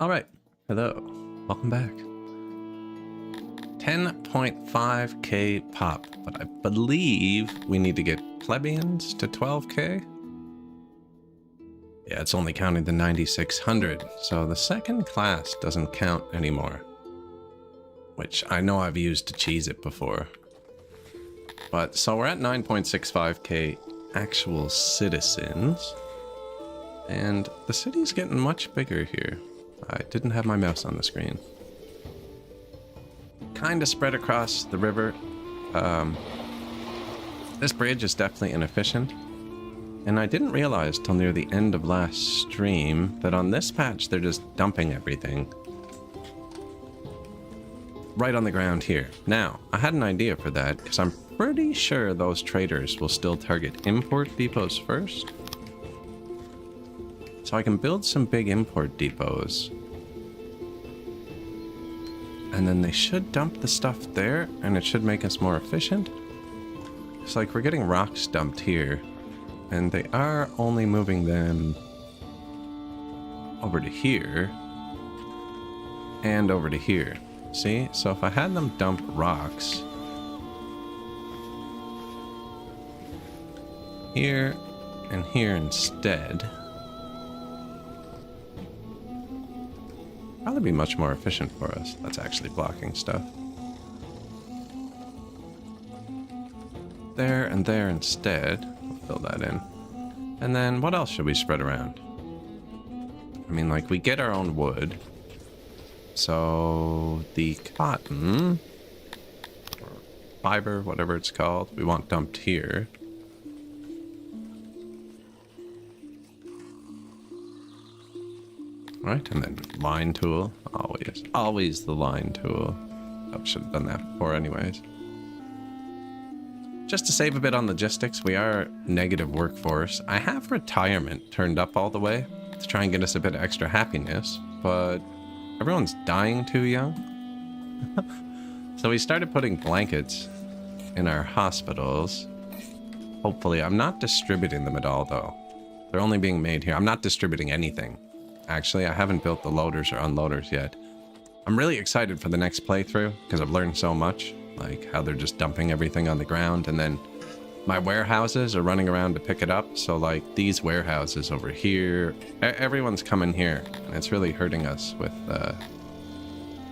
All right. Hello. Welcome back. 10.5k pop, but I believe we need to get plebeians to 12k. Yeah, it's only counting the 9600, so the second class doesn't count anymore. Which I know I've used to cheese it before. But, so we're at 9.65k actual citizens. And the city's getting much bigger here. I didn't have my mouse on the screen. Kind of spread across the river. This bridge is definitely inefficient. And I didn't realize till near the end of last stream that on this patch they're just dumping everything right on the ground here. Now, I had an idea for that because I'm pretty sure those traders will still target import depots first. So I can build some big import depots. And then they should dump the stuff there, and it should make us more efficient. It's like we're getting rocks dumped here, and they are only moving them over to here and over to here. See? So if I had them dump rocks here and here instead, probably be much more efficient for us. That's actually blocking stuff. There and there instead. We'll fill that in. And then what else should we spread around? I mean, like, we get our own wood. So the cotton, or fiber, whatever it's called, we want dumped here. Right, and then line tool, always the line tool. I should have done that before anyways. Just to save a bit on logistics, we are negative workforce. I have retirement turned up all the way to try and get us a bit of extra happiness, but everyone's dying too young. So we started putting blankets in our hospitals. Hopefully, I'm not distributing them at all though. They're only being made here. I'm not distributing anything. Actually, I haven't built the loaders or unloaders yet. I'm really excited for the next playthrough because I've learned so much, like how they're just dumping everything on the ground, and then my warehouses are running around to pick it up. So like these warehouses over here, everyone's coming here, and it's really hurting us with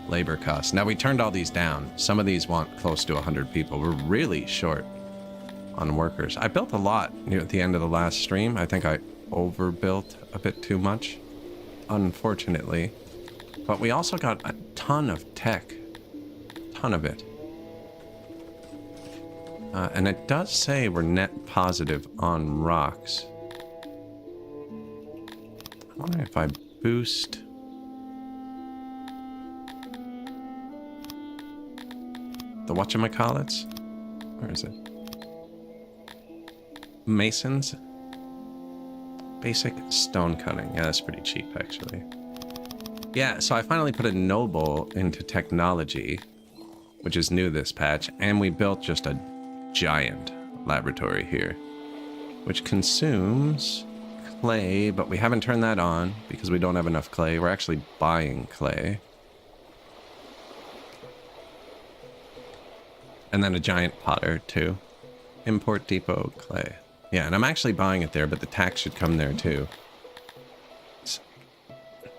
labor costs. Now we turned all these down. Some of these want close to 100 people. We're really short on workers. I built a lot near the end of the last stream. I think I overbuilt a bit too much, unfortunately. But we also got a ton of tech. Ton of it. And it does say we're net positive on rocks. I wonder if I boost the whatchamacallits? Where is it? Masons? Basic stone cutting. Yeah, that's pretty cheap, actually. Yeah, so I finally put a noble into technology, which is new this patch, and we built just a giant laboratory here, which consumes clay, but we haven't turned that on because we don't have enough clay. We're actually buying clay. And then a giant potter, too. Import depot clay. Yeah, and I'm actually buying it there, but the tax should come there too. It's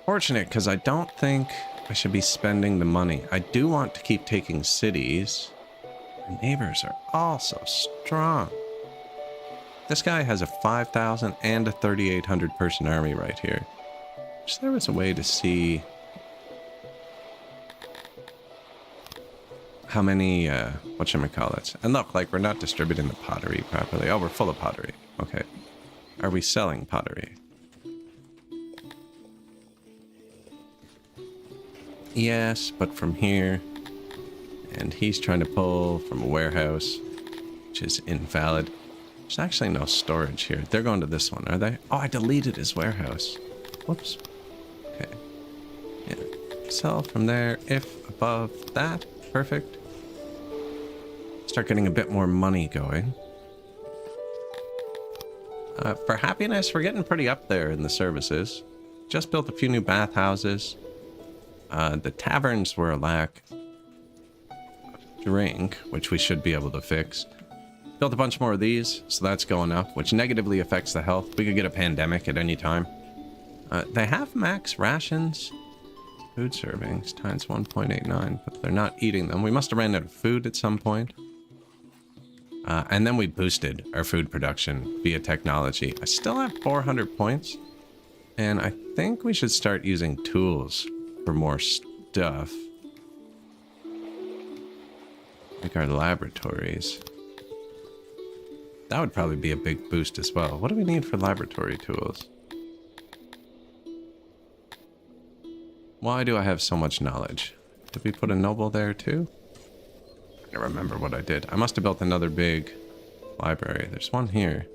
fortunate because I don't think I should be spending the money. I do want to keep taking cities. My neighbors are all so strong. This guy has a 5,000 and a 3,800 person army right here. Wish there was a way to see how many, whatchamacallits. And look, like, we're not distributing the pottery properly. Oh, we're full of pottery. Okay. Are we selling pottery? Yes, but from here. And he's trying to pull from a warehouse, which is invalid. There's actually no storage here. They're going to this one, are they? Oh, I deleted his warehouse. Whoops. Okay. Yeah. Sell from there if above that. Perfect. Start getting a bit more money going. For happiness, we're getting pretty up there in the services. Just built a few new bathhouses. The taverns were a lack of drink, which we should be able to fix. Built a bunch more of these, so that's going up, which negatively affects the health. We could get a pandemic at any time. They have max rations. Food servings times 1.89, but they're not eating them. We must have ran out of food at some point. And then we boosted our food production via technology. I still have 400 points. And I think we should start using tools for more stuff. Like our laboratories. That would probably be a big boost as well. What do we need for laboratory tools? Why do I have so much knowledge? Did we put a noble there too? I don't remember what I did. I must have built another big library. There's one here.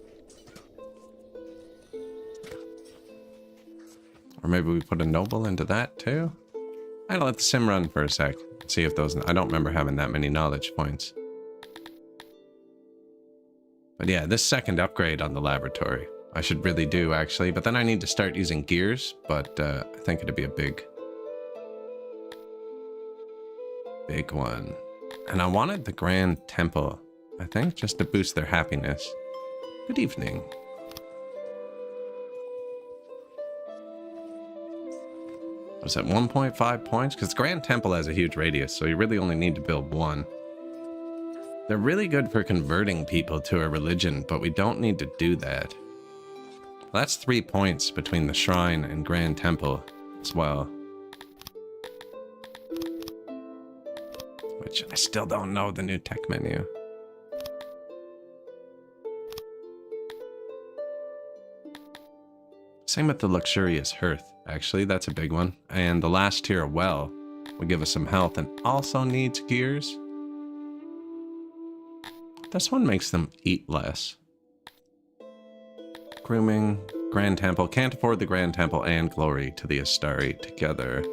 Or maybe we put a noble into that too? I'll let the sim run for a sec. See if those... I don't remember having that many knowledge points. But yeah, this second upgrade on the laboratory, I should really do actually. But then I need to start using gears. But I think it'd be a big one. And I wanted the Grand Temple, I think, just to boost their happiness. Good evening. Was that 1.5 points? Because Grand Temple has a huge radius, so you really only need to build one. They're really good for converting people to a religion, but we don't need to do that. That's 3 points between the Shrine and Grand Temple as well. Which I still don't know the new tech menu. Same with the luxurious hearth, actually, that's a big one. And the last tier well will give us some health and also needs gears. This one makes them eat less. Grooming, Grand Temple. Can't afford the Grand Temple and Glory to the Astari together.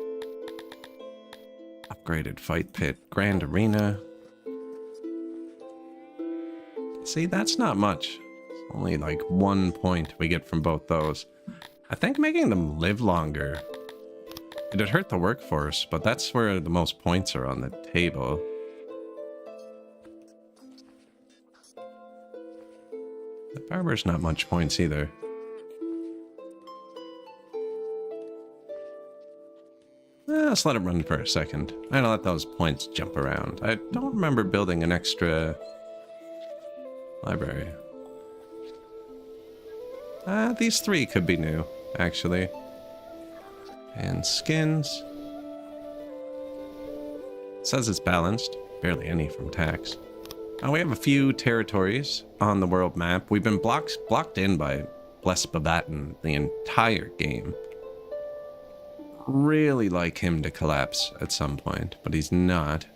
Upgraded Fight Pit, Grand Arena. See, that's not much. It's only like 1 point we get from both those. I think making them live longer, it'd hurt the workforce, but that's where the most points are on the table. The barber's not much points either. Let's let it run for a second. And I'll let those points jump around. I don't remember building an extra library. These 3 could be new, actually. And skins. It says it's balanced. Barely any from tax. We have a few territories on the world map. We've been blocked in by Bless Babatin the entire game. Really like him to collapse at some point, but he's not.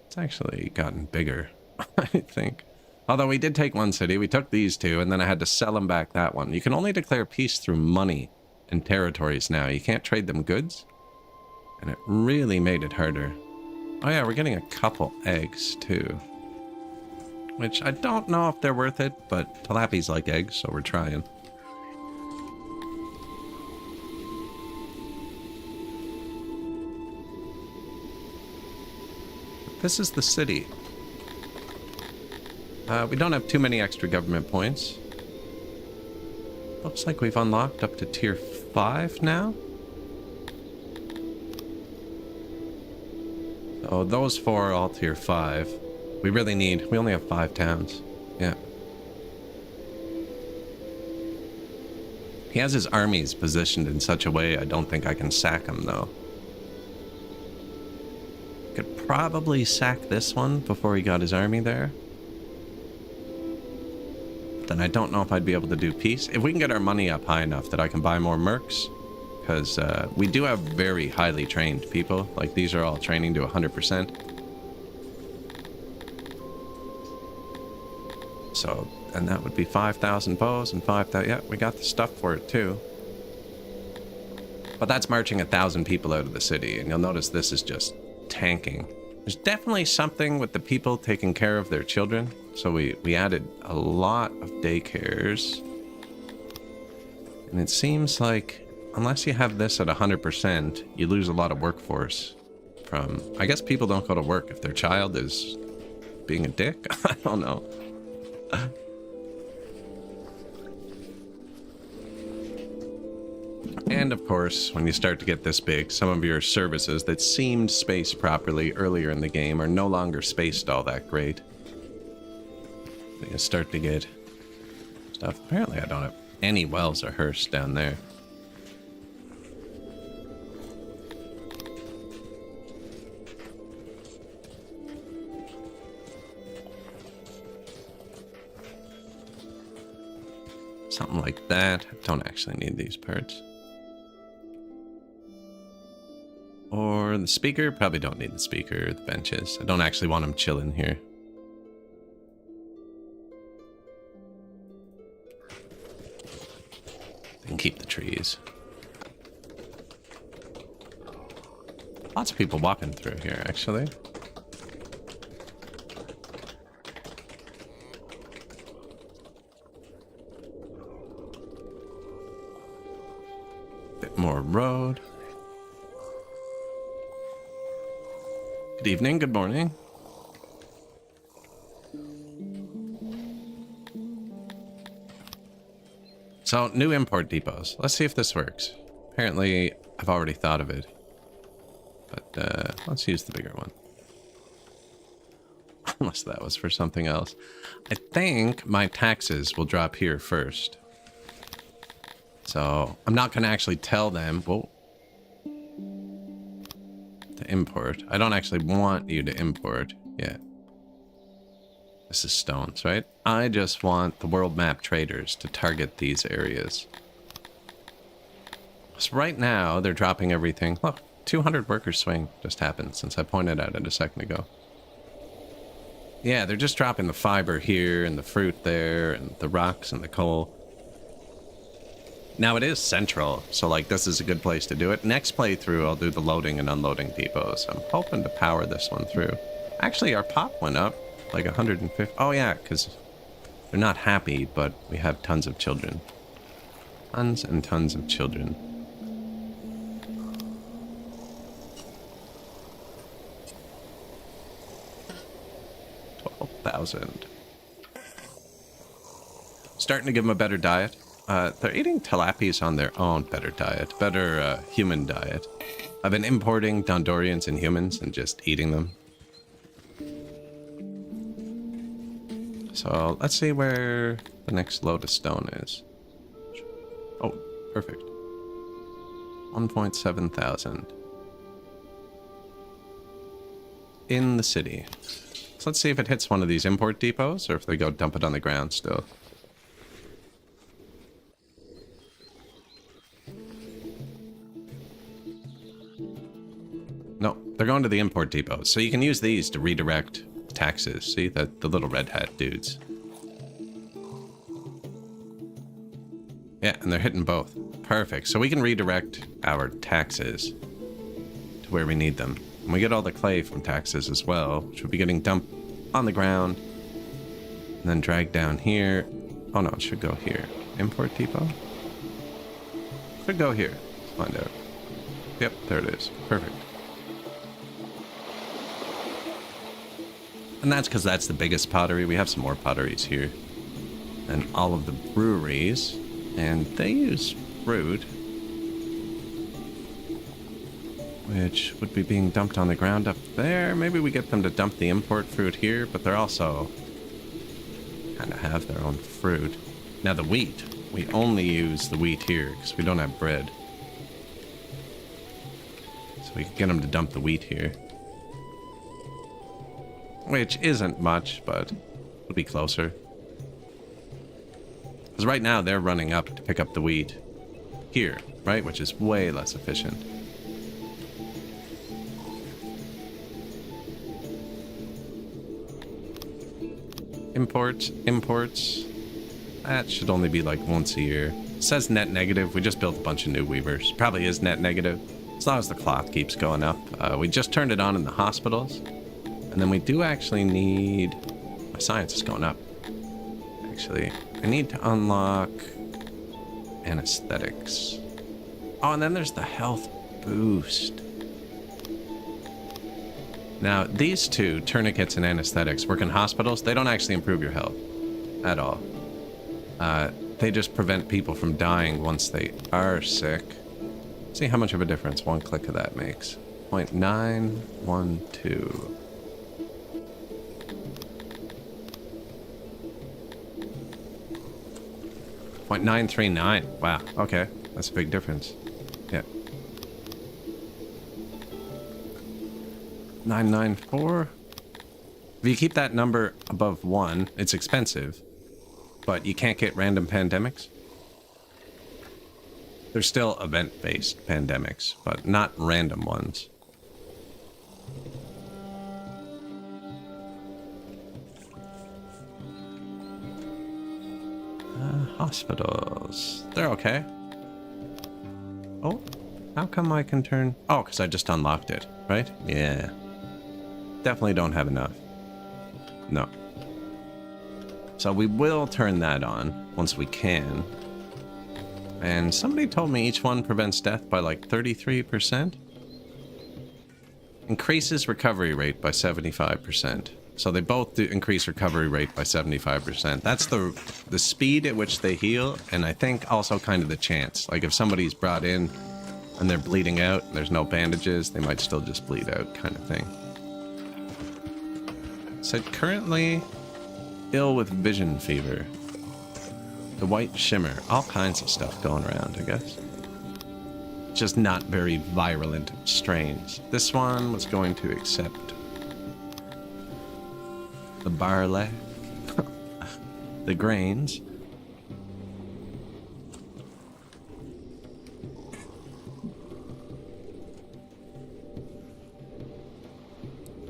It's actually gotten bigger, I think. Although we did take one city, we took these 2, and then I had to sell them back that one. You can only declare peace through money and territories now. You can't trade them goods. And it really made it harder. Oh yeah, we're getting a couple eggs too. Which I don't know if they're worth it, but Talapi's like eggs, so we're trying. This is the city. We don't have too many extra government points. Looks like we've unlocked up to tier 5 now. So those 4 are all tier 5. We only have 5 towns. Yeah. He has his armies positioned in such a way I don't think I can sack him though. Could probably sack this one before he got his army there. But then I don't know if I'd be able to do peace. If we can get our money up high enough that I can buy more mercs. Because we do have very highly trained people. Like these are all training to 100%. So, and that would be 5,000 bows and 5,000... Yeah, we got the stuff for it too. But that's marching 1,000 people out of the city. And you'll notice this is just tanking. There's definitely something with the people taking care of their children. So we added a lot of daycares. And it seems like unless you have this at 100%, you lose a lot of workforce from... I guess people don't go to work if their child is being a dick? I don't know. And of course, when you start to get this big, some of your services that seemed spaced properly earlier in the game are no longer spaced all that great. So you start to get stuff. Apparently I don't have any wells or hearse down there. Something like that. I don't actually need these parts. Or the speaker. Probably don't need the speaker or the benches. I don't actually want them chilling here. And keep the trees. Lots of people walking through here, actually. Bit more road. Good evening, good morning. So, new import depots. Let's see if this works. Apparently, I've already thought of it. But, let's use the bigger one. Unless that was for something else. I think my taxes will drop here first. So, I'm not going to actually tell them... Whoa. To import. I don't actually want you to import yet. This is stones, right? I just want the world map traders to target these areas. So right now, they're dropping everything. Look, 200 workers swing just happened since I pointed out it a second ago. Yeah, they're just dropping the fiber here and the fruit there and the rocks and the coal. Now, it is central, so, like, this is a good place to do it. Next playthrough, I'll do the loading and unloading depots. I'm hoping to power this one through. Actually, our pop went up, like, 150. Oh, yeah, because they're not happy, but we have tons of children. Tons and tons of children. $12,000. Starting to give them a better diet. They're eating tilapias on their own better diet, better human diet. I've been importing Dondorians and humans and just eating them. So let's see where the next load of stone is. Oh, perfect. 1.7 thousand. In the city. So let's see if it hits one of these import depots or if they go dump it on the ground still. No, they're going to the import depots. So you can use these to redirect taxes. See, the little red hat dudes. Yeah, and they're hitting both. Perfect. So we can redirect our taxes to where we need them. And we get all the clay from taxes as well, which will be getting dumped on the ground. And then dragged down here. Oh no, it should go here. Import depot? Should go here. Let's find out. Yep, there it is. Perfect. And that's because that's the biggest pottery. We have some more potteries here. And all of the breweries. And they use fruit. Which would be being dumped on the ground up there. Maybe we get them to dump the import fruit here. But they're also kind of have their own fruit. Now the wheat. We only use the wheat here because we don't have bread. So we can get them to dump the wheat here. Which isn't much, but it'll be closer. Because right now they're running up to pick up the wheat here, right? Which is way less efficient. Imports. That should only be like once a year. It says net negative. We just built a bunch of new weavers. Probably is net negative. As long as the cloth keeps going up. We just turned it on in the hospitals. And then we do actually need... My science is going up. Actually, I need to unlock anesthetics. Oh, and then there's the health boost. Now, these two, tourniquets and anesthetics, work in hospitals. They don't actually improve your health at all. They just prevent people from dying once they are sick. See how much of a difference one click of that makes. 0.912. .939. Wow. Okay, that's a big difference. Yeah. 994. If you keep that number above 1, it's expensive, but you can't get random pandemics. There's still event-based pandemics, but not random ones. Hospitals. They're okay. Oh, how come I can turn... Oh, because I just unlocked it, right? Yeah. Definitely don't have enough. No. So we will turn that on once we can. And somebody told me each one prevents death by like 33%. Increases recovery rate by 75%. So they both do increase recovery rate by 75%. That's the speed at which they heal, and I think also kind of the chance. Like if somebody's brought in and they're bleeding out, and there's no bandages, they might still just bleed out kind of thing. Said currently ill with vision fever. The white shimmer. All kinds of stuff going around, I guess. Just not very virulent strains. This one was going to accept the barley, the grains.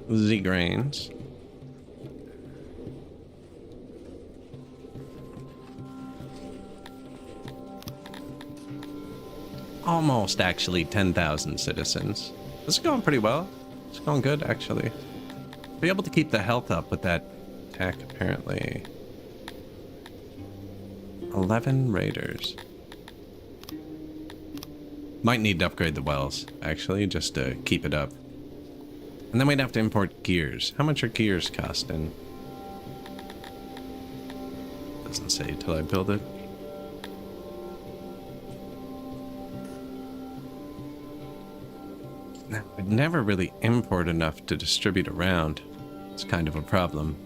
The grains. Almost actually 10,000 citizens. This is going pretty well. It's going good, actually. Be able to keep the health up with that tech, apparently. 11 raiders. Might need to upgrade the wells, actually, just to keep it up. And then we'd have to import gears. How much are gears costing? Doesn't say till I build it. Now, I'd never really import enough to distribute around. It's kind of a problem.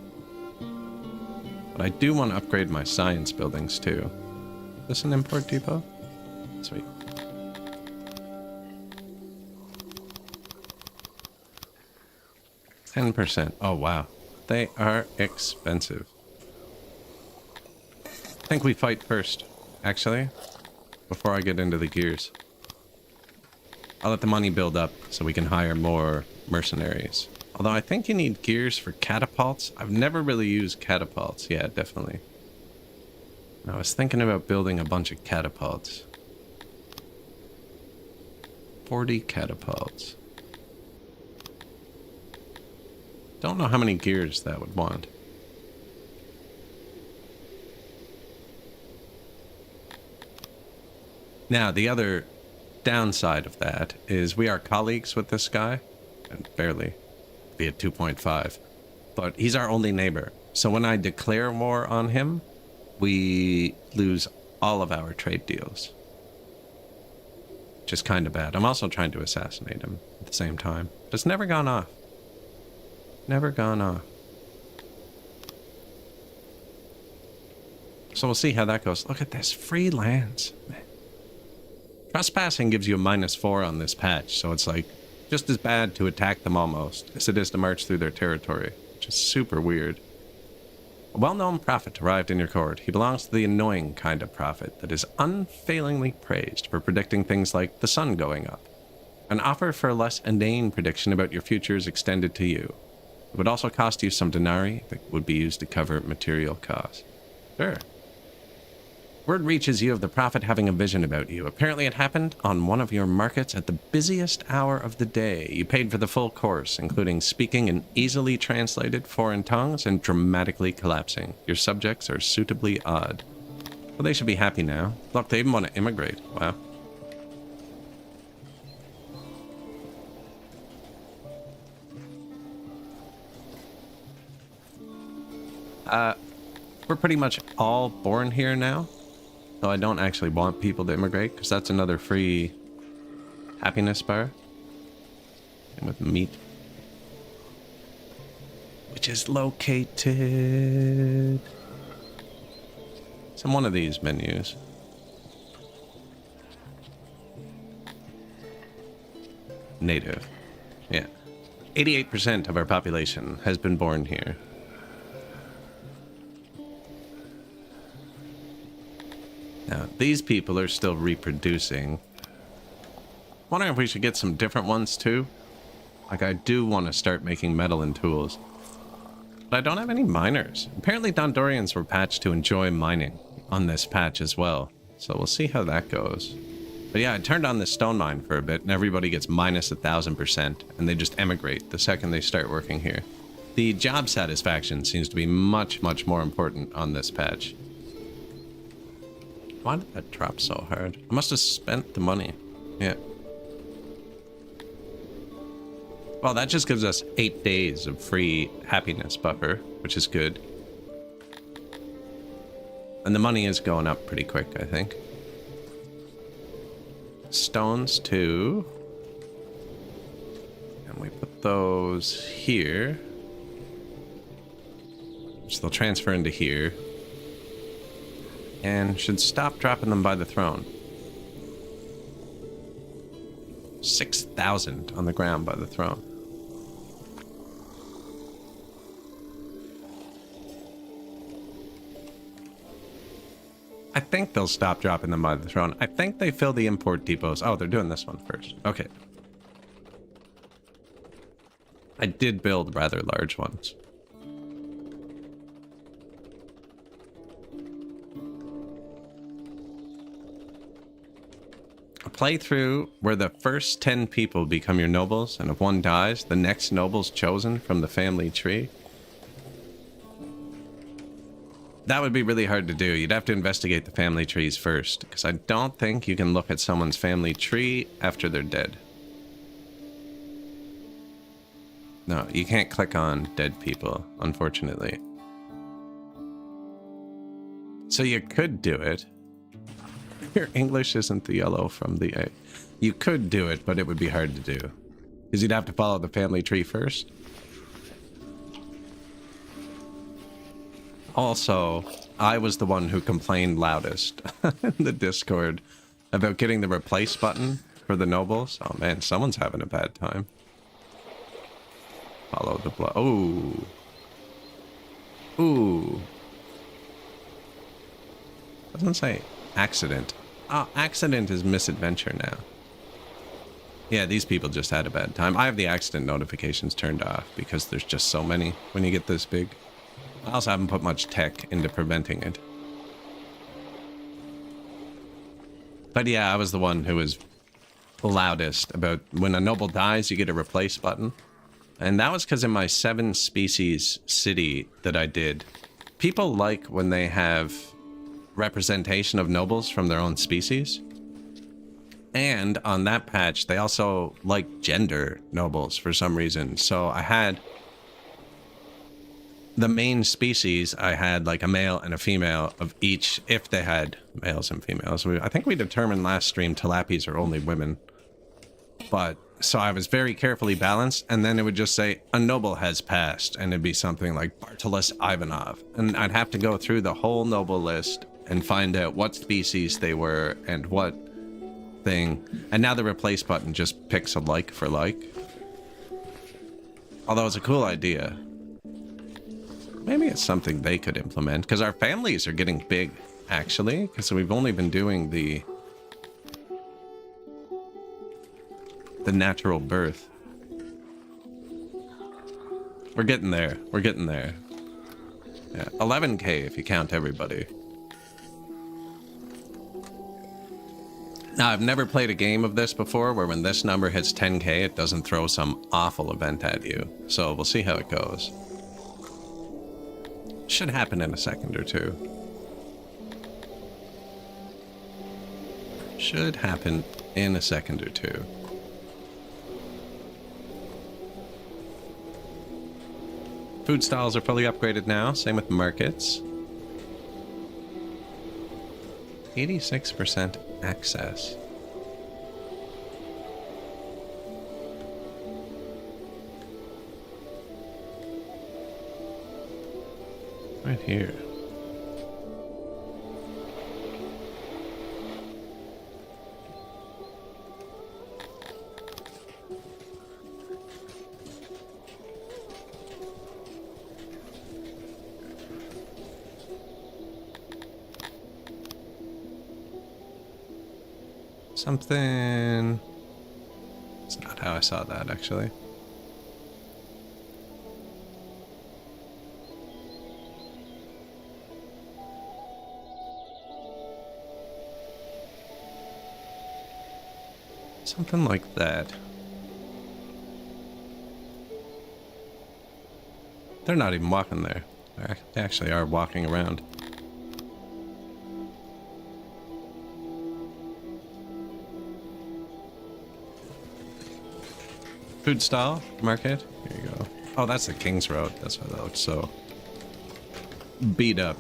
But I do want to upgrade my science buildings too. Is this an import depot? Sweet. %. Oh wow. They are expensive. I think we fight first, actually, before I get into the gears. I'll let the money build up so we can hire more mercenaries. Although I think you need gears for catapults. I've never really used catapults. Yeah, definitely. I was thinking about building a bunch of catapults. 40 catapults. Don't know how many gears that would want. Now, the other downside of that is we are colleagues with this guy, and barely, be at 2.5, but he's our only neighbor. So when I declare war on him, we lose all of our trade deals, which is kind of bad. I'm also trying to assassinate him at the same time, but it's never gone off. Never gone off. So we'll see how that goes. Look at this, free lands. Man. Trespassing gives you a -4 on this patch, so it's like just as bad to attack them almost as it is to march through their territory, which is super weird. A well-known prophet arrived in your court. He belongs to the annoying kind of prophet that is unfailingly praised for predicting things like the sun going up. An offer for a less inane prediction about your future is extended to you. It would also cost you some denarii that would be used to cover material costs. Sure. Word reaches you of the prophet having a vision about you. Apparently it happened on one of your markets at the busiest hour of the day. You paid for the full course, including speaking in easily translated foreign tongues and dramatically collapsing. Your subjects are suitably odd. Well, they should be happy now. Look, they even want to immigrate. Wow. We're pretty much all born here now. So I don't actually want people to immigrate, because that's another free happiness bar. And with meat. Which is located... It's in one of these menus. Native. Yeah. 88% of our population has been born here. Now, these people are still reproducing. Wondering if we should get some different ones too. Like, I do want to start making metal and tools. But I don't have any miners. Apparently Dondorians were patched to enjoy mining on this patch as well. So we'll see how that goes. But yeah, I turned on this stone mine for a bit, and everybody gets minus 1,000%, and they just emigrate the second they start working here. The job satisfaction seems to be much, much more important on this patch. Why did that drop so hard? I must have spent the money. Yeah. Well, that just gives us 8 days of free happiness buffer, which is good. And the money is going up pretty quick, I think. Stones too. And we put those here. Which they'll transfer into here. And should stop dropping them by the throne. 6,000 on the ground by the throne. I think they'll stop dropping them by the throne. I think they fill the import depots. Oh, they're doing this one first. Okay. I did build rather large ones. A playthrough where the first 10 people become your nobles, and if one dies, the next noble's chosen from the family tree. That would be really hard to do. You'd have to investigate the family trees first, because I don't think you can look at someone's family tree after they're dead. No, you can't click on dead people, unfortunately. So you could do it. Your English isn't the yellow from the A. You could do it, but it would be hard to do. Because you'd have to follow the family tree first. Also, I was the one who complained loudest in the Discord about getting the replace button for the nobles. Oh man, someone's having a bad time. Follow the blood. Ooh. Ooh. Doesn't say accident. Oh, accident is misadventure now. Yeah, these people just had a bad time. I have the accident notifications turned off because there's just so many when you get this big. I also haven't put much tech into preventing it. But yeah, I was the one who was loudest about when a noble dies, you get a replace button. And that was because in my 7 species city that I did, people like when they have representation of nobles from their own species. And on that patch, they also like gender nobles for some reason. So I had the main species, I had like a male and a female of each, if they had males and females. I think we determined last stream tilapis are only women. But, so I was very carefully balanced, and then it would just say, a noble has passed, and it'd be something like Bartolos Ivanov. And I'd have to go through the whole noble list and find out what species they were and what thing. And now the replace button just picks a like for like. Although it's a cool idea. Maybe it's something they could implement, because our families are getting big, actually, because we've only been doing the natural birth. We're getting there. We're getting there. Yeah, 11K if you count everybody. Now, I've never played a game of this before where when this number hits 10K, it doesn't throw some awful event at you. So we'll see how it goes. Should happen in a second or two. Should happen in a second or two. Food stalls are fully upgraded now. Same with markets. 86% access. Right here. Something... It's not how I saw that, actually. Something like that. They're not even walking there. They actually are walking around. Food stall, market. Here you go. Oh, that's the King's Road. That's why that looks so beat up.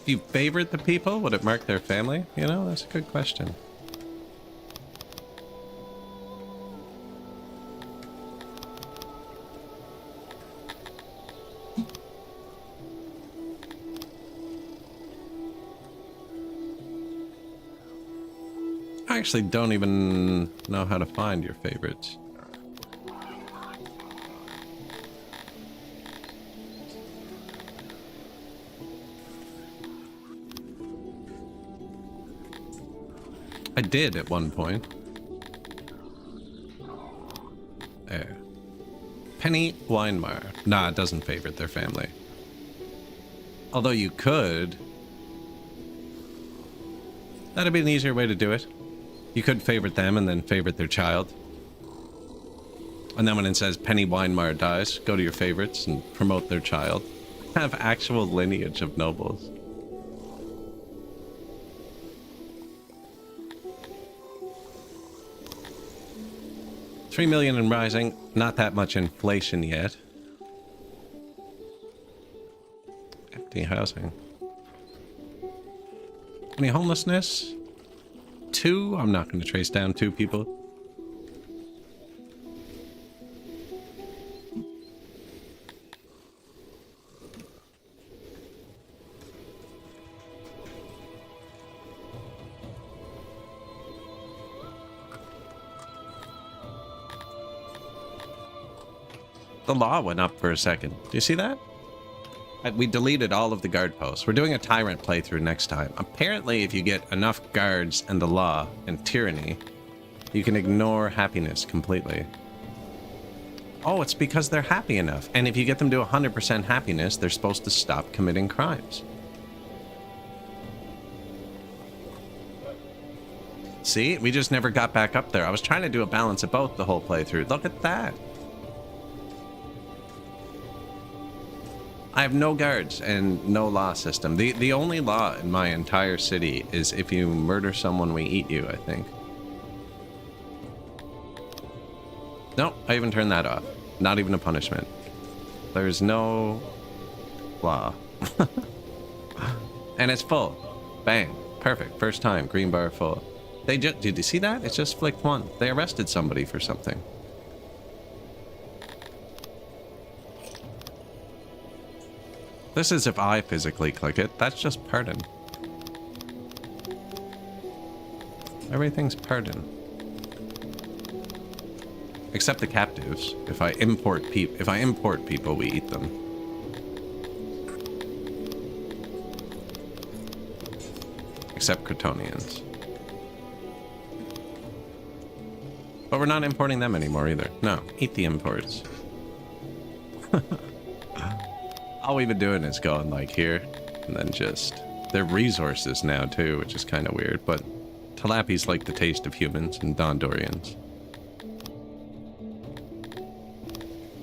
If you favored the people, would it mark their family? You know, that's a good question. I actually don't even know how to find your favorites. I did at one point. There. Penny Weinmar. Nah, it doesn't favorite their family. Although you could. That'd be an easier way to do it. You could favorite them and then favorite their child. And then when it says Penny Weinmar dies, go to your favorites and promote their child. Have actual lineage of nobles. $3 million and rising. Not that much inflation yet. Empty housing. Any homelessness? 2? I'm not going to trace down 2 people. The law went up for a second. Do you see that? We deleted all of the guard posts. We're doing a tyrant playthrough next time. Apparently, if you get enough guards and the law and tyranny, you can ignore happiness completely. Oh, it's because they're happy enough. And if you get them to 100% happiness, they're supposed to stop committing crimes. See? We just never got back up there. I was trying to do a balance of both the whole playthrough. Look at that. I have no guards and no law system. The only law in my entire city is if you murder someone, we eat you, I think. Nope, I even turned that off. Not even a punishment. There's no law. And it's full. Bang. Perfect. First time. Green bar full. They just... Did you see that? It's just flicked one. They arrested somebody for something. This is if I physically click it. That's just pardon. Everything's pardon. Except the captives. If I import people, we eat them. Except Crotonians. But we're not importing them anymore either. No, eat the imports. All we've been doing is going like here, and then just... They're resources now too, which is kind of weird, but Talapi's like the taste of humans and Dondorians.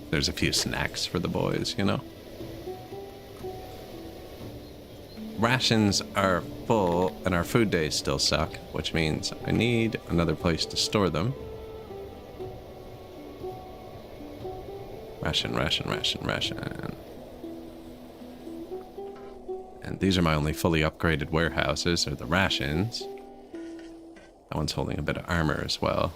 There's a few snacks for the boys, you know? Rations are full, and our food days still suck, which means I need another place to store them. Ration, ration, ration, ration. And these are my only fully upgraded warehouses, or the rations. That one's holding a bit of armor as well.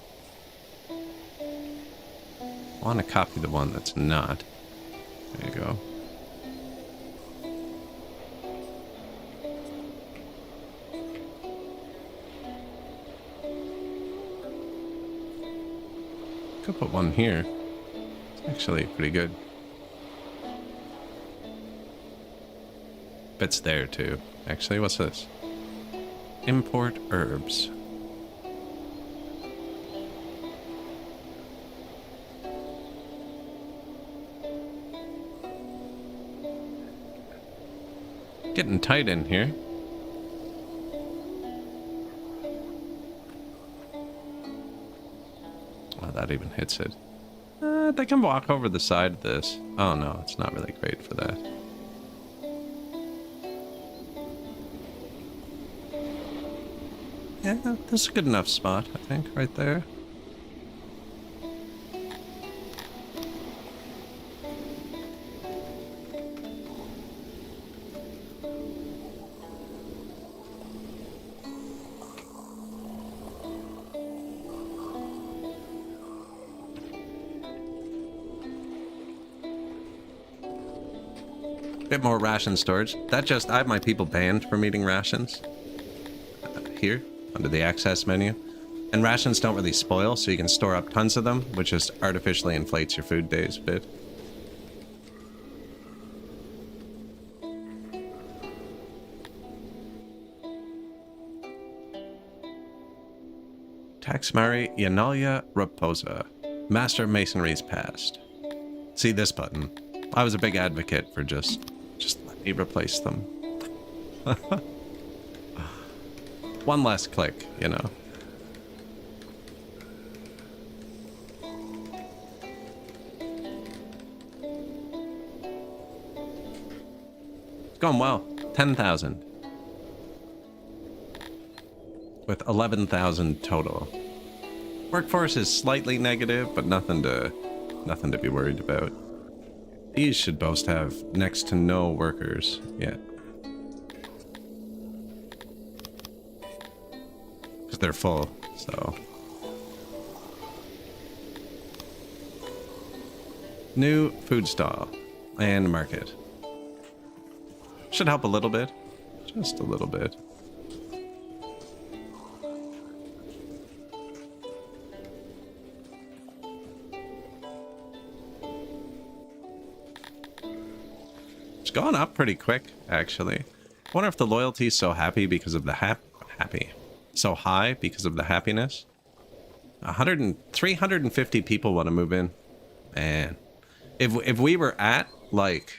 I want to copy the one that's not. There you go. Could put one here. It's actually pretty good. Bits there too. Actually, what's this? Import herbs. Getting tight in here. Oh, that even hits it. They can walk over the side of this. Oh no, it's not really great for that. Yeah, this is a good enough spot, I think, right there. Bit more ration storage. That just, I have my people banned from eating rations. Here, under the access menu. And rations don't really spoil, so you can store up tons of them, which just artificially inflates your food days a bit. Taxmari Yanalia Raposa. Master of Masonry's past. See this button. I was a big advocate for just let me replace them. One less click, you know. It's going well. 10,000. With 11,000 total. Workforce is slightly negative, but nothing to be worried about. These should both have next to no workers yet. Because they're full, so. New food stall and market. Should help a little bit. Just a little bit. It's gone up pretty quick, actually. I wonder if the loyalty is so happy because of the so high because of the happiness. 350 people want to move in. Man, if we were at like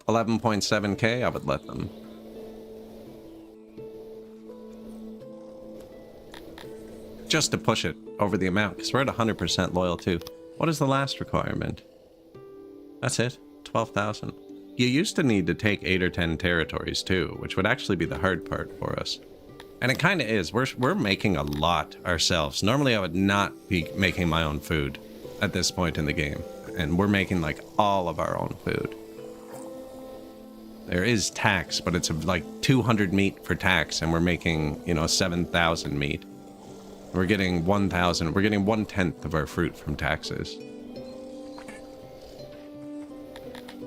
11.7k, I would let them. Just to push it over the amount, because we're at 100% loyal too. What is the last requirement? That's it, 12,000. You used to need to take 8 or 10 territories too, which would actually be the hard part for us. And it kind of is. We're making a lot ourselves. Normally I would not be making my own food at this point in the game. And we're making like all of our own food. There is tax, but it's like 200 meat for tax, and we're making, you know, 7,000 meat. We're getting 1,000. We're getting 1/10 of our fruit from taxes.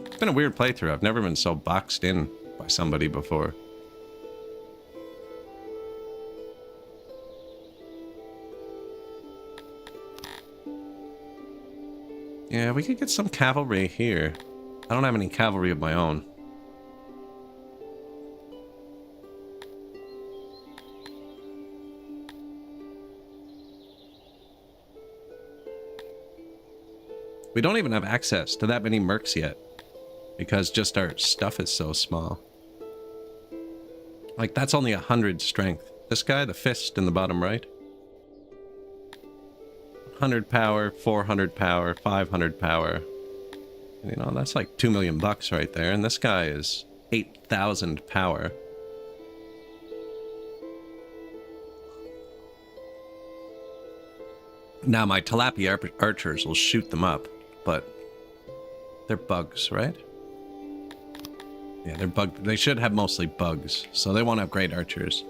It's been a weird playthrough. I've never been so boxed in by somebody before. Yeah, we could get some cavalry here. I don't have any cavalry of my own. We don't even have access to that many mercs yet, because just our stuff is so small. Like, that's only 100 strength. This guy, the fist in the bottom right. 100 power, 400 power, 500 power. You know, that's like 2 million bucks right there. And this guy is 8,000 power. Now, my tilapia archers will shoot them up, but They're bugs, right? Yeah, they're bug. They should have mostly bugs, so they won't have great archers.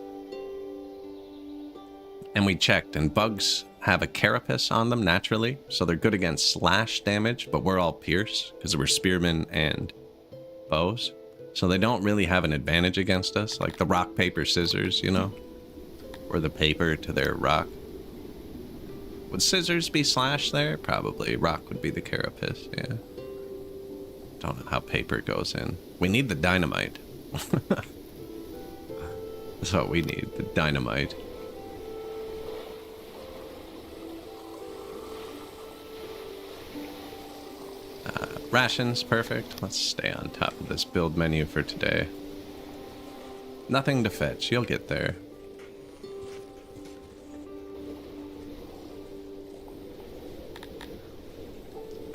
And we checked, and bugs have a carapace on them naturally, so they're good against slash damage, but we're all pierce, because we're spearmen and bows. So they don't really have an advantage against us, like the rock, paper, scissors, you know? Or the paper to their rock. Would scissors be slash there? Probably. Rock would be the carapace, yeah. Don't know how paper goes in. We need the dynamite. That's what we need, the dynamite. Rations, perfect. Let's stay on top of this build menu for today. Nothing to fetch, you'll get there.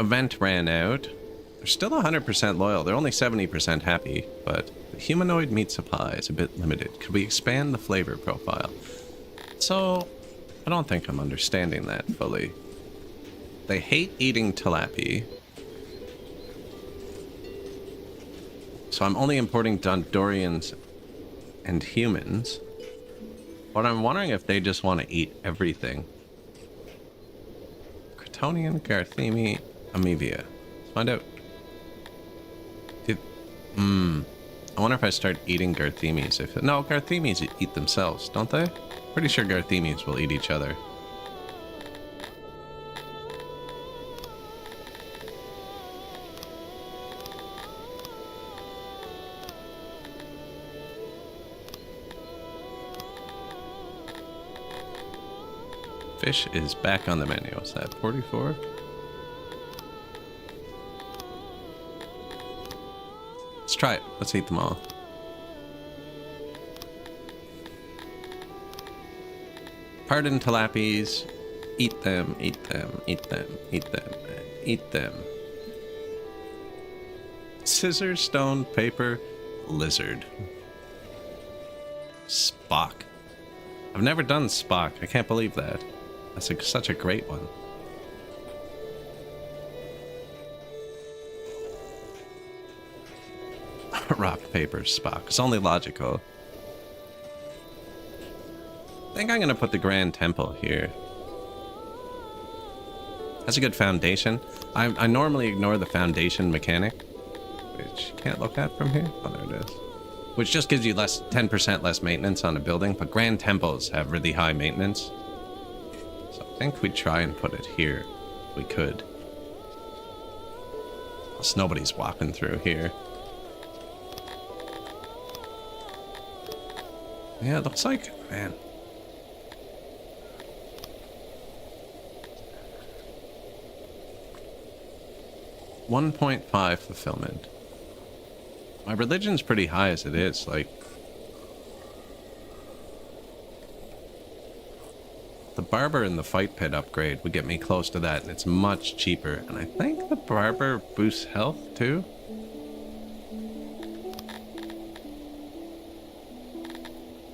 Event ran out. They're still 100% loyal. They're only 70% happy, but the humanoid meat supply is a bit limited. Could we expand the flavor profile? So, I don't think I'm understanding that fully. They hate eating tilapia. So I'm only importing Dondorians and humans. But I'm wondering if they just want to eat everything. Crotonian, Garthemi, Amevia. Let's find out. I wonder if I start eating Garthemis. No, Garthemis eat themselves, don't they? Pretty sure Garthemis will eat each other. Fish is back on the menu. Is that 44? Let's try it. Let's eat them all. Pardon tilapies. Eat them, eat them, eat them, eat them, eat them. Scissors, stone, paper, lizard. Spock. I've never done Spock. I can't believe that. That's such a great one. Rock, paper, Spock. It's only logical. I think I'm gonna put the Grand Temple here. That's a good foundation. I normally ignore the foundation mechanic, which you can't look at from here. Oh, there it is. Which just gives you 10% less maintenance on a building, but Grand Temples have really high maintenance. So I think we'd try and put it here. We could. Plus nobody's walking through here. Yeah, it looks like, man. $1.5 fulfillment. My religion's pretty high as it is, like... The barber and the fight pit upgrade would get me close to that, and it's much cheaper. And I think the barber boosts health, too?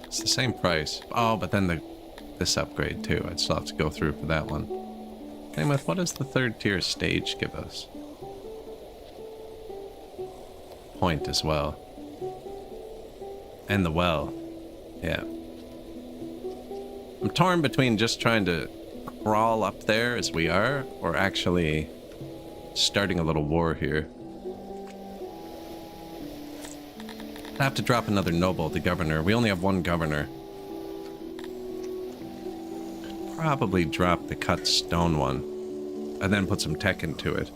It's the same price. Oh, but then this upgrade, too. I'd still have to go through for that one. Same with, what does the third tier stage give us? Point as well. And the well. Yeah. I'm torn between just trying to crawl up there as we are, or actually starting a little war here. I have to drop another noble, the governor. We only have one governor. Probably drop the cut stone one, and then put some tech into it.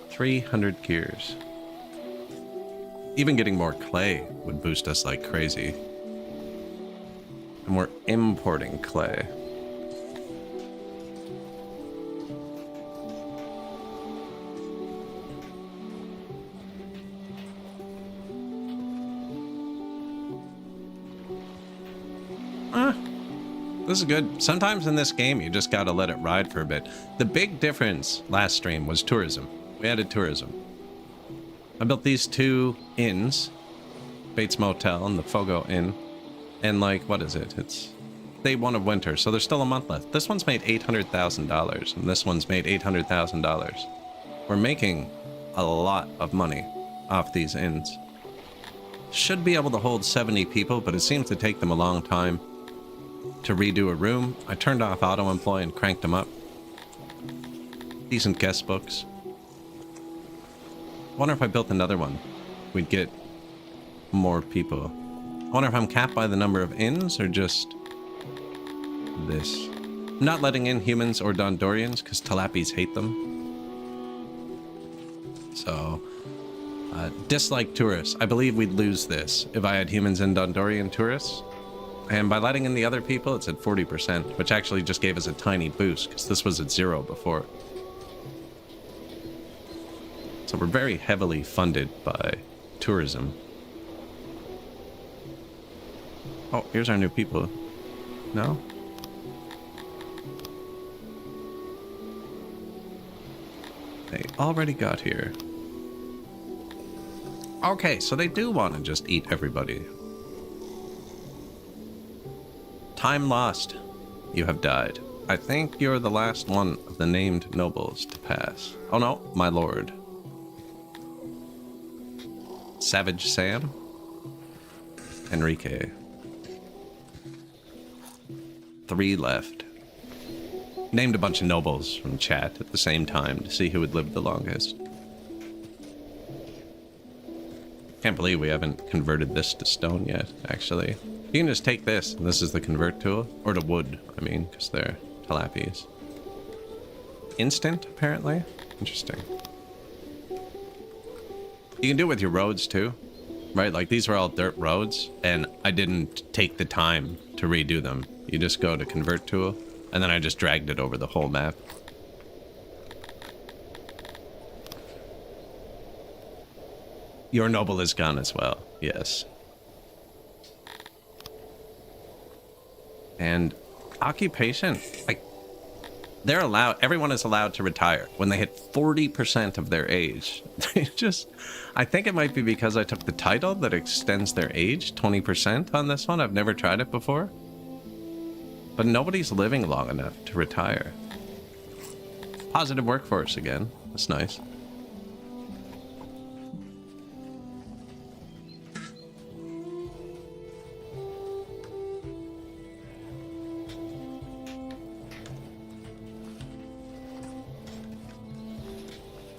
$300 gears. Even getting more clay would boost us like crazy. And we're importing clay. This is good. Sometimes in this game, you just gotta let it ride for a bit. The big difference last stream was tourism. We added tourism. I built these 2 inns, Bates Motel and the Fogo Inn, and like, what is it? It's day 1 of winter, so there's still a month left. This one's made $800,000, and this one's made $800,000. We're making a lot of money off these inns. Should be able to hold 70 people, but it seems to take them a long time to redo a room. I turned off auto-employ and cranked them up. Decent guest books. Wonder if I built another one, we'd get more people. I wonder if I'm capped by the number of inns or just this. Not letting in humans or Dondorians because Talapis hate them. So, dislike tourists. I believe we'd lose this if I had humans and Dondorian tourists. And by letting in the other people, it's at 40%, which actually just gave us a tiny boost because this was at 0 before. So we're very heavily funded by tourism. Oh, here's our new people. No? They already got here. Okay, so they do want to just eat everybody. Time lost. You have died. I think you're the last one of the named nobles to pass. Oh no, my lord. Savage Sam. Enrique. 3 left. Named a bunch of nobles from chat at the same time to see who would live the longest. Can't believe we haven't converted this to stone yet, actually. You can just take this, and this is the convert tool. Or to wood, I mean, because they're Talapis. Instant, apparently? Interesting. You can do it with your roads, too. Right? Like, these were all dirt roads, and I didn't take the time to redo them. You just go to convert tool, and then I just dragged it over the whole map. Your noble is gone as well, yes. And occupation, like, they're allowed, everyone is allowed to retire when they hit 40% of their age. They just, I think it might be because I took the title that extends their age 20% on this one. I've never tried it before. But nobody's living long enough to retire. Positive workforce again. That's nice.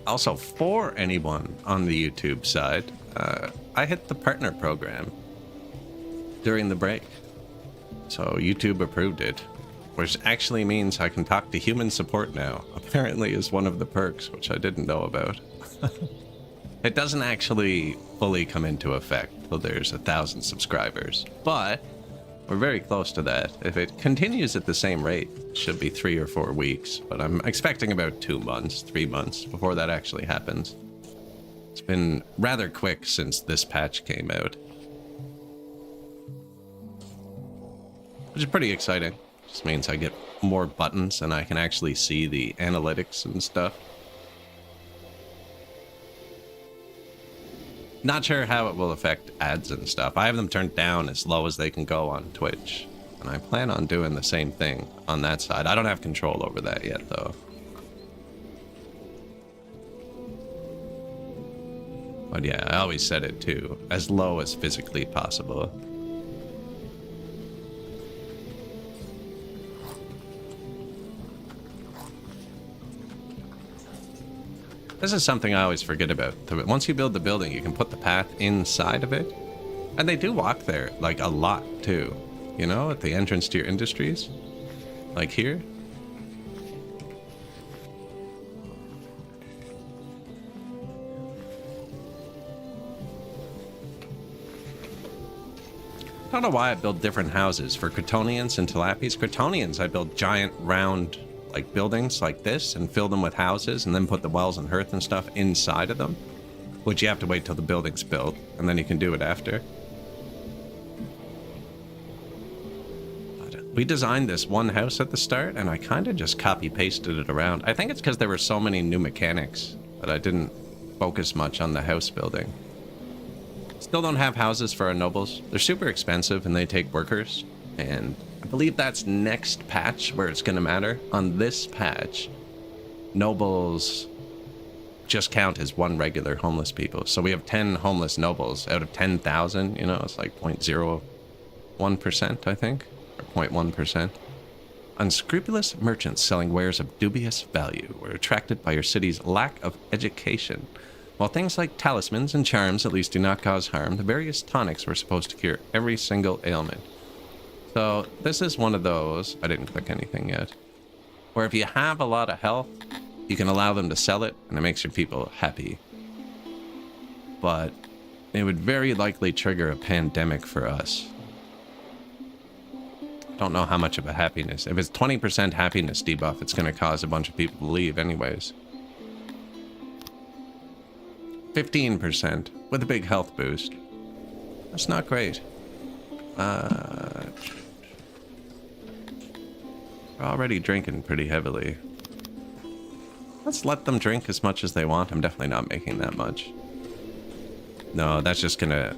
Also, for anyone on the YouTube side, I hit the partner program during the break. So YouTube approved it, which actually means I can talk to human support now. Apparently is one of the perks, which I didn't know about. It doesn't actually fully come into effect till there's 1,000 subscribers, but we're very close to that. If it continues at the same rate, it should be 3 or 4 weeks, but I'm expecting about 2 months, 3 months before that actually happens. It's been rather quick since this patch came out, which is pretty exciting. Just means I get more buttons and I can actually see the analytics and stuff. Not sure how it will affect ads and stuff. I have them turned down as low as they can go on Twitch, and I plan on doing the same thing on that side. I don't have control over that yet, though. But yeah, I always set it to as low as physically possible. This is something I always forget about. Once you build the building, you can put the path inside of it. And they do walk there, like, a lot, too. You know, at the entrance to your industries. Like here. I don't know why I build different houses. For Cretonians and Talapis. Cretonians, I build giant, round, like, buildings like this and fill them with houses and then put the wells and hearth and stuff inside of them, which you have to wait till the building's built and then you can do it after. But we designed this one house at the start and I kind of just copy pasted it around. I think it's because there were so many new mechanics but I didn't focus much on the house building. Still don't have houses for our nobles. They're super expensive and they take workers. And I believe that's next patch where it's going to matter. On this patch, nobles just count as one regular homeless people. So we have 10 homeless nobles out of 10,000. You know, it's like 0.01%, I think, or 0.1%. Unscrupulous merchants selling wares of dubious value were attracted by your city's lack of education. While things like talismans and charms at least do not cause harm, the various tonics were supposed to cure every single ailment. So this is one of those, I didn't click anything yet, where if you have a lot of health, you can allow them to sell it and it makes your people happy. But it would very likely trigger a pandemic for us. Don't know how much of a happiness. If it's 20% happiness debuff, it's going to cause a bunch of people to leave anyways. 15% with a big health boost. That's not great. We're already drinking pretty heavily. Let's let them drink as much as they want. I'm definitely not making that much. No, that's just gonna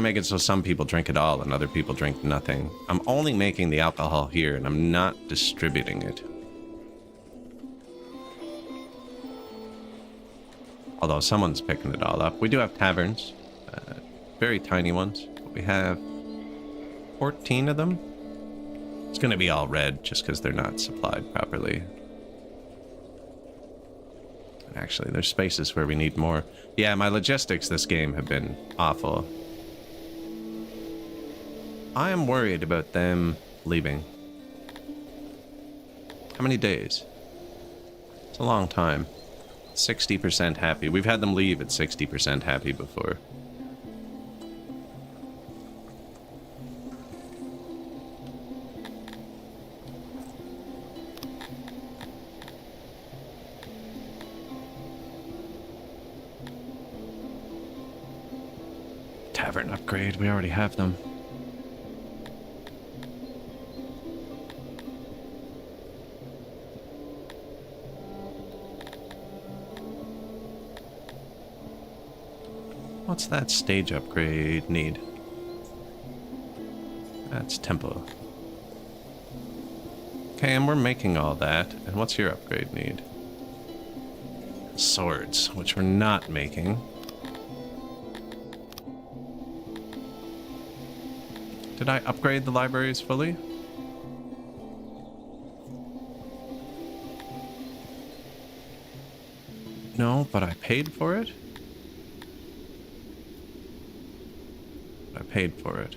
make it so some people drink it all and other people drink nothing. I'm only making the alcohol here and I'm not distributing it. Although someone's picking it all up. We do have taverns. Very tiny ones. We have 14 of them. It's going to be all red just because they're not supplied properly. Actually, there's spaces where we need more. Yeah, my logistics this game have been awful. I am worried about them leaving. How many days? It's a long time. 60% happy. We've had them leave at 60% happy before. Tavern upgrade. We already have them. What's that stage upgrade need? That's tempo. Okay, and we're making all that. And what's your upgrade need? Swords, which we're not making. Did I upgrade the libraries fully? No, but I paid for it? I paid for it.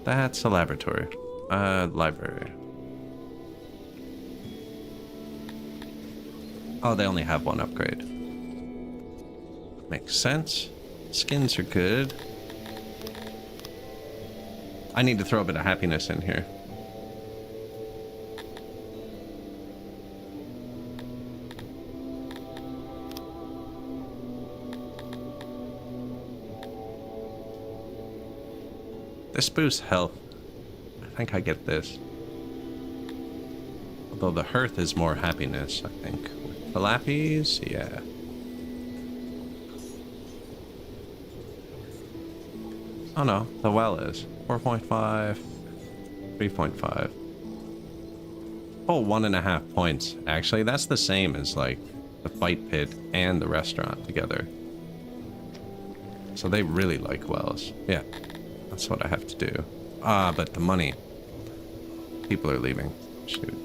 That's a laboratory. Library. Oh, they only have one upgrade. Makes sense. Skins are good. I need to throw a bit of happiness in here. This boosts health. I think I get this. Although the hearth is more happiness, I think. The lapis, yeah. Oh no, the well is 4.5, 3.5. Oh, 1.5 points. Actually, that's the same as like the fight pit and the restaurant together. So they really like wells. Yeah, that's what I have to do. Ah, but the money. People are leaving. Shoot.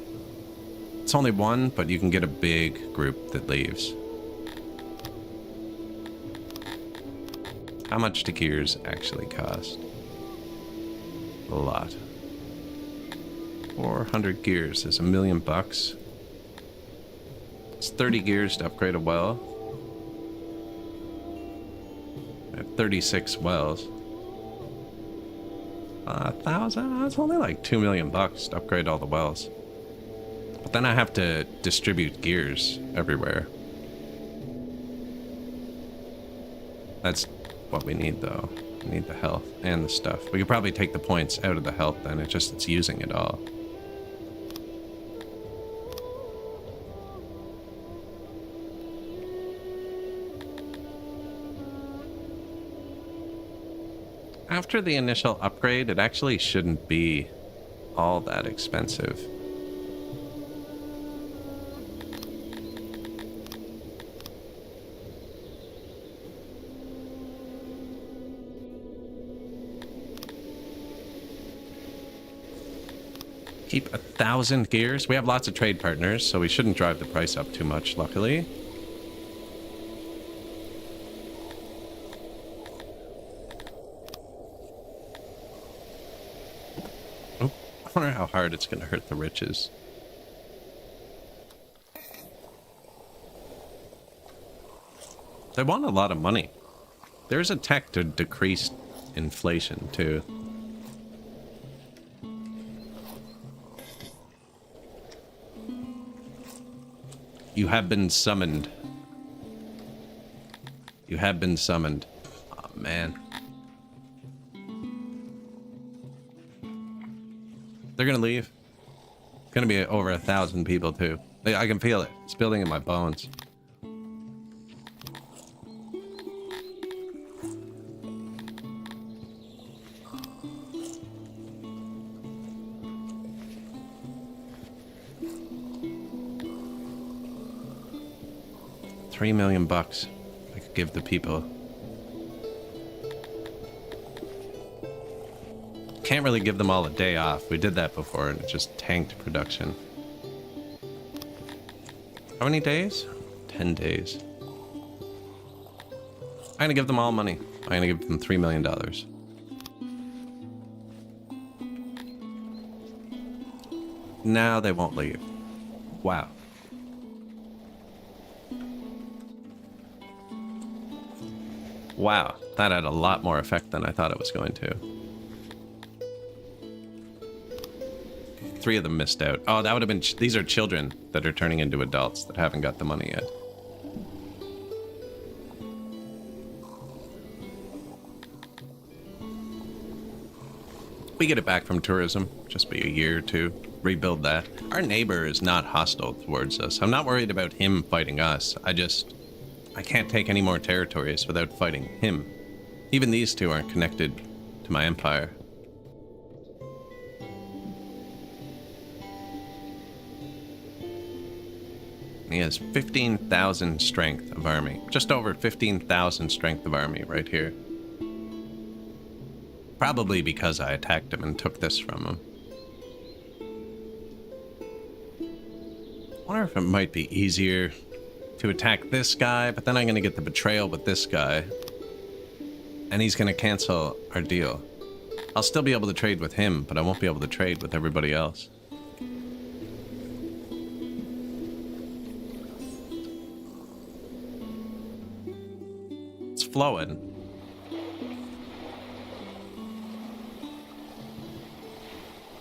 It's only one, but you can get a big group that leaves. How much do gears actually cost? A lot. 400 gears is $1 million. It's 30 gears to upgrade a well. I have 36 wells. 1,000? That's only like $2 million to upgrade all the wells. But then I have to distribute gears everywhere. That's what we need though. need the health and the stuff. We could probably take the points out of the health then. It's using it all. After the initial upgrade, it actually shouldn't be all that expensive. Keep 1,000 gears. We have lots of trade partners, so we shouldn't drive the price up too much, luckily. Oh, I wonder how hard it's going to hurt the riches. They want a lot of money. There's a tech to decrease inflation, too. You have been summoned. You have been summoned. Oh, man. They're gonna leave. It's gonna be over 1,000 people, too. I can feel it. It's building in my bones. $3 million I could give the people. Can't really give them all a day off. We did that before and it just tanked production. How many days? 10 days. I'm gonna give them all money. I'm gonna give them $3 million. Now they won't leave. Wow. Wow, that had a lot more effect than I thought it was going to. 3 of them missed out. Oh, that would have been... These are children that are turning into adults that haven't got the money yet. We get it back from tourism. Just be a year or two. Rebuild that. Our neighbor is not hostile towards us. I'm not worried about him fighting us. I can't take any more territories without fighting him. Even these two aren't connected to my empire. He has 15,000 strength of army. Just over 15,000 strength of army right here. Probably because I attacked him and took this from him. I wonder if it might be easier to attack this guy, but then I'm going to get the betrayal with this guy. And he's going to cancel our deal. I'll still be able to trade with him, but I won't be able to trade with everybody else. It's flowing.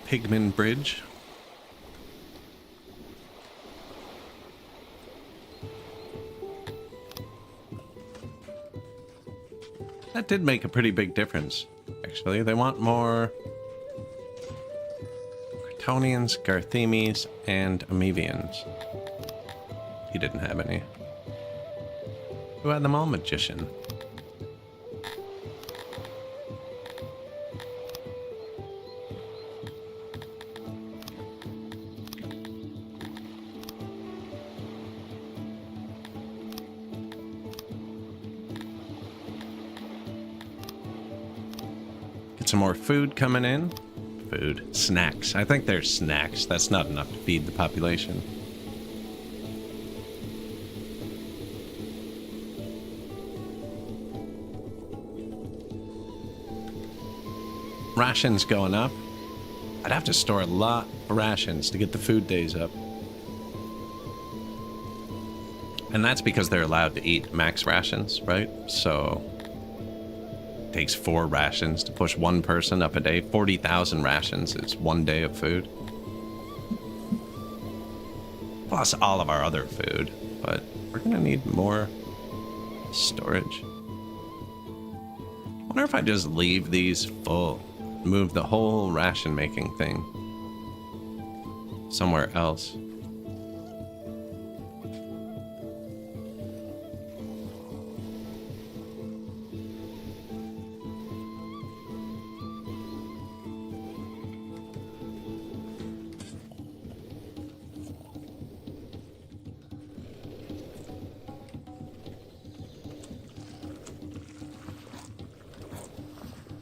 Pigman Bridge. That did make a pretty big difference, actually. They want more Kryptonians, Garthemes, and Amevians. He didn't have any. Who had them all? Magician. Some more food coming in. Food. Snacks. I think there's snacks. That's not enough to feed the population. Rations going up. I'd have to store a lot of rations to get the food days up. And that's because they're allowed to eat max rations, right? So takes 4 rations to push one person up a day. 40,000 rations is 1 day of food. Plus all of our other food. But we're gonna need more storage. Wonder if I just leave these full, move the whole ration making thing somewhere else.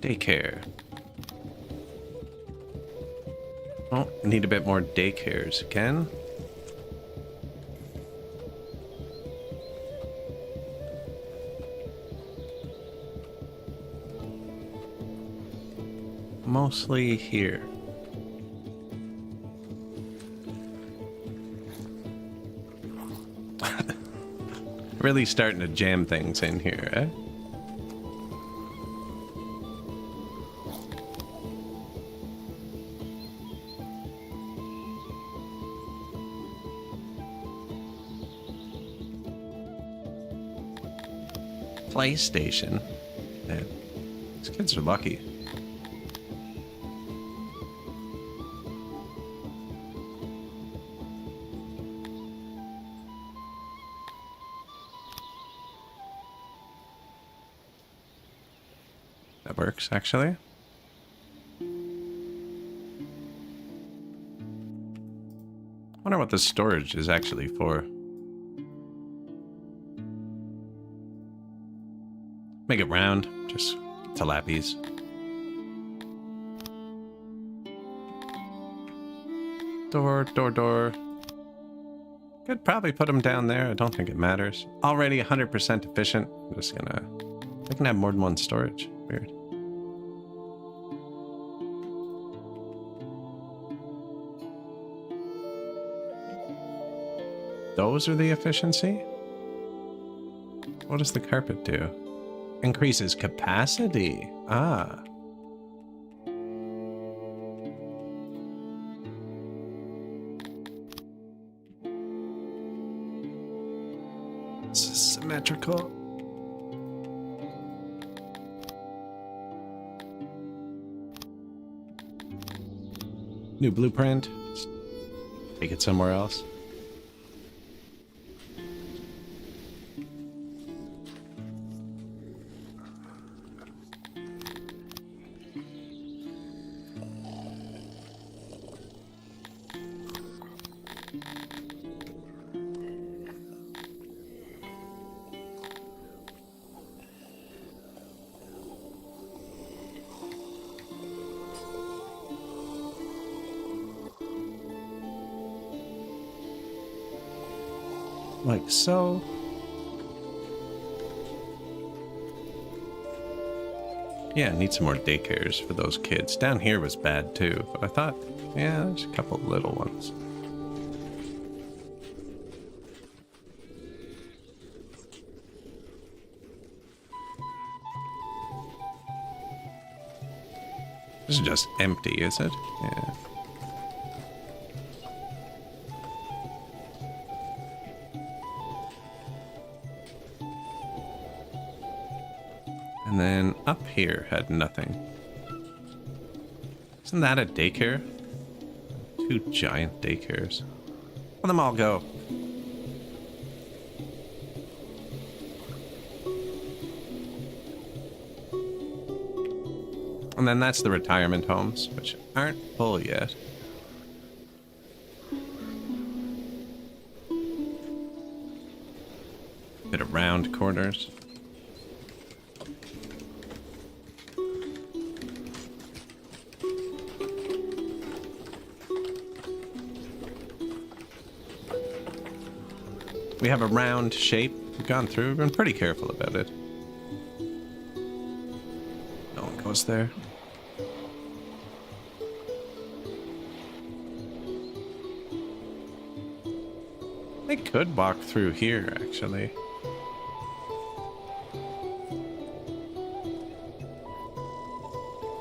Daycare. Oh, need a bit more daycares again. Mostly here. Really starting to jam things in here, eh? PlayStation. Man, these kids are lucky. That works, actually. Wonder what the storage is actually for. Make it round, just tilappies. Door. Could probably put them down there. I don't think it matters. Already 100% efficient. I'm just gonna... I can have more than one storage. Weird. Those are the efficiency? What does the carpet do? Increases capacity. Ah. This is symmetrical. New blueprint. Let's take it somewhere else. Like so. Yeah, need some more daycares for those kids. Down here was bad too, but I thought, yeah, there's a couple little ones. This is just empty, is it? Yeah. And then up here had nothing. Isn't that a daycare? Two giant daycares. Let them all go. And then that's the retirement homes, which aren't full yet. Bit of round corners. We have a round shape we've gone through. We've been pretty careful about it. No one goes there. They could walk through here, actually.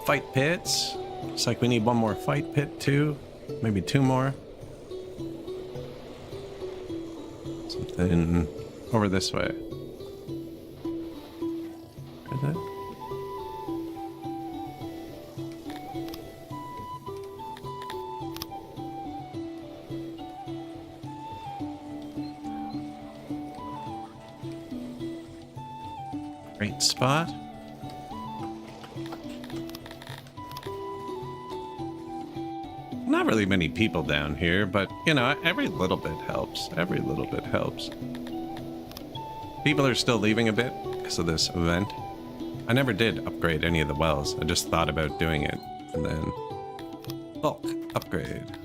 Fight pits. Looks like we need one more fight pit, too. Maybe two more. Something over this way. Is it? Great spot. Not really many people down here, but, you know, every little bit helps. Every little bit helps. People are still leaving a bit because of this event. I never did upgrade any of the wells. I just thought about doing it. And then... bulk upgrade.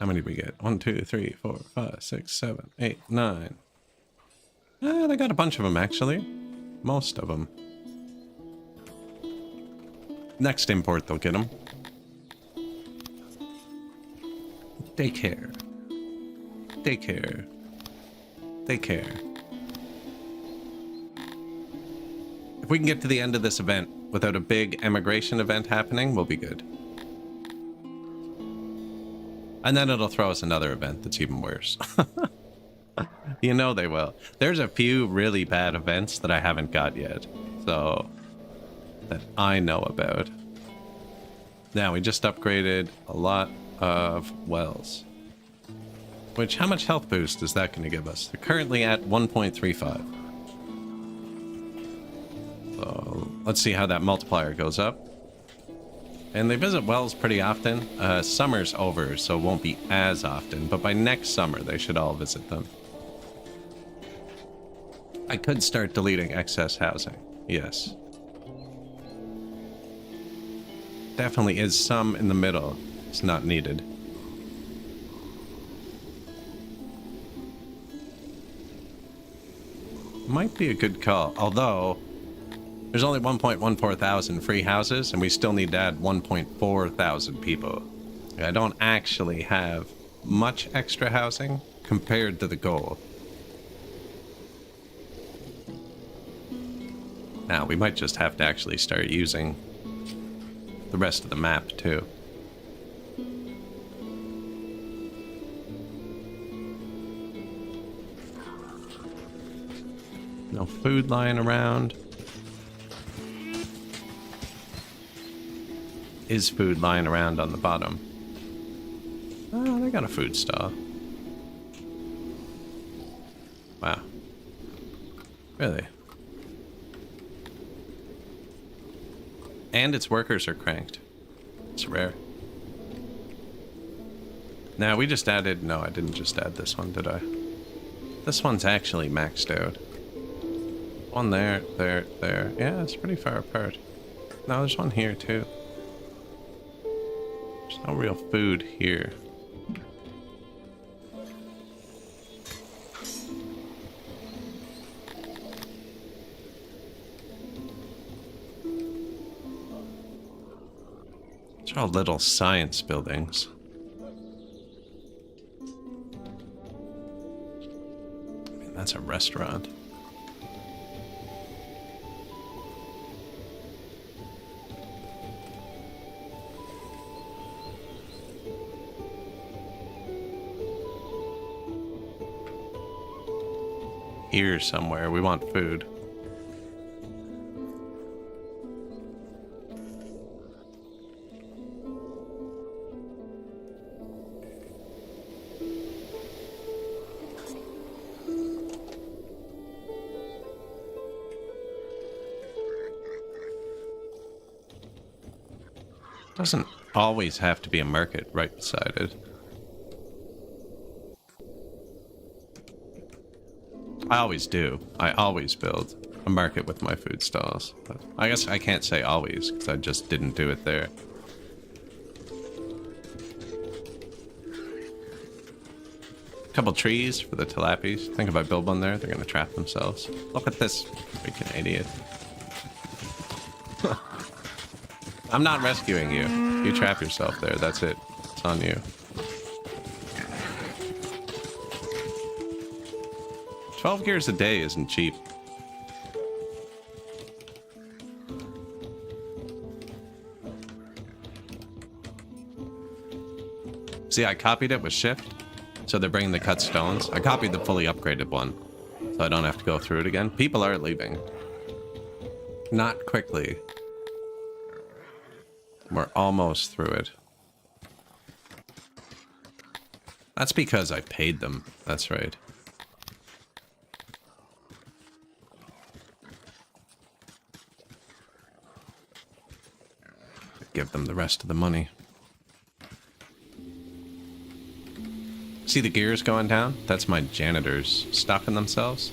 How many did we get? 1, 2, 3, 4, 5, 6, 7, 8, 9. They got a bunch of them, actually. Most of them. Next import, they'll get them. Daycare. Daycare. Daycare. If we can get to the end of this event without a big emigration event happening, we'll be good. And then it'll throw us another event that's even worse. You know they will. There's a few really bad events that I haven't got yet. So, that I know about. Now, we just upgraded a lot of wells. Which, how much health boost is that going to give us? They're currently at 1.35. So, let's see how that multiplier goes up. And they visit wells pretty often. Summer's over, so it won't be as often. But by next summer, they should all visit them. I could start deleting excess housing. Yes. Definitely is some in the middle. It's not needed. Might be a good call. Although, there's only 1.14 thousand free houses, and we still need to add 1.4 thousand people. I don't actually have much extra housing compared to the goal. Now, we might just have to actually start using the rest of the map, too. No food lying around. Is food lying around on the bottom? Oh, they got a food stall. Wow. Really? And its workers are cranked. It's rare. Now, we just added... No, I didn't just add this one, did I? This one's actually maxed out. One there, there, there. Yeah, it's pretty far apart. No, there's one here, too. There's no real food here. These are all little science buildings. I mean, that's a restaurant. Here somewhere, we want food. Doesn't always have to be a market right beside it. I always do. I always build a market with my food stalls. But I guess I can't say always, because I just didn't do it there. Couple trees for the tilapies. I think if I build one there, they're going to trap themselves. Look at this freaking idiot. I'm not rescuing you. You trap yourself there. That's it. It's on you. 12 gears a day isn't cheap. See, I copied it with shift, so they're bringing the cut stones. I copied the fully upgraded one, so I don't have to go through it again. People are leaving. Not quickly. We're almost through it. That's because I paid them. That's right. give them the rest of the money. See the gears going down? That's my janitors stopping themselves.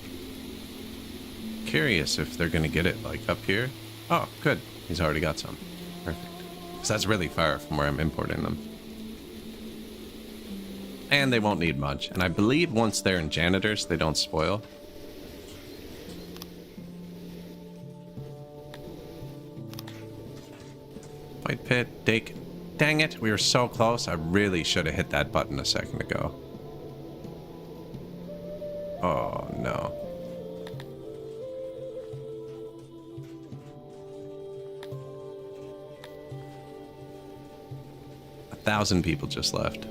Curious if they're gonna get it like up here. Oh, good. He's already got some. Perfect. Because that's really far from where I'm importing them. And they won't need much. And I believe once they're in janitors, they don't spoil. Fight pit, Dake. Dang it, we were so close. I really should have hit that button a second ago. Oh, no. A 1,000 people just left.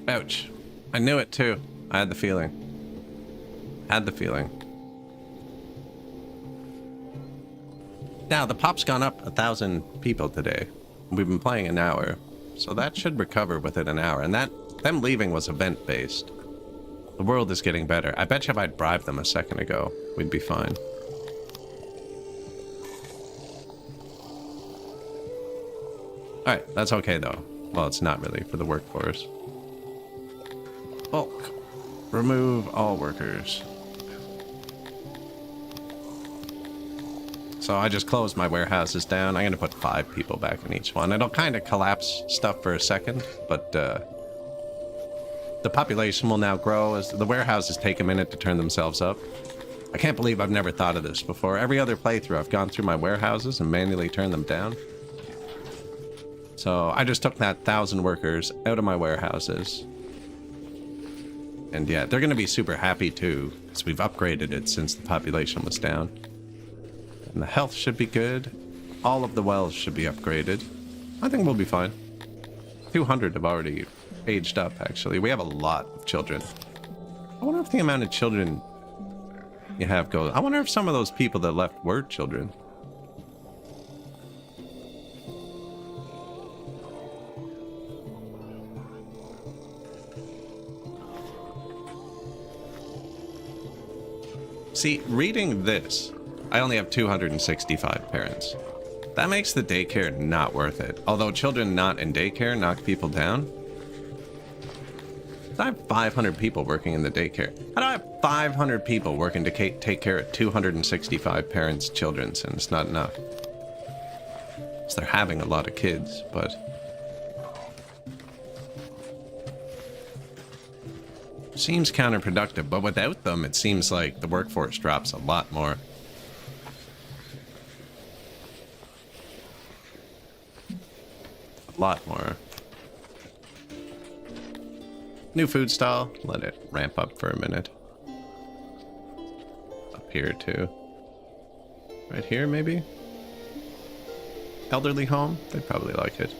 Ouch. I knew it too. I had the feeling. Had the feeling. Now, the pop's gone up 1,000 people today. We've been playing an hour, so that should recover within an hour. And them leaving was event-based. The world is getting better. I bet you if I'd bribed them a second ago, we'd be fine. Alright, that's okay though. Well, it's not really for the workforce. Bulk. Remove all workers. So I just closed my warehouses down. I'm going to put 5 people back in each one. It'll kind of collapse stuff for a second, but the population will now grow as the warehouses take a minute to turn themselves up. I can't believe I've never thought of this before. Every other playthrough, I've gone through my warehouses and manually turned them down. So I just took that 1,000 workers out of my warehouses. And yeah, they're going to be super happy too, because we've upgraded it since the population was down. And the health should be good. All of the wells should be upgraded. I think we'll be fine. 200 have already aged up, actually. We have a lot of children. I wonder if the amount of children you have goes... I wonder if some of those people that left were children. See, reading this... I only have 265 parents. That makes the daycare not worth it. Although children not in daycare knock people down. I have 500 people working in the daycare. How do I have 500 people working to take care of 265 parents' children, and it's not enough? So they're having a lot of kids, but... seems counterproductive, but without them, it seems like the workforce drops a lot more. Lot more. New food style. Let it ramp up for a minute. Up here too. Right here maybe? Elderly home? They'd probably like it.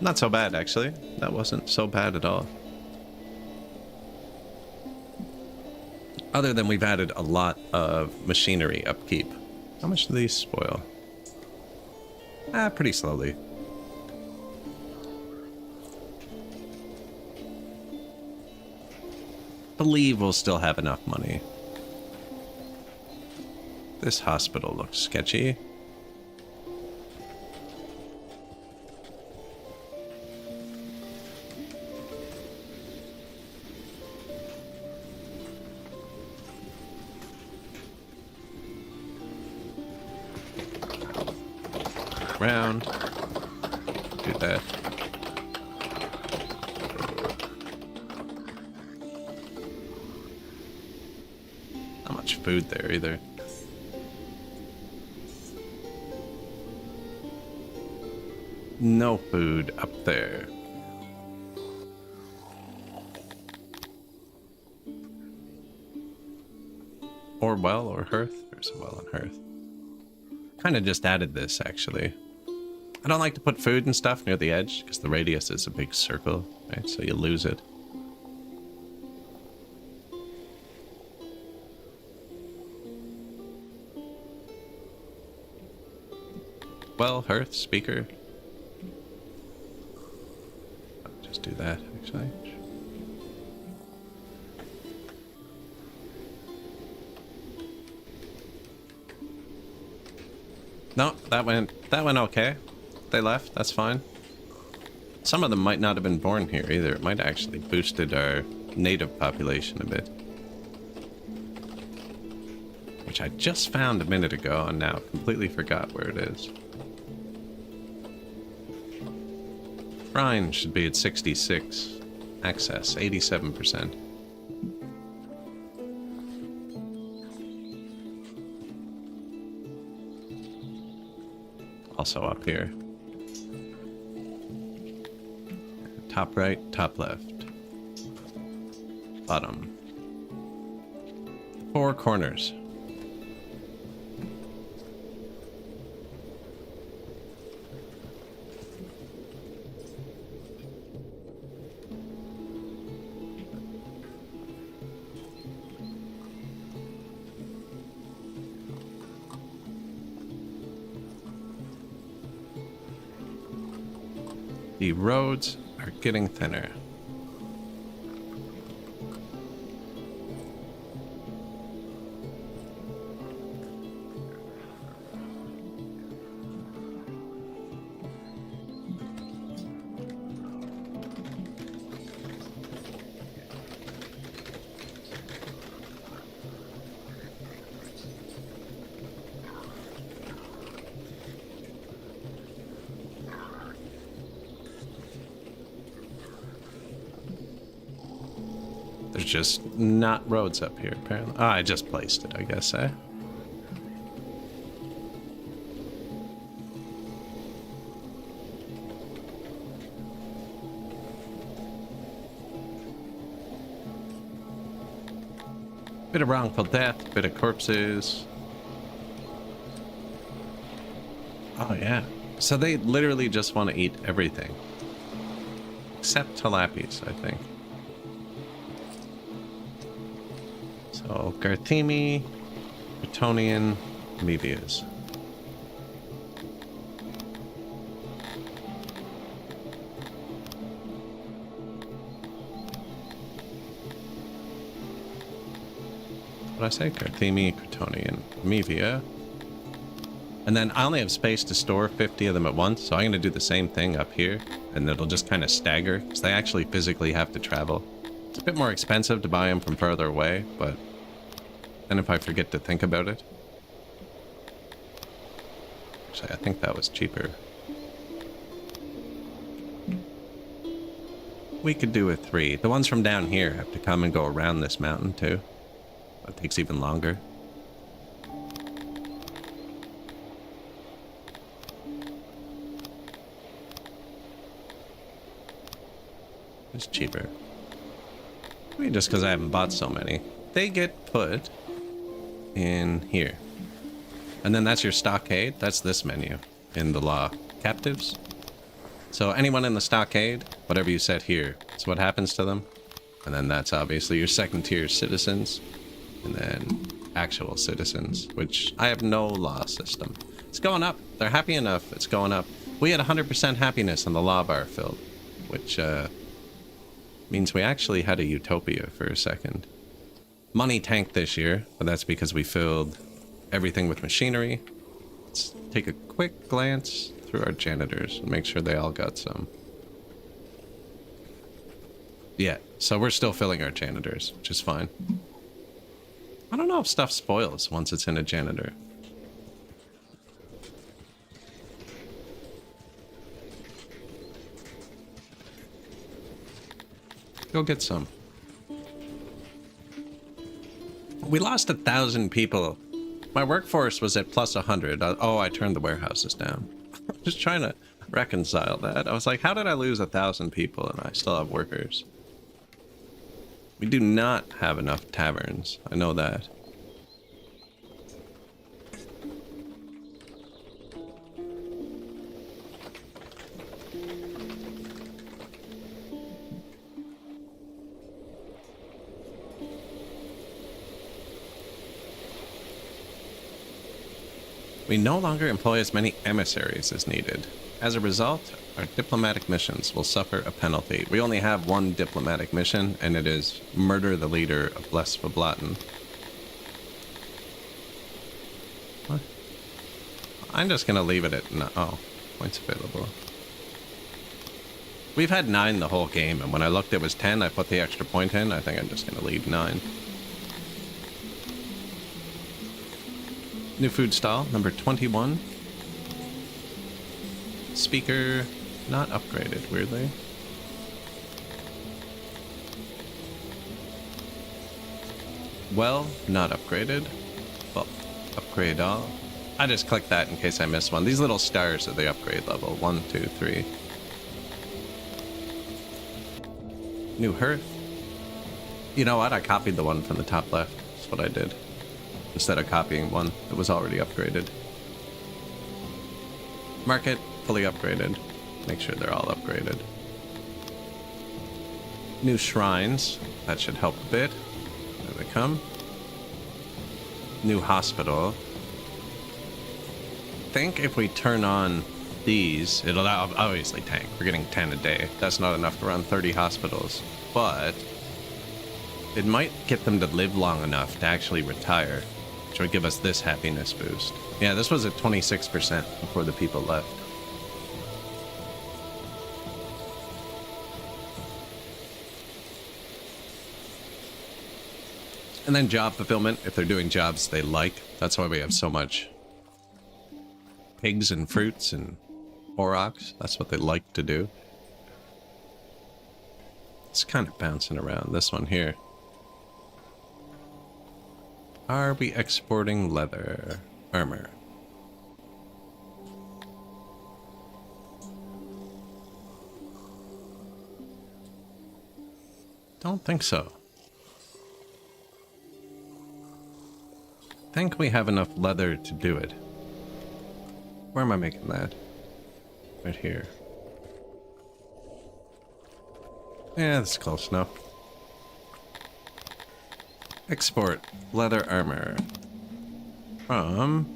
Not so bad, actually. That wasn't so bad at all. Other than we've added a lot of machinery upkeep. How much do these spoil? Pretty slowly. Believe we'll still have enough money. This hospital looks sketchy. Round. Do that. Not much food there either. No food up there. Or well or hearth. There's a well and hearth. Kind of just added this actually. I don't like to put food and stuff near the edge because the radius is a big circle, right? So you lose it. Well, hearth, speaker. I'll just do that, actually. No, that went okay. They left, that's fine. Some of them might not have been born here either. It might have actually boosted our native population a bit. Which I just found a minute ago and now completely forgot where it is. Shrine should be at 66. Access, 87%. Also up here. Top right, top left. Bottom. 4 corners. The roads are getting thinner. There's just not roads up here, apparently. Ah, I just placed it, I guess, eh? Bit of wrongful death, bit of corpses. Oh, yeah. So they literally just want to eat everything. Except tilapies, I think. So, Garthemi, Bretonian, Mevius. What did I say? Garthemi, Bretonian, Mevia. And then I only have space to store 50 of them at once, so I'm going to do the same thing up here, and it'll just kind of stagger, because they actually physically have to travel. It's a bit more expensive to buy them from further away, but then if I forget to think about it. Actually, I think that was cheaper. We could do a 3. The ones from down here have to come and go around this mountain too. That takes even longer. It's cheaper. I mean, just because I haven't bought so many. They get put in here. And then that's your stockade. That's this menu in the law. Captives. So anyone in the stockade, whatever you set here, is what happens to them. And then that's obviously your second tier citizens. And then actual citizens, which I have no law system. It's going up. They're happy enough. It's going up. We had 100% happiness on the law bar filled, which means we actually had a utopia for a second. Money tanked this year, but that's because we filled everything with machinery. Let's take a quick glance through our janitors and make sure they all got some. Yeah, so we're still filling our janitors, which is fine. I don't know if stuff spoils once it's in a janitor. Go get some. We lost 1,000 people. My workforce was at plus 100. Oh, I turned the warehouses down. I'm just trying to reconcile that. I was like, how did I lose 1,000 people and I still have workers? We do not have enough taverns. I know that. We no longer employ as many emissaries as needed. As a result, our diplomatic missions will suffer a penalty. We only have one diplomatic mission, and it is murder the leader of Bless Verblaten. What? I'm just gonna leave it at no. Oh, points available. We've had 9 the whole game, and when I looked it was 10, I put the extra point in. I think I'm just gonna leave 9. New food stall, number 21. Speaker, not upgraded, weirdly. Well, not upgraded. Well, upgrade all. I just clicked that in case I missed one. These little stars are the upgrade level. 1, 2, 3. New hearth. You know what? I copied the one from the top left. That's what I did. Instead of copying one that was already upgraded. Market, fully upgraded. Make sure they're all upgraded. New shrines. That should help a bit. There they come. New hospital. I think if we turn on these, it'll obviously tank. We're getting 10 a day. That's not enough to run 30 hospitals. But it might get them to live long enough to actually retire, which would give us this happiness boost. Yeah, this was at 26% before the people left. And then job fulfillment, if they're doing jobs they like. That's why we have so much pigs and fruits and aurochs. That's what they like to do. It's kind of bouncing around. This one here. Are we exporting leather? Armor. Don't think so. Think we have enough leather to do it. Where am I making that? Right here. Yeah, that's close enough. Export leather armor from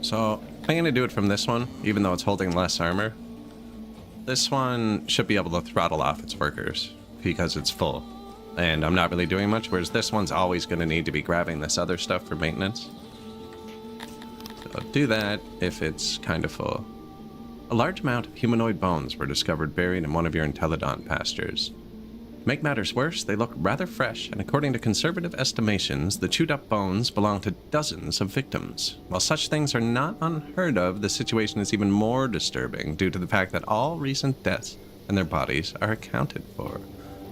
so I'm gonna do it from this one, even though it's holding less armor. This one should be able to throttle off its workers because it's full. And I'm not really doing much, whereas this one's always going to need to be grabbing this other stuff for maintenance. So I'll do that if it's kind of full. A large amount of humanoid bones were discovered buried in one of your Intellidon pastures. To make matters worse, they look rather fresh, and according to conservative estimations, the chewed-up bones belong to dozens of victims. While such things are not unheard of, the situation is even more disturbing due to the fact that all recent deaths and their bodies are accounted for.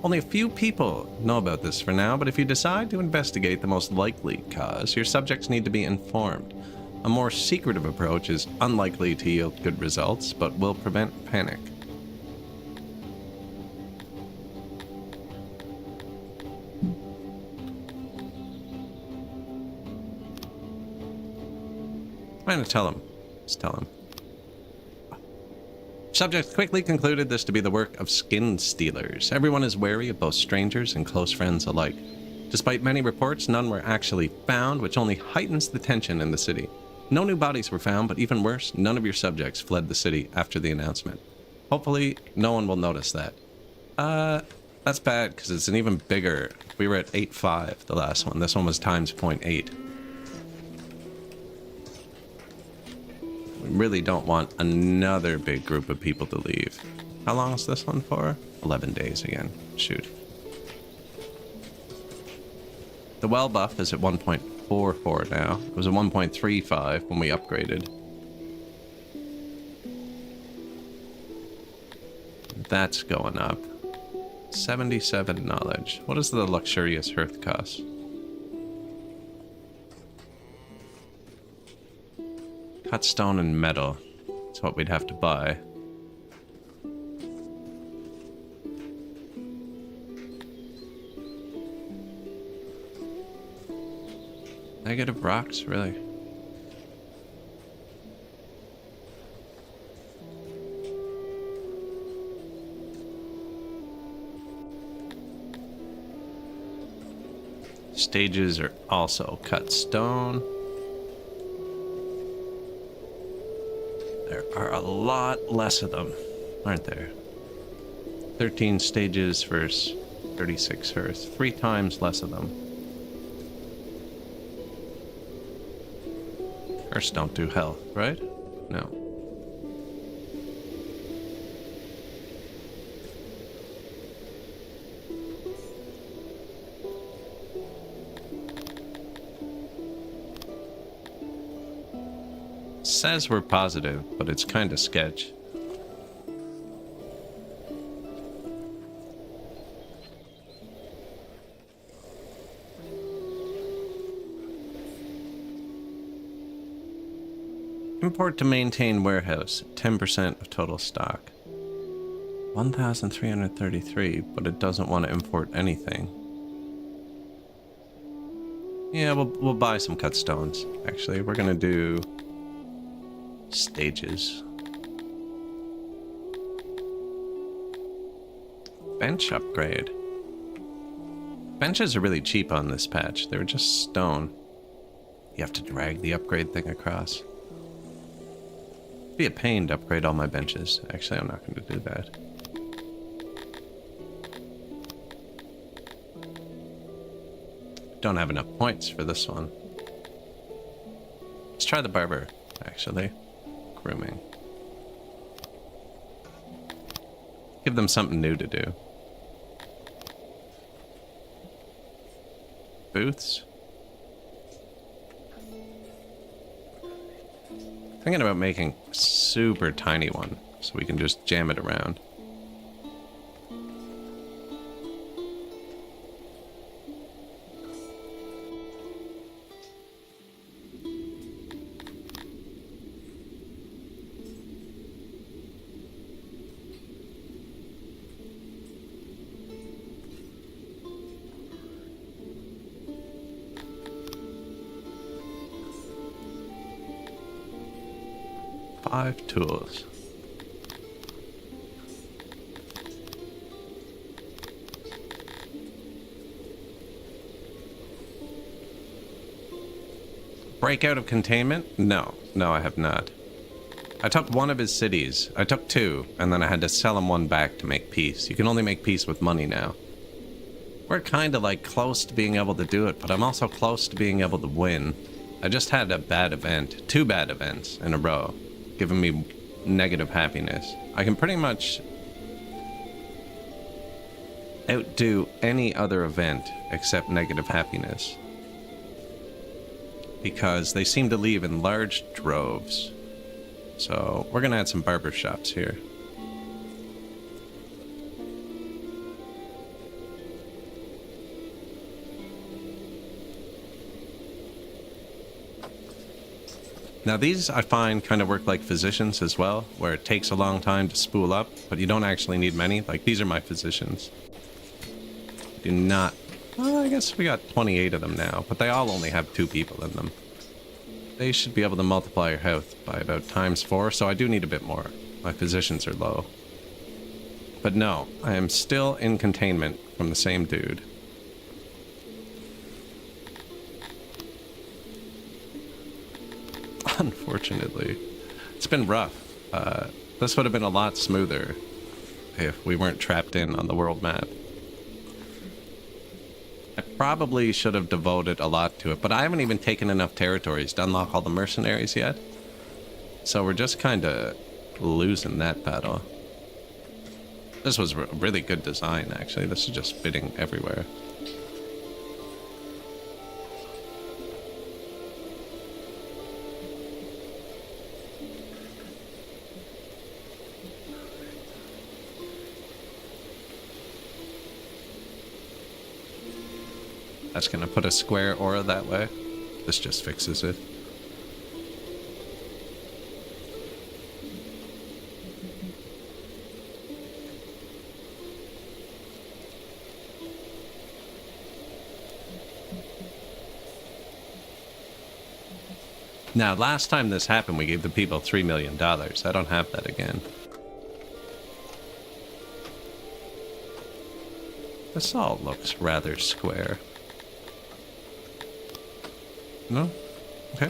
Only a few people know about this for now, but if you decide to investigate the most likely cause, your subjects need to be informed. A more secretive approach is unlikely to yield good results, but will prevent panic. I'm going to tell him. Just tell him. Subjects quickly concluded this to be the work of skin stealers. Everyone is wary of both strangers and close friends alike. Despite many reports, none were actually found, which only heightens the tension in the city. No new bodies were found, but even worse, none of your subjects fled the city after the announcement. Hopefully, no one will notice that. That's bad, because it's an even bigger... We were at 8.5, the last one. This one was times 0.8. We really don't want another big group of people to leave. How long is this one for? 11 days again. Shoot. The well buff is at 1.44 now. It was at 1.35 when we upgraded. That's going up. 77 knowledge. What does the luxurious hearth cost? Cut stone and metal. That's what we'd have to buy. Negative rocks, really? Stages are also cut stone. There are a lot less of them, aren't there? 13 stages versus 36 Earth. 3 times less of them. Earths don't do health, right? No. Says we're positive, but it's kind of sketch. Import to maintain warehouse, 10% of total stock. 1,333, but it doesn't want to import anything. Yeah, we'll buy some cut stones. Actually, we're gonna do stages. Bench upgrade. Benches are really cheap on this patch. They were just stone. You have to drag the upgrade thing across. It'd be a pain to upgrade all my benches. Actually, I'm not going to do that. Don't have enough points for this one. Let's try the barber, actually. Grooming. Give them something new to do. Booths. Thinking about making a super tiny one so we can just jam it around. Five tools. Break out of containment? No, I have not. I took one of his cities. I took 2, and then I had to sell him 1 back to make peace. You can only make peace with money now. We're kind of like close to being able to do it, but I'm also close to being able to win. I just had a bad event, 2 bad events in a row, giving me negative happiness. I can pretty much outdo any other event except negative happiness, because they seem to leave in large droves. So we're gonna add some barber shops here. Now these, I find, kind of work like physicians as well, where it takes a long time to spool up, but you don't actually need many. Like, these are my physicians. Do not... Well, I guess we got 28 of them now, but they all only have 2 people in them. They should be able to multiply your health by about ×4, so I do need a bit more. My physicians are low. But no, I am still in containment from the same dude. Unfortunately. It's been rough. This would have been a lot smoother if we weren't trapped in on the world map. I probably should have devoted a lot to it, but I haven't even taken enough territories to unlock all the mercenaries yet. So we're just kind of losing that battle. This was a really good design, actually. This is just fitting everywhere. That's gonna put a square aura that way. This just fixes it. Now, last time this happened, we gave the people $3 million. I don't have that again. This all looks rather square. No? Okay.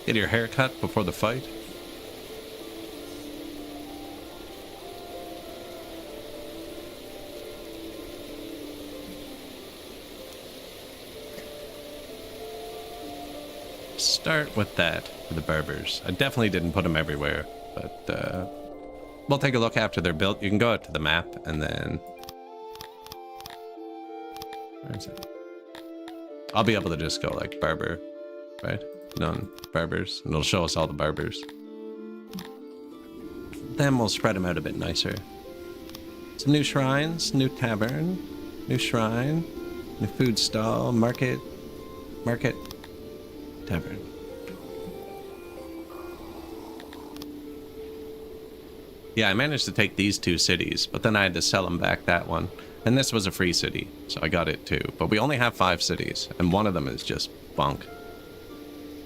Get your hair cut before the fight. Start with that for the barbers. I definitely didn't put them everywhere, but we'll take a look after they're built. You can go out to the map and then... Where is it? I'll be able to just go like barber, right? None barbers, and it'll show us all the barbers. Then we'll spread them out a bit nicer. Some new shrines, new tavern, new shrine, new food stall, market, tavern. Yeah, I managed to take these 2 cities, but then I had to sell them back that one. And this was a free city, so I got it too. But we only have 5 cities, and one of them is just bunk.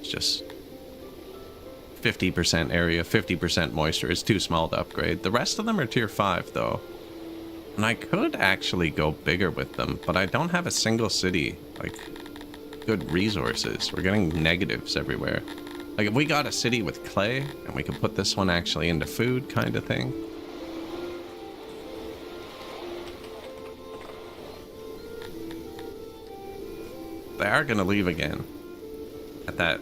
It's just 50% area, 50% moisture. It's too small to upgrade. The rest of them are tier 5 though. And I could actually go bigger with them, but I don't have a single city, like, good resources. We're getting negatives everywhere. Like, if we got a city with clay, and we could put this one actually into food kind of thing. They are going to leave again at that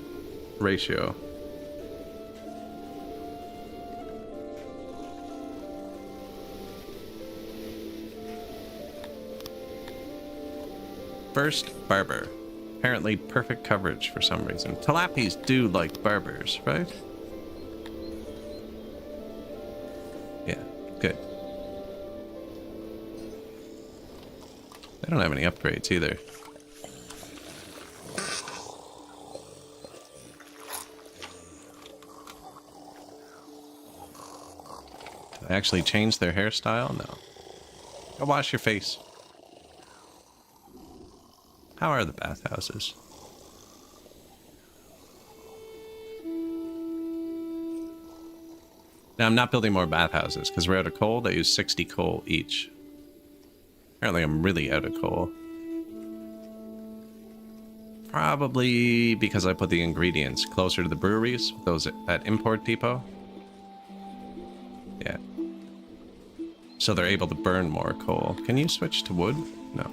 ratio. First, barber. Apparently perfect coverage for some reason. Tilapis do like barbers, right? Yeah, good. They don't have any upgrades either. They actually changed their hairstyle? No. Go wash your face. How are the bathhouses? Now, I'm not building more bathhouses because we're out of coal. They use 60 coal each. Apparently, I'm really out of coal. Probably because I put the ingredients closer to the breweries, those at import depot. Yeah. So they're able to burn more coal. Can you switch to wood? No.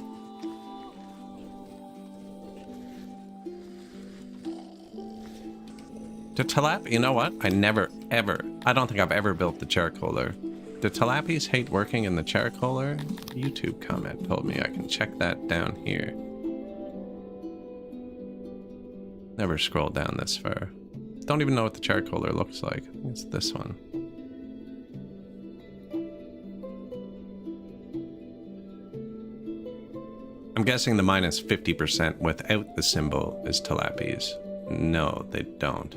The tilapia, you know what? I never, ever, I don't think I've ever built the charcoaler. The tilapias hate working in the charcoaler? YouTube comment told me I can check that down here. Never scrolled down this far. Don't even know what the charcoaler looks like. I think it's this one. I'm guessing the minus 50% without the symbol is tilapias. No, they don't.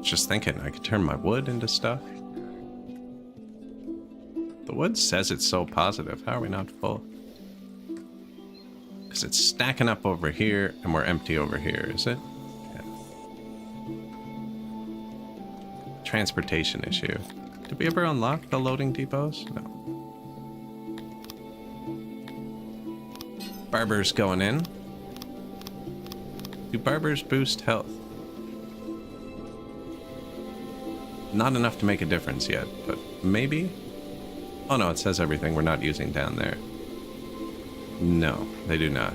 Just thinking I could turn my wood into stuff. The wood says it's so positive. How are we not full? Because it's stacking up over here and we're empty over here, is it? Yeah. Transportation issue. Did we ever unlock the loading depots? No. Barbers going in. Do barbers boost health? Not enough to make a difference yet, but maybe? Oh no, it says everything we're not using down there. No, they do not.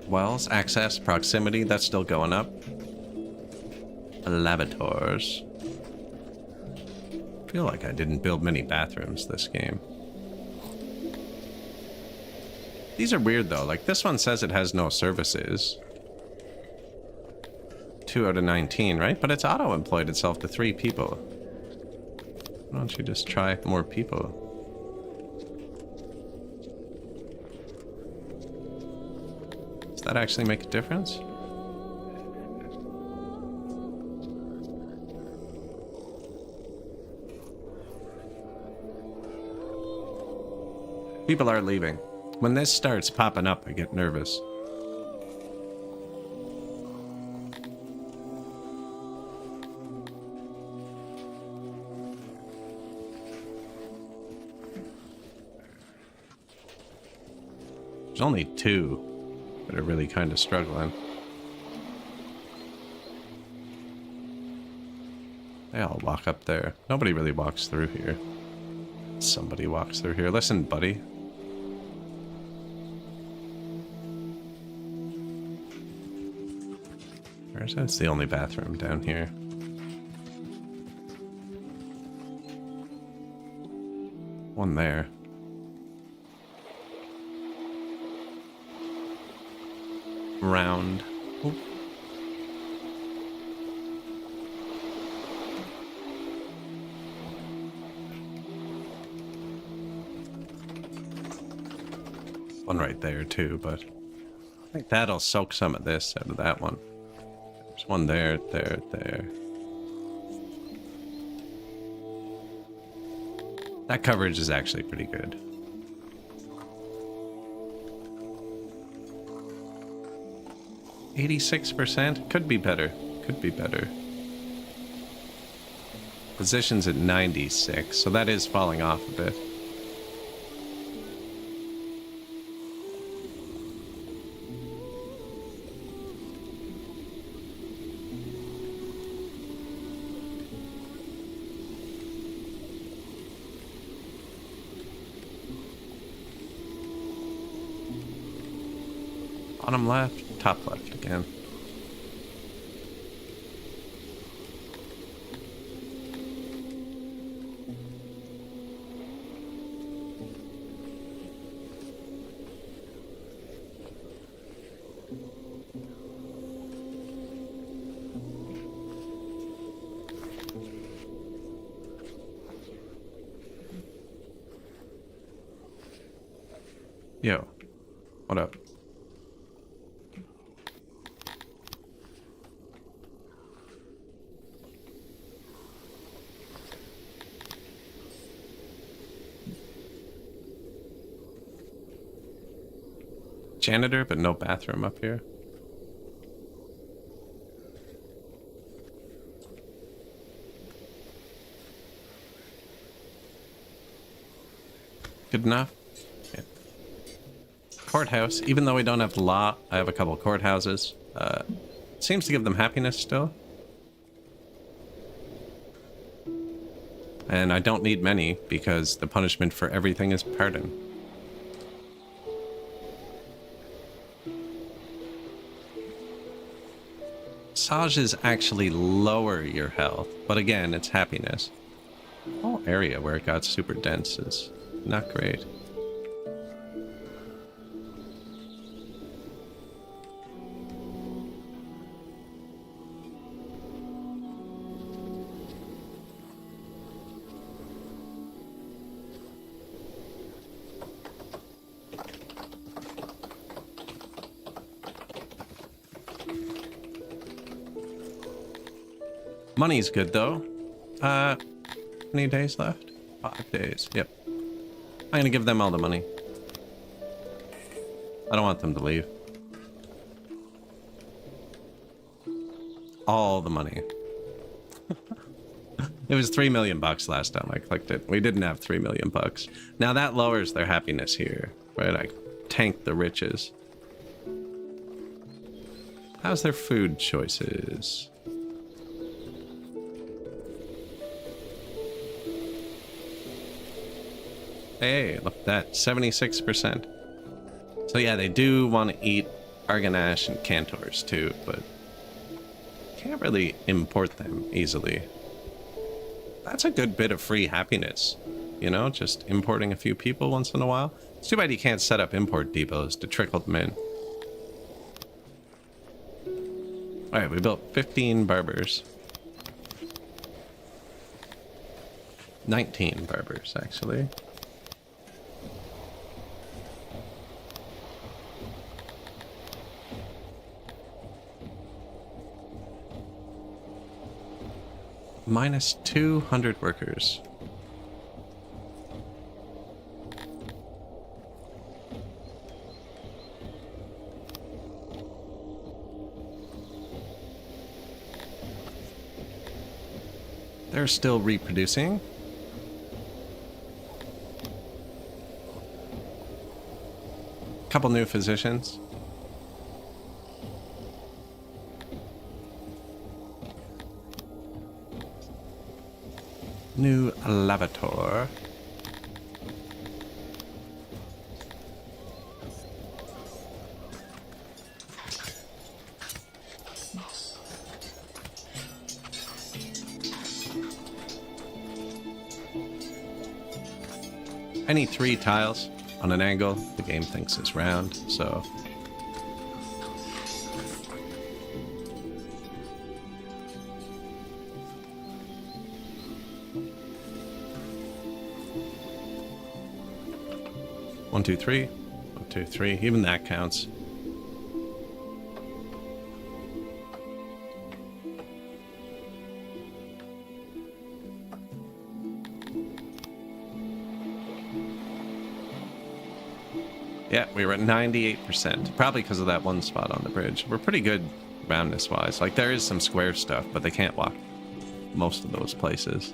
Wells, access, proximity, that's still going up. Laboratories. I feel like I didn't build many bathrooms this game. These are weird though, like this one says it has no services. 2 out of 19, right? But it's auto-employed itself to 3 people. Why don't you just try more people? Does that actually make a difference? People are leaving. When this starts popping up, I get nervous. There's only 2 that are really kind of struggling. They all walk up there. Nobody really walks through here. Somebody walks through here. Listen, buddy. Where's that? It's the only bathroom down here. One there. Round. Oop. One right there too, but I think that'll soak some of this out of that one. There's one there. That coverage is actually pretty good. %86? Could be better. Could be better. Position's at 96, so that is falling off a bit. Bottom left, top left again. Yo, what up? Janitor, but no bathroom up here. Good enough? Yeah. Courthouse, even though we don't have law, I have a couple courthouses. Seems to give them happiness still. And I don't need many because the punishment for everything is pardon. Massages actually lower your health, but again, it's happiness. The whole area where it got super dense is not great. Money's good though. How many days left? 5 days. Yep. I'm gonna give them all the money. I don't want them to leave. All the money. It was $3 million last time I clicked it. We didn't have $3 million. Now that lowers their happiness here, right? I tanked the riches. How's their food choices? Hey, look at that, 76%. So yeah, they do want to eat Arganash and Cantors too, but can't really import them easily. That's a good bit of free happiness, you know, just importing a few people once in a while. It's too bad you can't set up import depots to trickle them in. Alright, we built 15 barbers. 19 barbers, actually. Minus 200 workers. They're still reproducing. Couple new physicians. New lavator. Any 3 tiles on an angle, the game thinks is round, so... One, two, three. 1, 2, 3. Even that counts. Yeah, we were at 98%. Probably because of that one spot on the bridge. We're pretty good roundness-wise. Like, there is some square stuff, but they can't walk most of those places.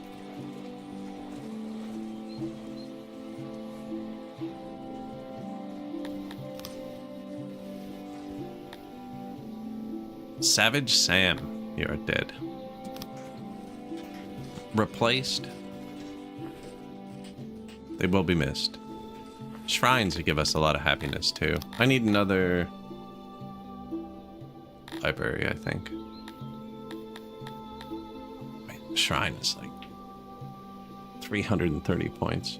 Savage Sam, you are dead. Replaced. They will be missed. Shrines would give us a lot of happiness too. I need another library, I think. Wait, the shrine is like 330 points.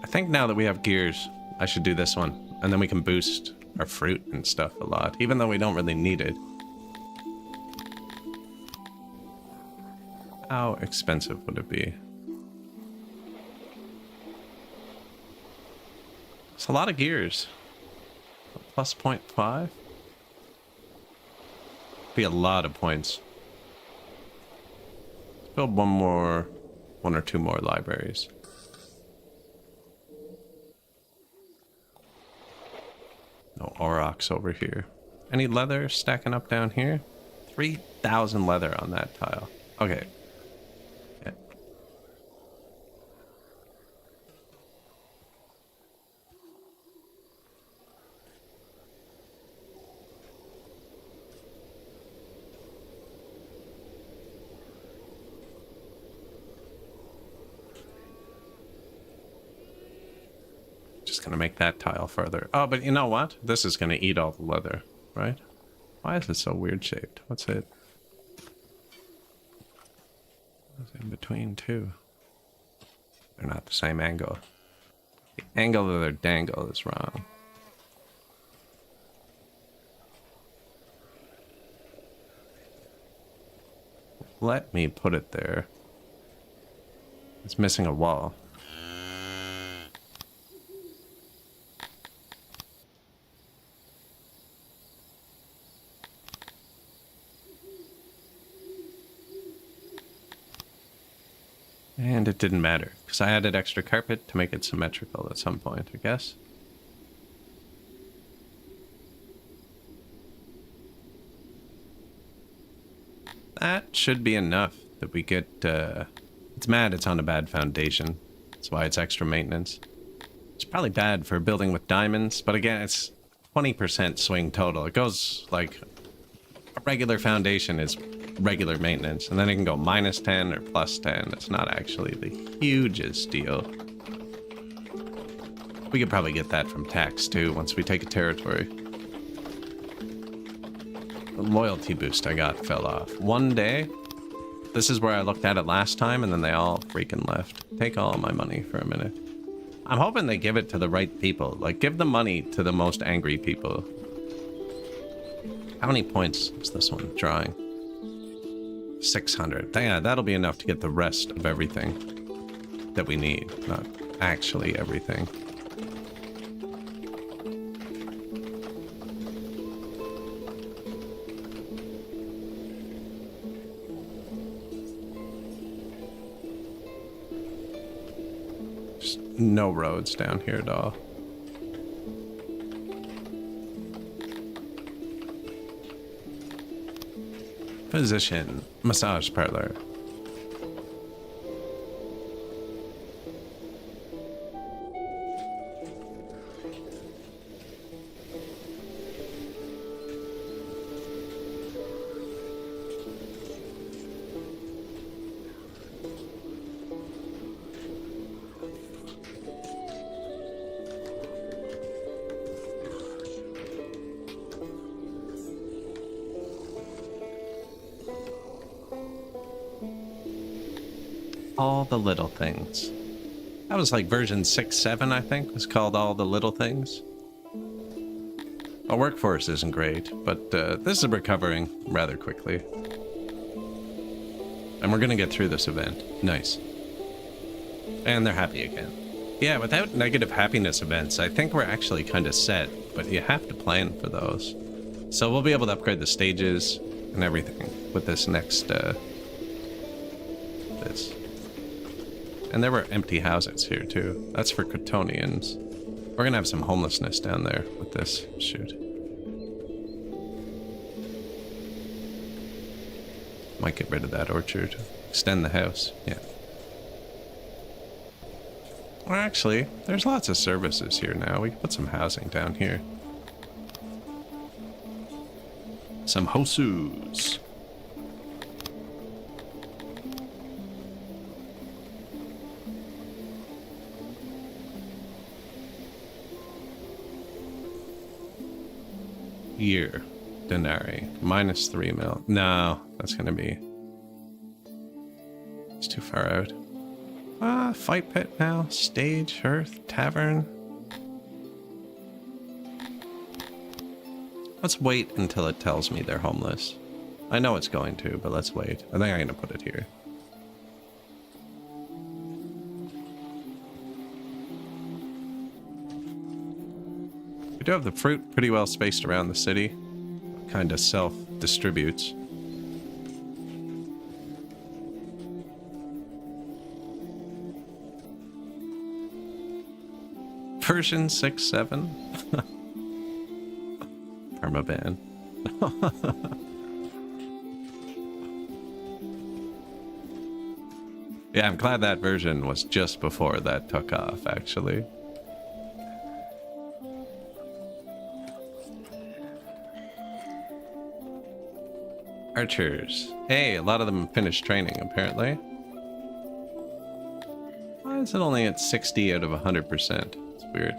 I think now that we have gears, I should do this one. And then we can boost our fruit and stuff a lot, even though we don't really need it. How expensive would it be? It's a lot of gears. Plus 0.5? Be a lot of points. Let's build one or two more libraries. No aurochs over here. Any leather stacking up down here? 3,000 leather on that tile. Okay. Yeah. Just gonna make that tile further. Oh, but you know what? This is gonna eat all the leather, right? Why is it so weird shaped? What's it? What's in between two? They're not the same angle. The angle of their dangle is wrong. Let me put it there. It's missing a wall. And it didn't matter, because I added extra carpet to make it symmetrical at some point, I guess. That should be enough that we get, it's mad it's on a bad foundation. That's why it's extra maintenance. It's probably bad for building with diamonds, but again, it's 20% swing total. It goes, like, a regular foundation is regular maintenance, and then it can go minus 10 or plus 10. It's not actually the hugest deal. We could probably get that from tax, too, once we take a territory. The loyalty boost I got fell off. One day, this is where I looked at it last time, and then they all freaking left. Take all my money for a minute. I'm hoping they give it to the right people. Like, give the money to the most angry people. How many points is this one drawing? 600. Yeah, that'll be enough to get the rest of everything that we need. Not actually everything. Just no roads down here at all. Position. Massage parlor. All the little things. That was like version 6.7, I think, was called All the Little Things. Our workforce isn't great, but this is recovering rather quickly. And we're gonna get through this event. Nice. And they're happy again. Yeah, without negative happiness events, I think we're actually kind of set, but you have to plan for those. So we'll be able to upgrade the stages and everything with this next, this. And there were empty houses here, too. That's for Kryptonians. We're gonna have some homelessness down there with this. Shoot. Might get rid of that orchard. Extend the house. Yeah. Well, actually, there's lots of services here now. We can put some housing down here. Some hosus. Year. Denarii. -3 mil. No, that's gonna be... It's too far out. Fight pit now. Stage, hearth, tavern. Let's wait until it tells me they're homeless. I know it's going to, but let's wait. I think I'm gonna put it here. We do have the fruit pretty well spaced around the city. Kind of self-distributes. Version 6.7? Permaban. Yeah, I'm glad that version was just before that took off, actually. Archers. Hey, a lot of them finished training, apparently. Why is it only at 60 out of 100%? It's weird.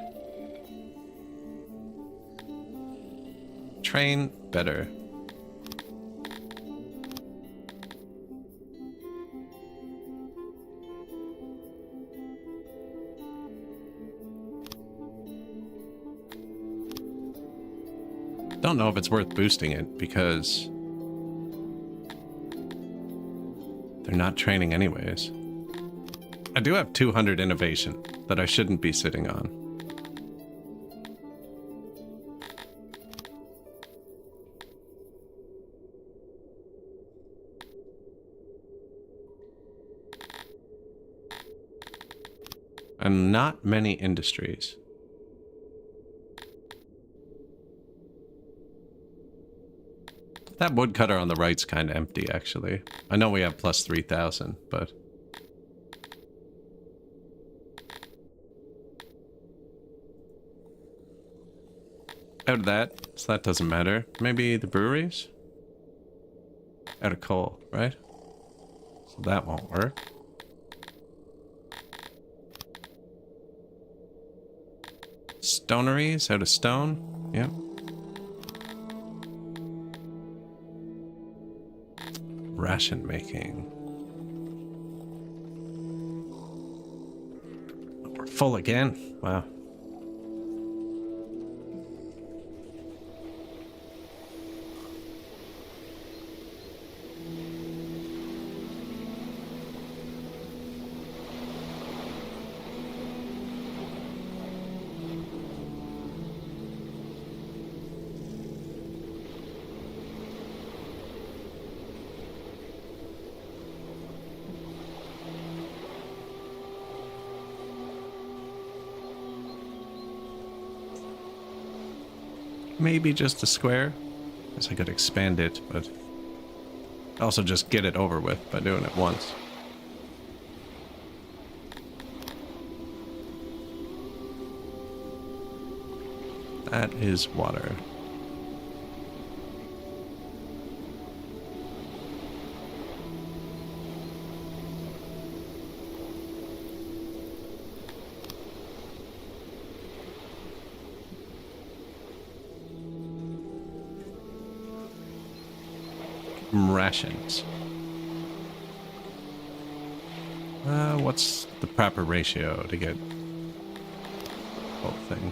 Train better. Don't know if it's worth boosting it because they're not training anyways. I do have 200 innovation that I shouldn't be sitting on. And not many industries. That woodcutter on the right's kind of empty, actually. I know we have plus 3,000, but... out of that, so that doesn't matter. Maybe the breweries? Out of coal, right? So that won't work. stoneries out of stone. Yep. Ration making. We're full again. Wow. Maybe just a square. Guess I could expand it, but also just get it over with by doing it once. That is water. Rations. What's the proper ratio to get the whole thing?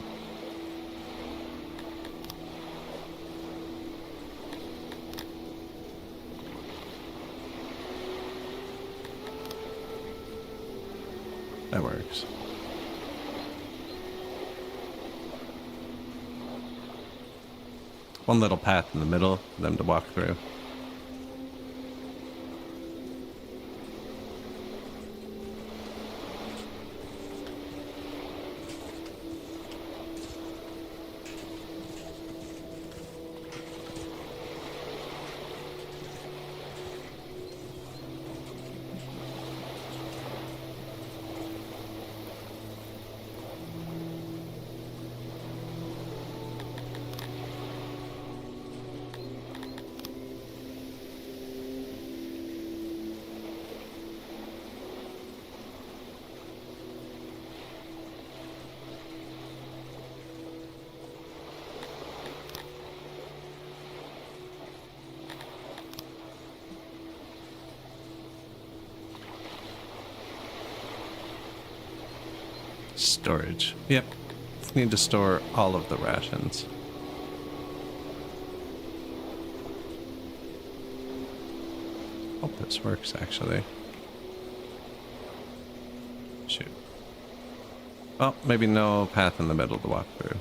That works. One little path in the middle for them to walk through. Storage. Yep. Need to store all of the rations. Hope this works, actually. Shoot. Well, maybe no path in the middle to walk through.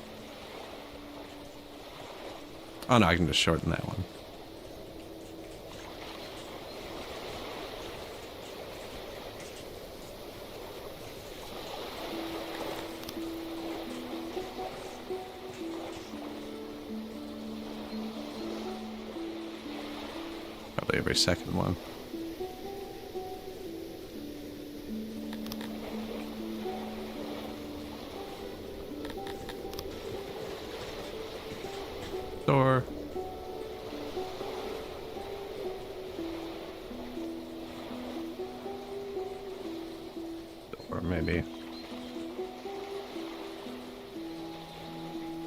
Oh no, I can just shorten that one. Probably every second one. Door. Or maybe.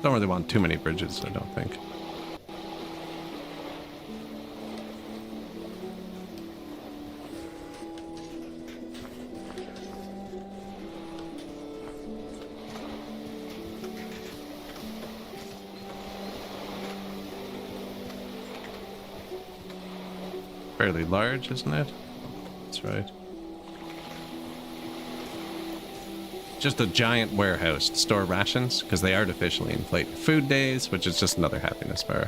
Don't really want too many bridges, I don't think. Fairly large, isn't it? That's right. Just a giant warehouse to store rations, because they artificially inflate food days, which is just another happiness bar.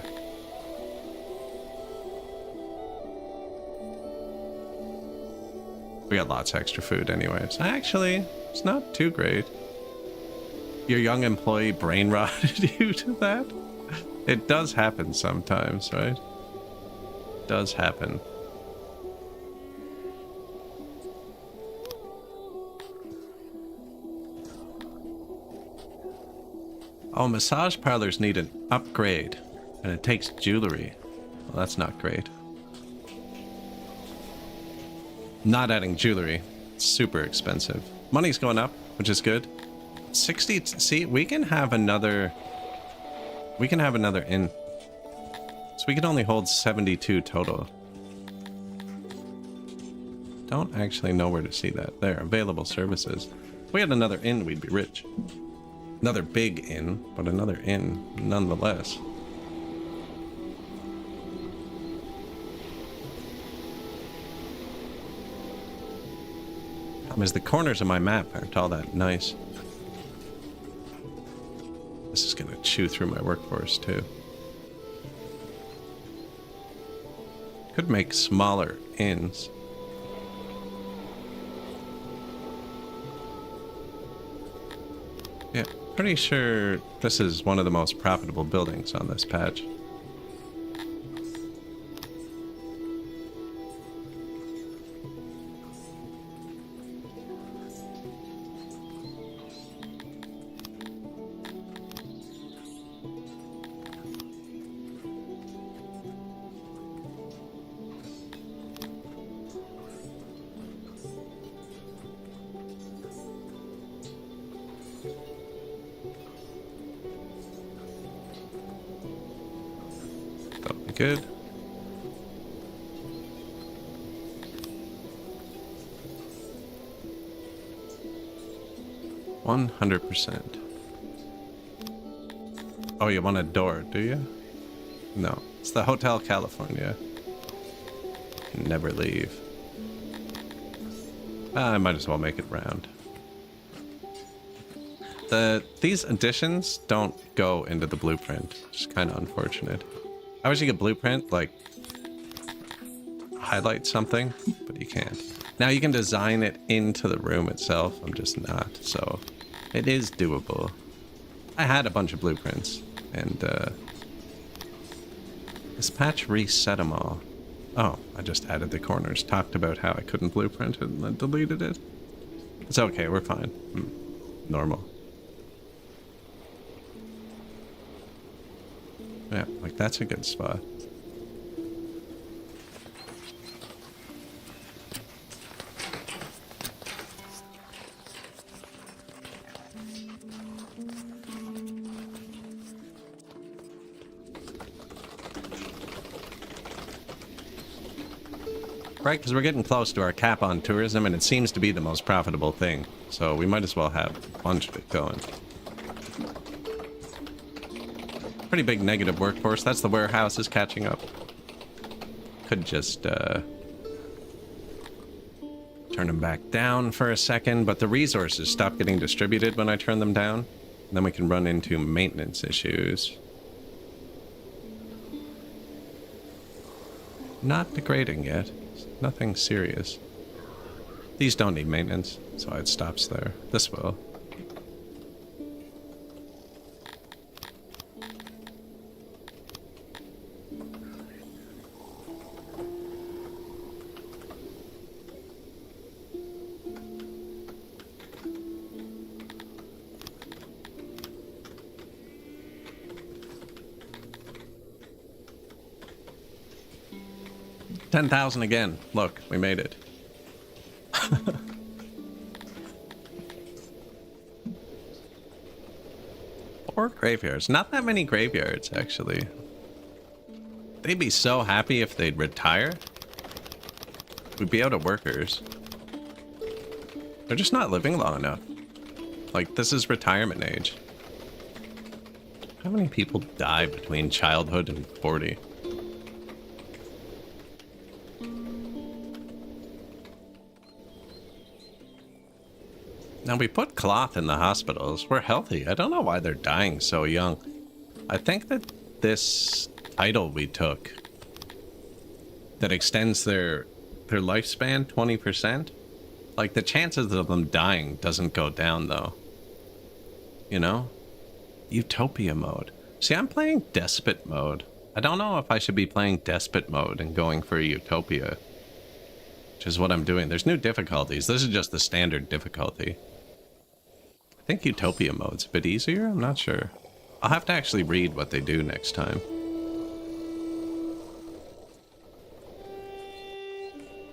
We got lots of extra food anyways. Actually, it's not too great. Your young employee brain rotted you to that? It does happen sometimes, right? It does happen. Oh, massage parlors need an upgrade, and it takes jewelry. Well, that's not great. Not adding jewelry. It's super expensive. Money's going up, which is good. 60, see, we can have another inn. So we can only hold 72 total. Don't actually know where to see that. There, available services. If we had another inn, we'd be rich. Another big inn, but another inn nonetheless. As the corners of my map aren't all that nice. This is gonna chew through my workforce too. Could make smaller inns. Yeah, pretty sure this is one of the most profitable buildings on this patch. Good. %100%. Oh, you want a door, do you? No, it's the Hotel California. Never leave. I might as well make it round. These additions don't go into the blueprint, which is kind of unfortunate. I wish you could blueprint, like, highlight something, but you can't. Now you can design it into the room itself, I'm just not, so it is doable. I had a bunch of blueprints, and this patch reset them all. Oh, I just added the corners, talked about how I couldn't blueprint it, and then deleted it. It's okay, we're fine. Normal. Yeah, like that's a good spot. Right, because we're getting close to our cap on tourism, and it seems to be the most profitable thing. So we might as well have a bunch of it going. Pretty big negative workforce. That's the warehouse is catching up. Could just turn them back down for a second, but the resources stop getting distributed when I turn them down. And then we can run into maintenance issues. Not degrading yet. Nothing serious. These don't need maintenance, so it stops there. This will. $10,000 again. Look, we made it. Or graveyards. Not that many graveyards, actually. They'd be so happy if they'd retire. We'd be out of workers. They're just not living long enough. Like, this is retirement age. How many people die between childhood and 40? Now, we put cloth in the hospitals. We're healthy. I don't know why they're dying so young. I think that this title we took that extends their lifespan 20%, like the chances of them dying doesn't go down though. You know? Utopia mode. See, I'm playing despot mode. I don't know if I should be playing despot mode and going for utopia, which is what I'm doing. There's new difficulties. This is just the standard difficulty. I think Utopia mode's a bit easier? I'm not sure. I'll have to actually read what they do next time.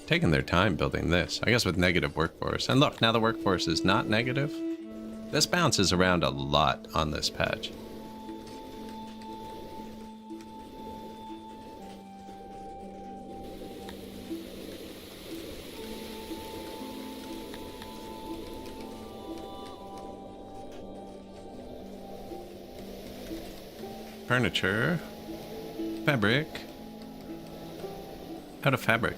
Taking their time building this. I guess with negative workforce. And look, now the workforce is not negative. This bounces around a lot on this patch. Furniture. Fabric. Out of fabric.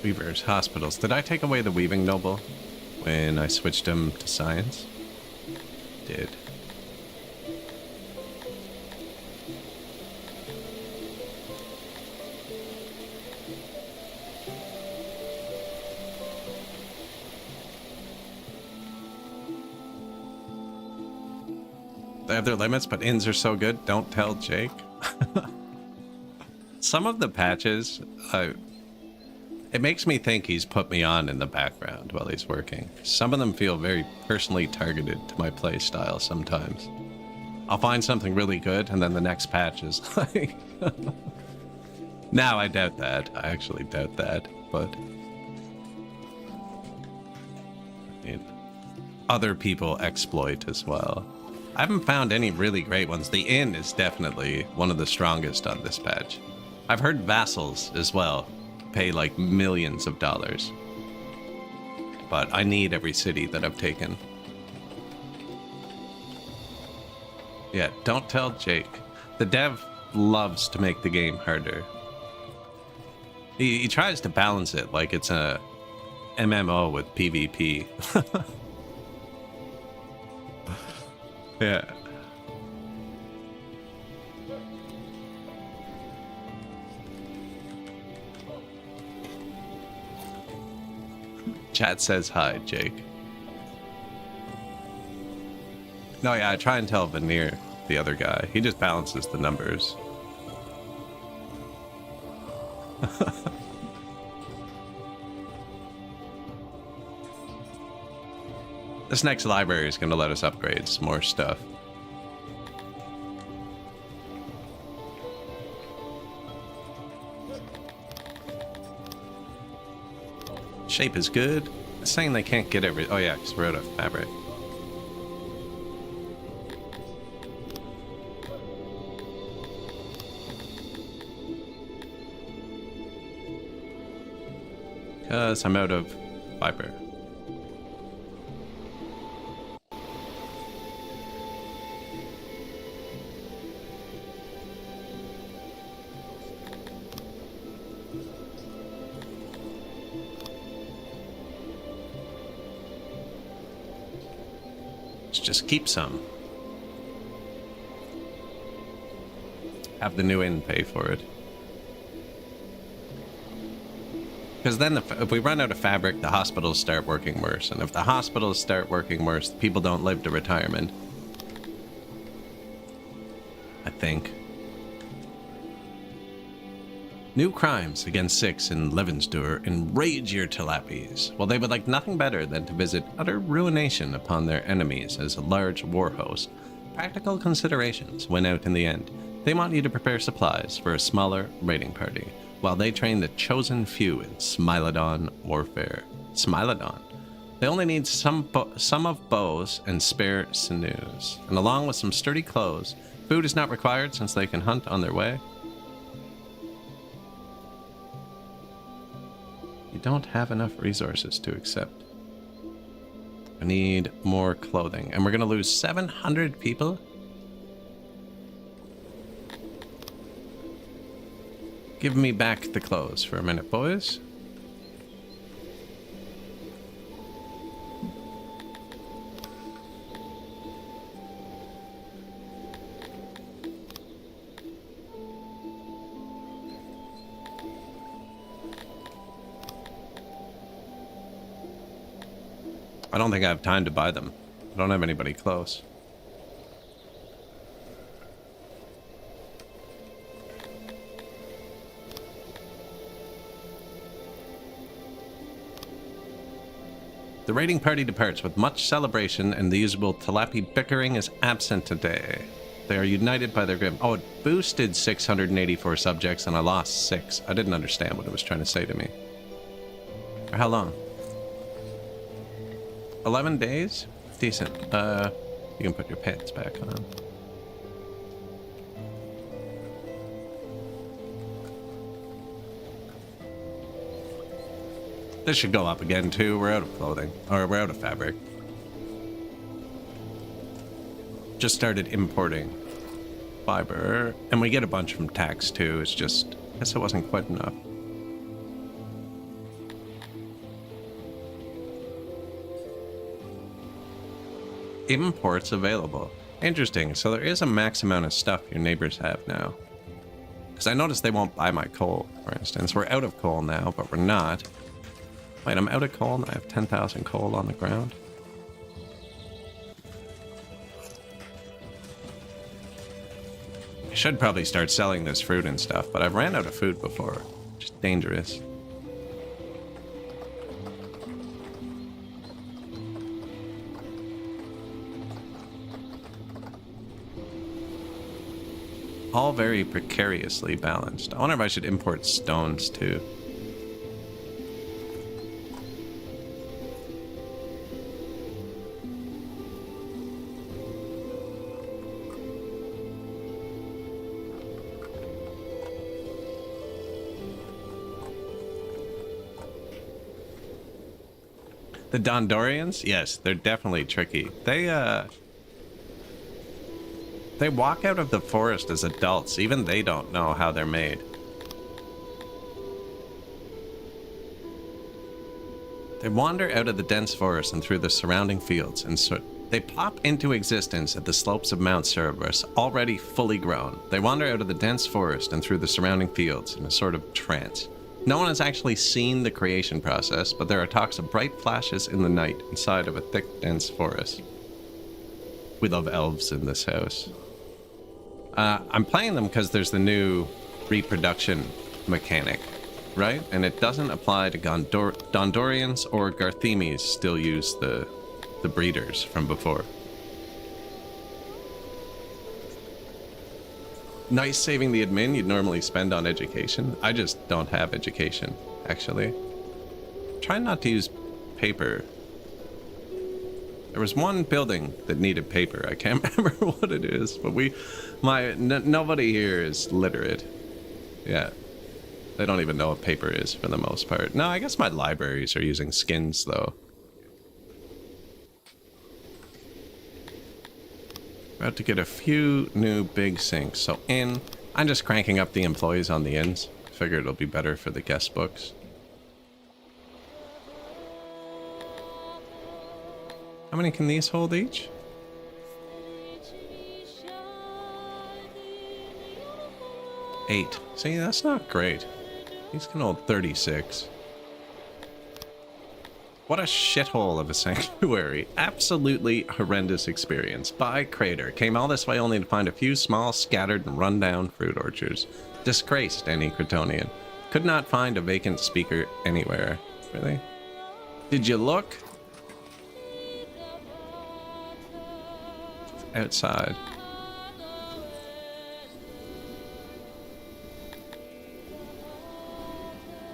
Weavers, hospitals. Did I take away the weaving noble when I switched him to science? Did. They have their limits, but inns are so good. Don't tell Jake. Some of the patches, it makes me think he's put me on in the background while he's working. Some of them feel very personally targeted to my play style sometimes. I'll find something really good, and then the next patch is like... Now, I doubt that. I actually doubt that, but... other people exploit as well. I haven't found any really great ones. The inn is definitely one of the strongest on this patch. I've heard vassals as well pay like millions of dollars. But I need every city that I've taken. Yeah, don't tell Jake. The dev loves to make the game harder. He tries to balance it like it's a MMO with PvP. Yeah. Chat says hi, Jake. No, yeah, I try and tell Veneer, the other guy. He just balances the numbers. This next library is going to let us upgrade some more stuff. Shape is good. It's saying they can't get every... Oh yeah, because we're out of fabric. Because I'm out of fiber. Just keep some. Have the new inn pay for it. Because then if we run out of fabric, the hospitals start working worse. And if the hospitals start working worse, people don't live to retirement. I think. New crimes against 6 in Levensdur enrage your Tilapis, while they would like nothing better than to visit utter ruination upon their enemies as a large war host. Practical considerations win out in the end. They want you to prepare supplies for a smaller raiding party, while they train the chosen few in Smilodon warfare. Smilodon. They only need some of bows and spare sinews, and along with some sturdy clothes. Food is not required since they can hunt on their way. You don't have enough resources to accept. I need more clothing. And we're going to lose 700 people? Give me back the clothes for a minute, boys. I don't think I have time to buy them. I don't have anybody close. The raiding party departs with much celebration, and the usual Tilapi bickering is absent today. They are united by their grim. Oh, it boosted 684 subjects and I lost 6. I didn't understand what it was trying to say to me. For how long? 11 days? Decent. You can put your pants back on. This should go up again too. We're out of clothing. Or we're out of fabric. Just started importing fiber. And we get a bunch from tax too. It's just, I guess it wasn't quite enough. Imports available. Interesting. So there is a max amount of stuff your neighbors have now. Because I noticed they won't buy my coal, for instance. We're out of coal now, but we're not. Wait, I'm out of coal and I have 10,000 coal on the ground. I should probably start selling this fruit and stuff, but I've ran out of food before. Just dangerous. All very precariously balanced. I wonder if I should import stones too. The Dondorians? Yes, they're definitely tricky. They walk out of the forest as adults. Even they don't know how they're made. They wander out of the dense forest and through the surrounding fields, and so they pop into existence at the slopes of Mount Cerberus, already fully grown. They wander out of the dense forest and through the surrounding fields in a sort of trance. No one has actually seen the creation process, but there are talks of bright flashes in the night inside of a thick, dense forest. We love elves in this house. I'm playing them because there's the new reproduction mechanic, right? And it doesn't apply to Dondorians or Garthemes still use the breeders from before. Nice saving the admin you'd normally spend on education. I just don't have education, actually. Try not to use paper. There was one building that needed paper. I can't remember what it is, but nobody here is literate. Yeah. They don't even know what paper is for the most part. No, I guess my libraries are using skins, though. About to get a few new big sinks. So I'm just cranking up the employees on the inns. Figure it'll be better for the guest books. How many can these hold each? 8. See, that's not great. These can hold 36. What a shithole of a sanctuary. Absolutely horrendous experience. By Crater. Came all this way only to find a few small, scattered, and run-down fruit orchards. Disgraced any Cretonian. Could not find a vacant speaker anywhere. Really? Did you look? Outside.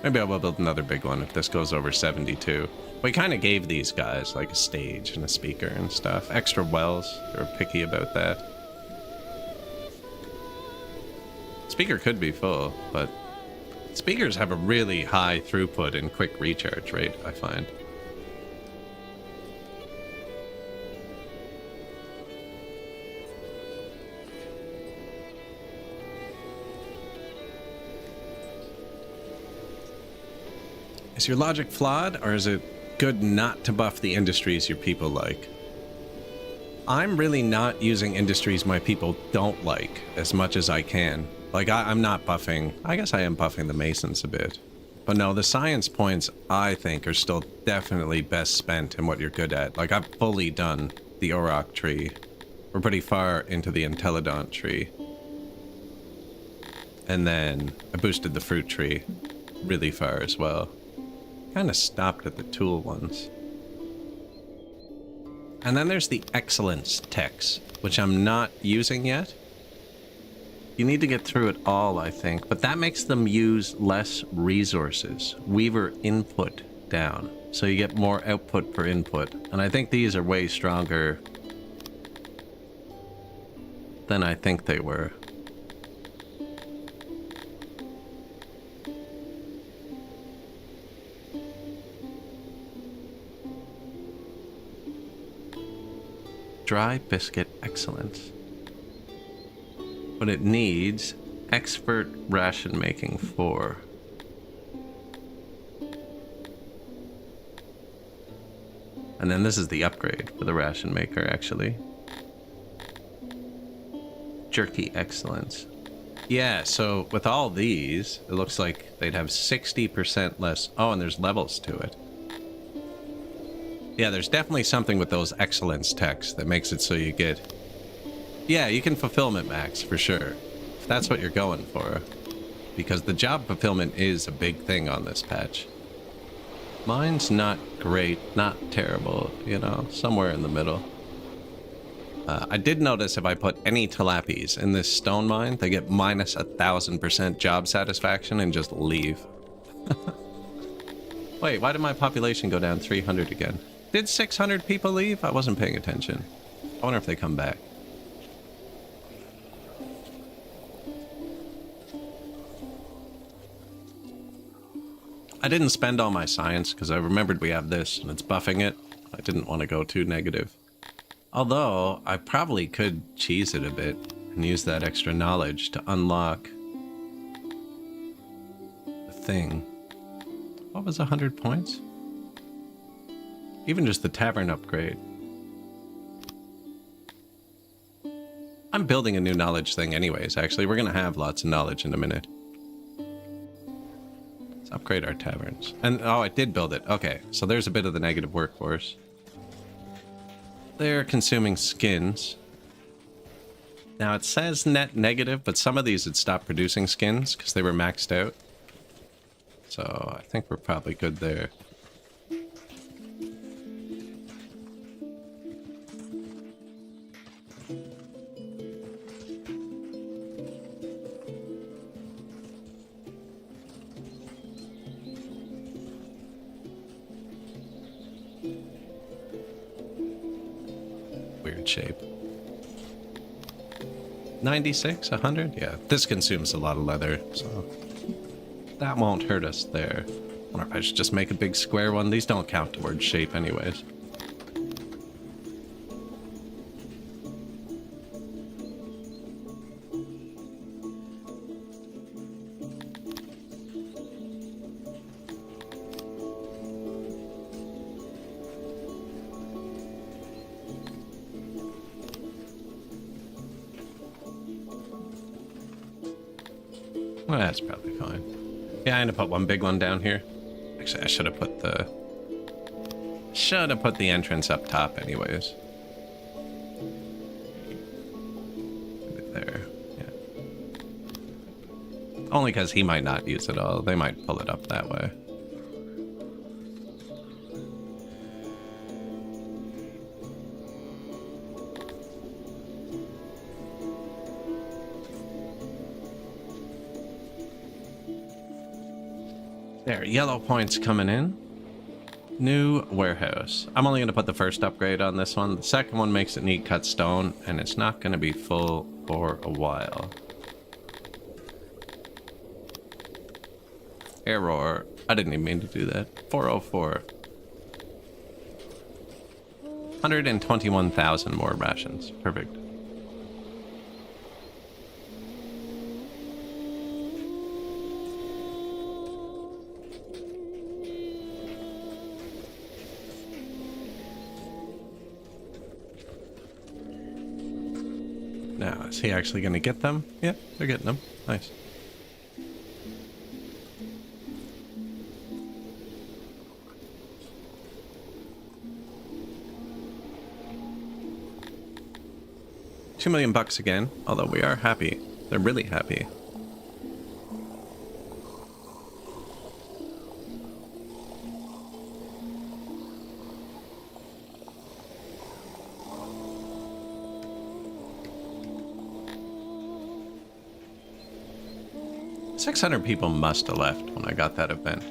Maybe I will build another big one if this goes over 72. We kind of gave these guys like a stage and a speaker and stuff. Extra wells. They were picky about that. Speaker could be full, but speakers have a really high throughput and quick recharge rate, I find. Is your logic flawed, or is it good not to buff the industries your people like? I'm really not using industries my people don't like as much as I can. Like, I'm not buffing... I guess I am buffing the Masons a bit. But no, the science points, I think, are still definitely best spent in what you're good at. Like, I've fully done the Auroch tree. We're pretty far into the Intelligent tree. And then I boosted the fruit tree really far as well. Kind of stopped at the tool ones. And then there's the excellence techs, which I'm not using yet. You need to get through it all, I think. But that makes them use less resources. Weaver input down. So you get more output per input. And I think these are way stronger than I think they were. Dry biscuit excellence. But it needs expert ration making 4. And then this is the upgrade for the ration maker, actually. Jerky excellence. Yeah, so with all these, it looks like they'd have 60% less. Oh, and there's levels to it. Yeah, there's definitely something with those excellence techs that makes it so you get... Yeah, you can fulfillment max, for sure. If that's what you're going for. Because the job fulfillment is a big thing on this patch. Mine's not great, not terrible, you know, somewhere in the middle. I did notice if I put any tilapies in this stone mine, they get minus 1,000% job satisfaction and just leave. Wait, why did my population go down 300 again? Did 600 people leave? I wasn't paying attention. I wonder if they come back. I didn't spend all my science because I remembered we have this and it's buffing it. I didn't want to go too negative. Although, I probably could cheese it a bit and use that extra knowledge to unlock the thing. What was 100 points? Even just the tavern upgrade. I'm building a new knowledge thing anyways, actually. We're going to have lots of knowledge in a minute. Let's upgrade our taverns. And, oh, I did build it. Okay, so there's a bit of the negative workforce. They're consuming skins. Now, it says net negative, but some of these had stopped producing skins because they were maxed out. So, I think we're probably good there. Weird shape. 96, 100? Yeah, this consumes a lot of leather, so that won't hurt us there. I wonder if I should just make a big square one. These don't count towards shape anyways. Well, that's probably fine. Yeah, I'm gonna put one big one down here. Actually, I should have put the entrance up top anyways. Maybe there, yeah. Only because he might not use it all. They might pull it up that way. There, yellow points coming in. New warehouse. I'm only going to put the first upgrade on this one. The second one makes it need cut stone, and it's not going to be full for a while. Error. I didn't even mean to do that. 404. 121,000 more rations. Perfect. Now, is he actually going to get them? Yeah, they're getting them. Nice. $2 million again, although we are happy. They're really happy. 600 people must have left when I got that event.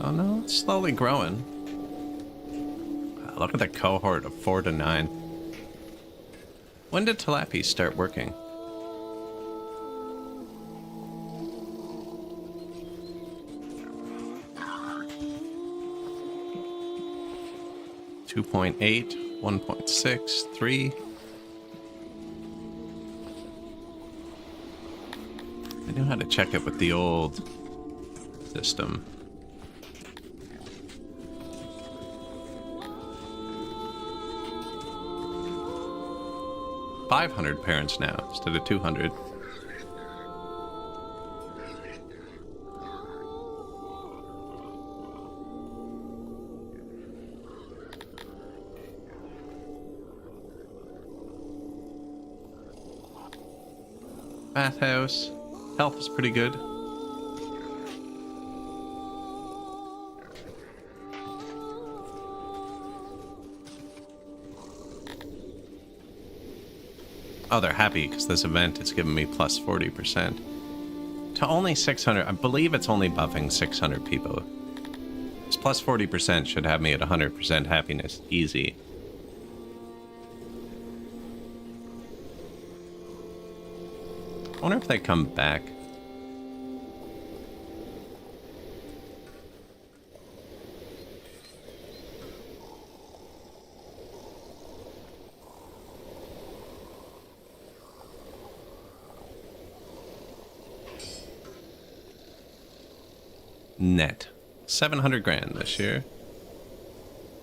Oh no, it's slowly growing. Wow, look at the cohort of 4 to 9. When did Tilapia start working? .8, 1.6, 3. I knew how to check it with the old system. .500 parents now instead of 200. Bathhouse. Health is pretty good. Oh, they're happy because this event is giving me plus 40%. To only 600. I believe it's only buffing 600 people. This plus 40% should have me at 100% happiness. Easy. I wonder if they come back. Net. 700 grand this year.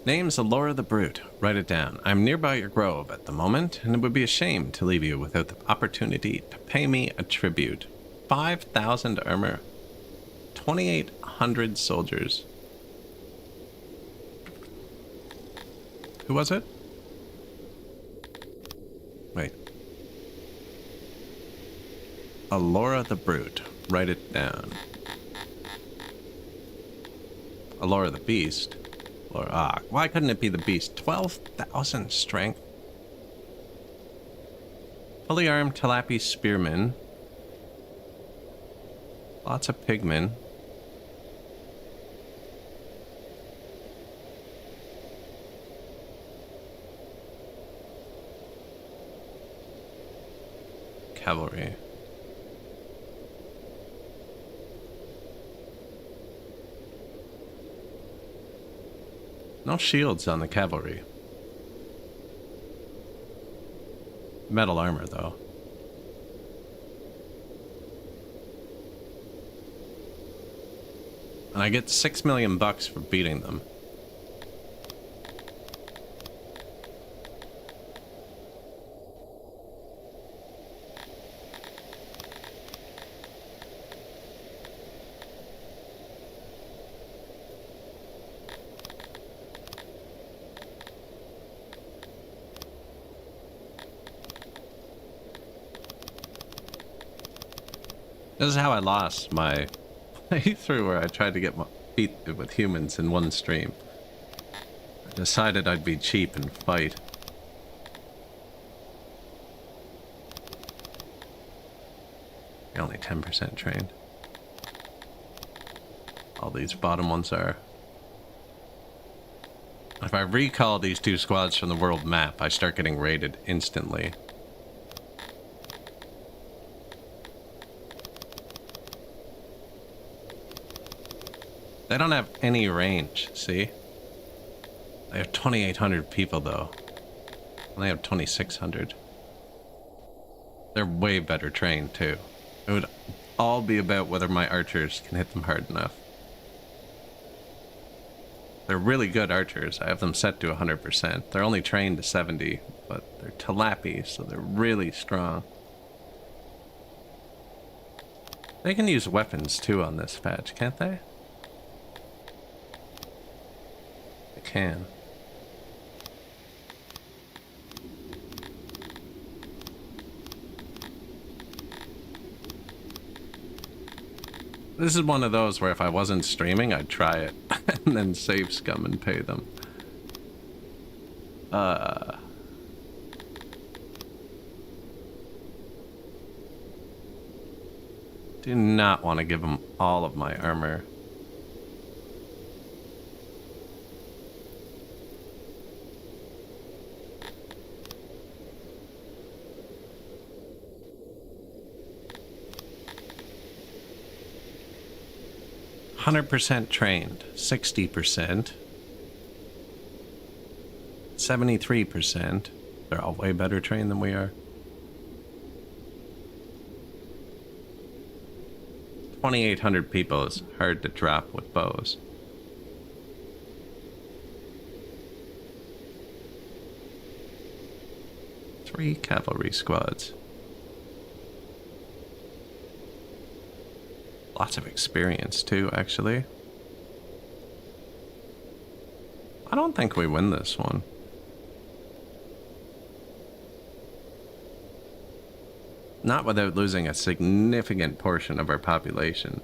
Name's Allura the Brute. Write it down. I'm nearby your grove at the moment, and it would be a shame to leave you without the opportunity to pay me a tribute. 5,000 armor. 2,800 soldiers. Who was it? Wait. Allura the Brute. Write it down. Allura the Beast. Or, why couldn't it be the Beast? 12,000 strength. Fully armed Tilapia spearmen. Lots of pigmen. Cavalry. No shields on the cavalry. Metal armor, though. And I get 6 million bucks for beating them. This is how I lost my playthrough where I tried to get my feet with humans in one stream. I decided I'd be cheap and fight. You're only 10% trained. All these bottom ones are. If I recall these two squads from the world map, I start getting raided instantly. They don't have any range, see? They have 2,800 people, though. And they have 2,600. They're way better trained, too. It would all be about whether my archers can hit them hard enough. They're really good archers. I have them set to 100%. They're only trained to 70, but they're Tilapia, so they're really strong. They can use weapons, too, on this patch, can't they? Can. This is one of those where if I wasn't streaming, I'd try it and then save scum and pay them. Do not want to give them all of my armor. %, trained, 60%, 73%. They're all way better trained than we are. 2,800 people is hard to drop with bows. Three cavalry squads. Lots of experience too, actually. I don't think we win this one. Not without losing a significant portion of our population.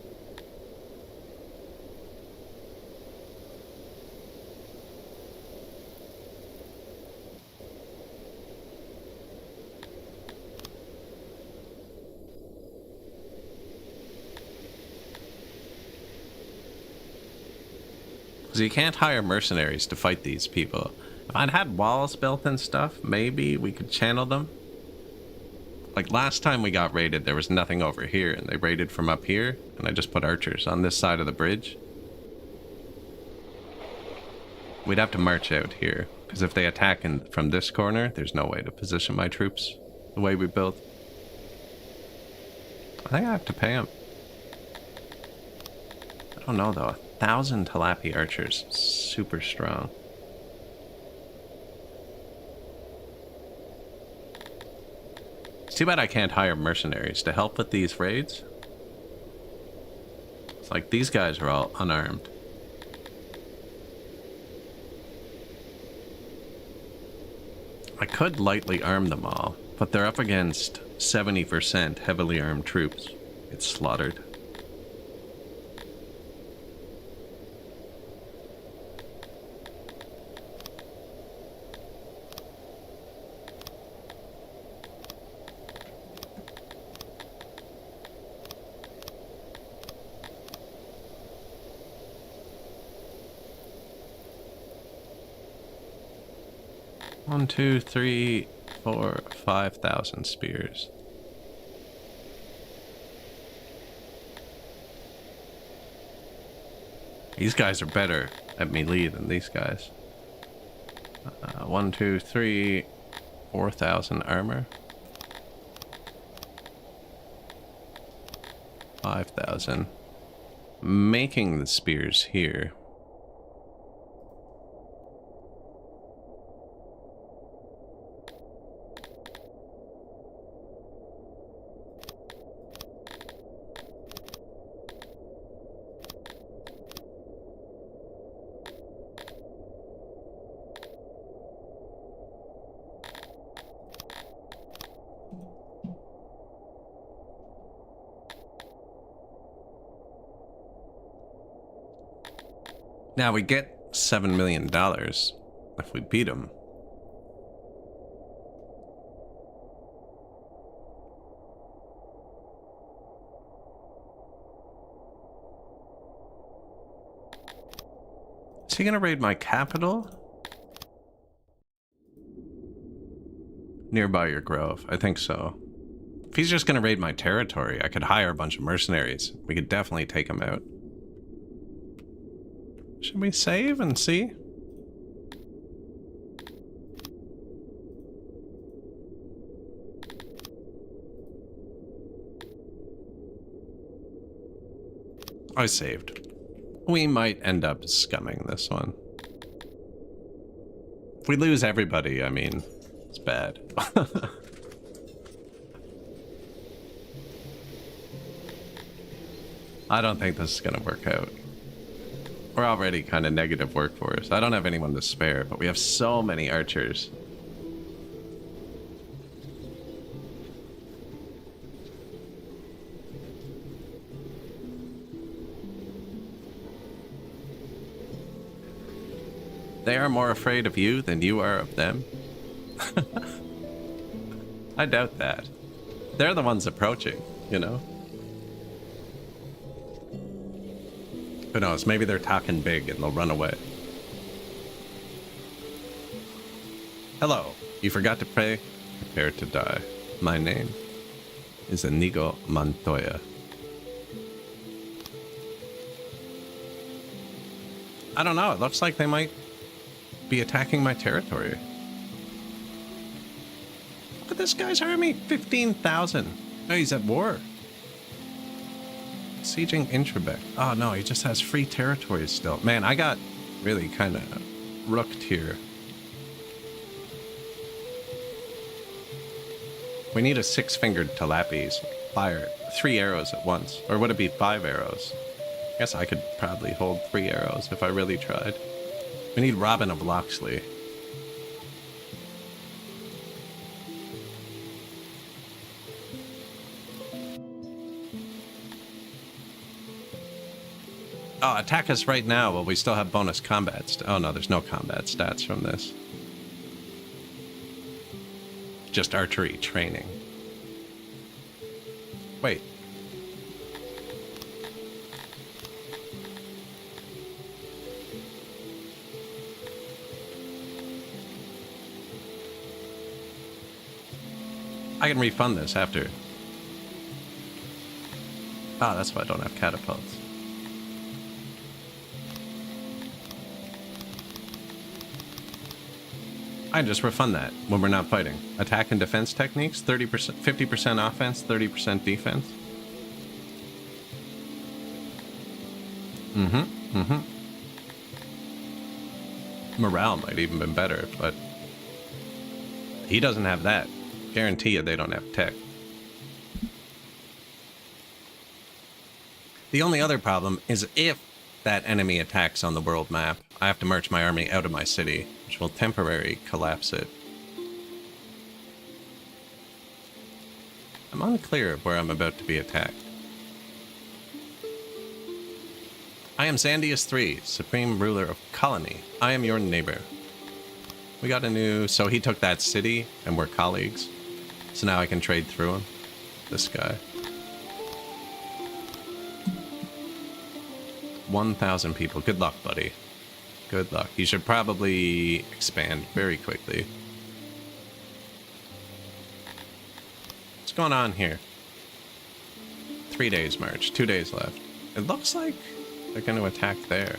Because you can't hire mercenaries to fight these people. If I'd had walls built and stuff, maybe we could channel them. Like last time we got raided, there was nothing over here, and they raided from up here, and I just put archers on this side of the bridge. We'd have to march out here, because if they attack from this corner, there's no way to position my troops the way we built. I think I have to pay them. I don't know though. 1,000 Talapi archers, super strong. It's too bad I can't hire mercenaries to help with these raids. It's like these guys are all unarmed. I could lightly arm them all, but they're up against 70% heavily armed troops. It's slaughtered. One, two, three, 4, 5,000 spears. These guys are better at melee than these guys. 1, 2, 3, 4,000 armor. 5,000. Making the spears here. Now we get $7 million if we beat him. Is he gonna raid my capital? Nearby your grove, I think so. If he's just gonna raid my territory, I could hire a bunch of mercenaries. We could definitely take him out. Should we save and see? I saved. We might end up scumming this one. If we lose everybody, I mean, it's bad. I don't think this is gonna work out. We're already kind of negative workforce. I don't have anyone to spare, but we have so many archers. They are more afraid of you than you are of them. I doubt that. They're the ones approaching, you know? Who knows? Maybe they're talking big and they'll run away. Hello. You forgot to pray? Prepare to die. My name is Inigo Montoya. I don't know. It looks like they might be attacking my territory. Look at this guy's army. 15,000. Oh, he's at war. Sieging Intrabec. Oh, no. He just has free territories still. Man, I got really kind of rooked here. We need a six-fingered Talapes. Fire 3 arrows at once. Or would it be 5 arrows? I guess I could probably hold 3 arrows if I really tried. We need Robin of Locksley. Oh, attack us right now while we still have bonus combat. Oh no, there's no combat stats from this. Just archery training. Wait. I can refund this after. Ah, that's why I don't have catapults. I can just refund that when we're not fighting. Attack and defense techniques, 30%, 50% offense, 30% defense. Morale might even been better, but he doesn't have that. Guarantee you they don't have tech. The only other problem is if that enemy attacks on the world map, I have to march my army out of my city, which will temporarily collapse it. I'm unclear of where I'm about to be attacked. I am Zandius III, Supreme Ruler of Colony. I am your neighbor. We got a new... So he took that city, and we're colleagues. So now I can trade through him. This guy. 1,000 people. Good luck, buddy. Good luck. You should probably expand very quickly. What's going on here? 3 days march. 2 days left. It looks like they're going to attack there.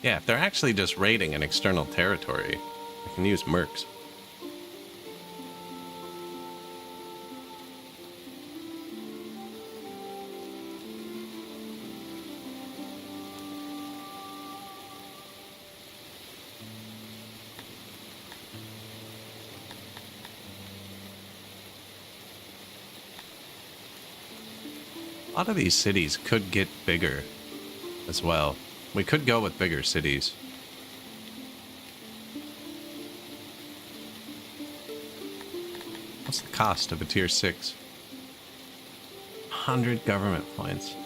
Yeah, if they're actually just raiding an external territory, I can use mercs. A lot of these cities could get bigger as well. We could go with bigger cities. What's the cost of a tier 6? 100 government points.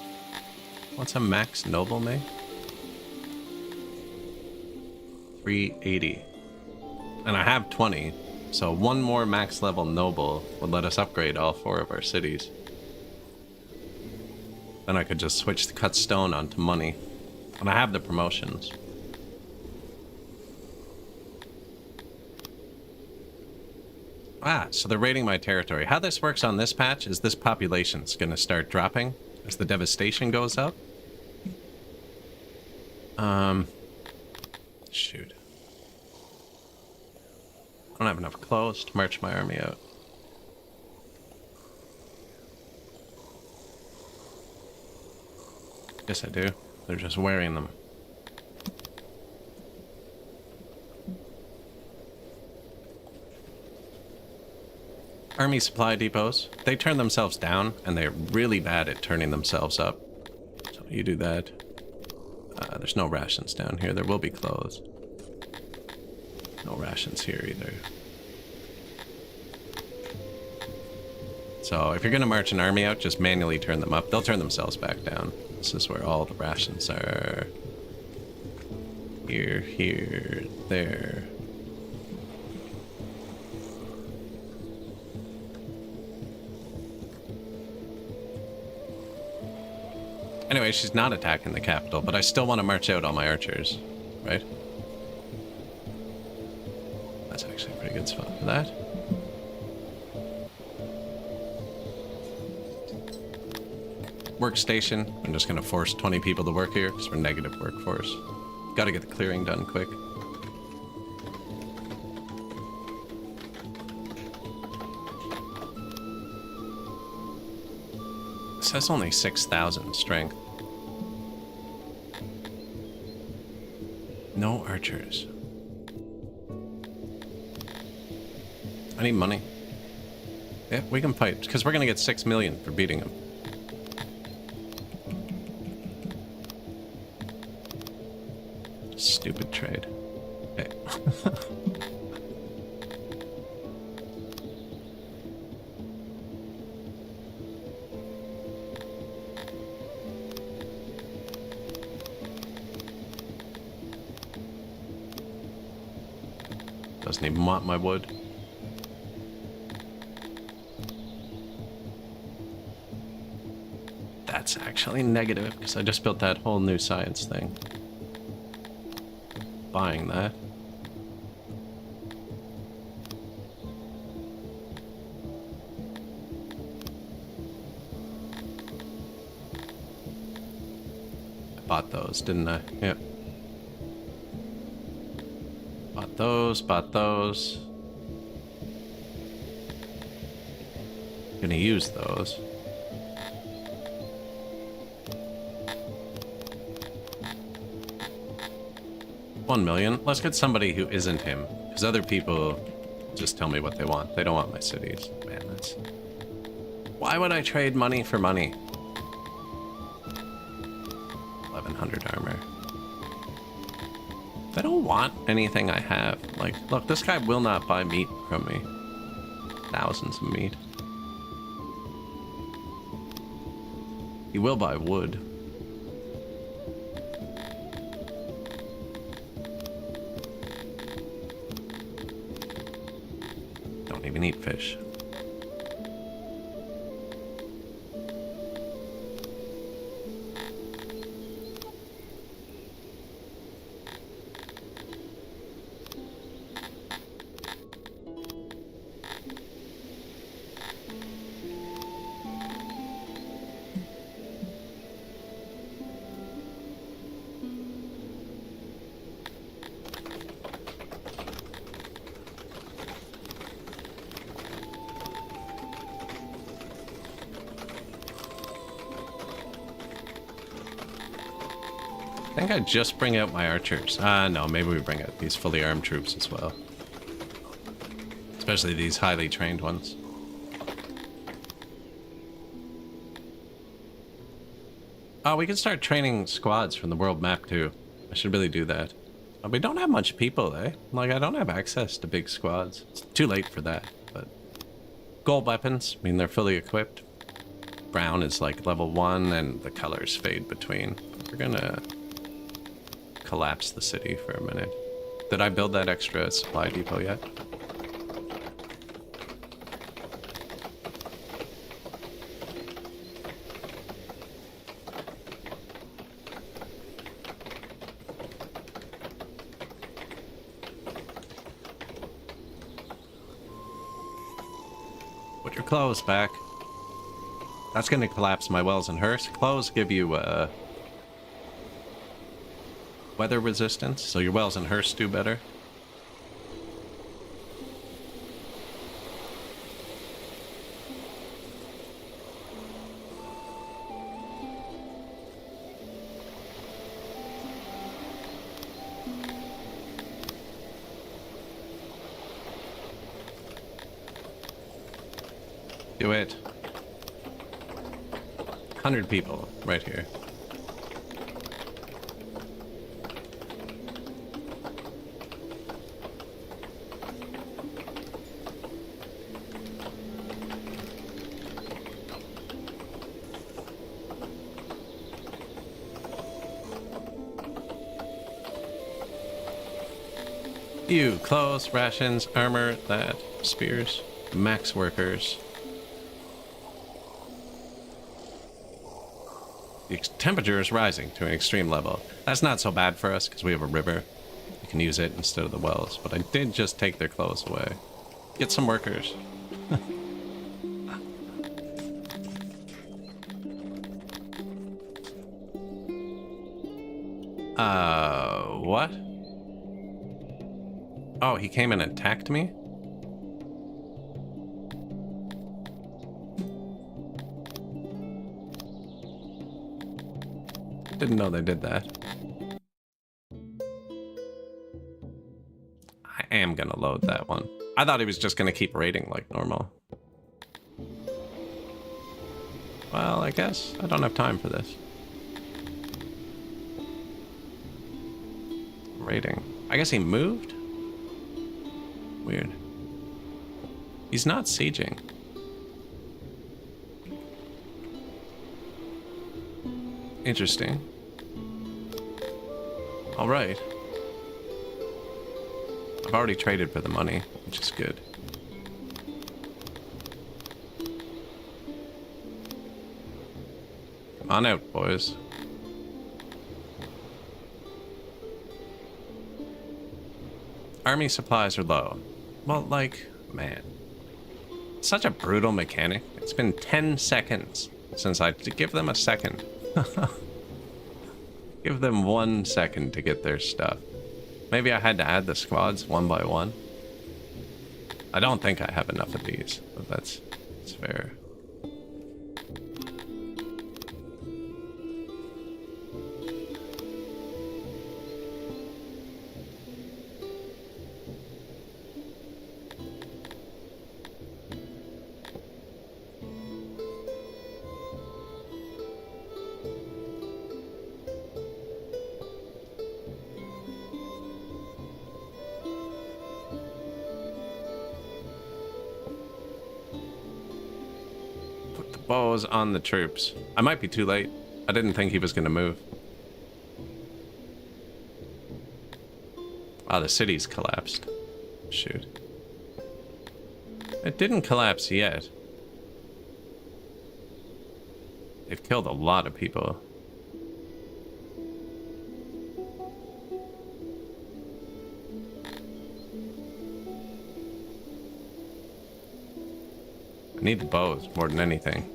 What's a max noble make? 380. And I have 20, so one more max level noble would let us upgrade all 4 of our cities. Then I could just switch the cut stone onto money. And I have the promotions. Ah, so they're raiding my territory. How this works on this patch is this population's gonna start dropping as the devastation goes up. Shoot. I don't have enough clothes to march my army out. Yes, I do. They're just wearing them. Army supply depots. They turn themselves down, and they're really bad at turning themselves up. So you do that. There's no rations down here. There will be clothes. No rations here either. So if you're going to march an army out, just manually turn them up. They'll turn themselves back down. This is where all the rations are. Here, here, there. Anyway, she's not attacking the capital, but I still want to march out all my archers, right? That's actually a pretty good spot for that. Workstation. I'm just going to force 20 people to work here because we're negative workforce. Got to get the clearing done quick. It says only 6,000 strength. No archers. I need money. Yeah, we can fight because we're going to get 6 million for beating him. Stupid trade. Hey. Doesn't even want my wood. That's actually negative because I just built that whole new science thing. Buying that. I bought those, didn't I? Yeah. Bought those, bought those. Gonna use those. $1 million. Let's get somebody who isn't him. Because other people just tell me what they want. They don't want my cities. Man, that's... Why would I trade money for money? 1,100 armor. They don't want anything I have. Like, look, this guy will not buy meat from me. Thousands of meat. He will buy wood. Don't even eat fish. I think I just bring out my archers. No, maybe we bring out these fully armed troops as well. Especially these highly trained ones. Oh, we can start training squads from the world map too. I should really do that. We don't have much people, eh? Like, I don't have access to big squads. It's too late for that, but... Gold weapons, I mean, they're fully equipped. Brown is like level 1, and the colors fade between. We're gonna... collapse the city for a minute. Did I build that extra supply depot yet? Put your clothes back. That's gonna collapse my wells and hearse. Clothes give you weather resistance, so your wells and hearse do better. Do it. 100 people right here. You, clothes, rations, armor, that, spears, max workers. The temperature is rising to an extreme level. That's not so bad for us because we have a river. We can use it instead of the wells. But I did just take their clothes away. Get some workers. What? Oh, he came and attacked me? Didn't know they did that. I am gonna load that one. I thought he was just gonna keep raiding like normal. Well, I guess I don't have time for this. Raiding. I guess he moved? Weird. He's not sieging. Interesting. Alright. I've already traded for the money, which is good. Come on out, boys. Army supplies are low. Well, like, man. Such a brutal mechanic. It's been 10 seconds since I give them a second. Give them 1 second to get their stuff. Maybe I had to add the squads one by one. I don't think I have enough of these, but that's fair. Bows on the troops. I might be too late. I didn't think he was going to move. Oh, the city's collapsed. Shoot. It didn't collapse yet. They've killed a lot of people. I need the bows more than anything.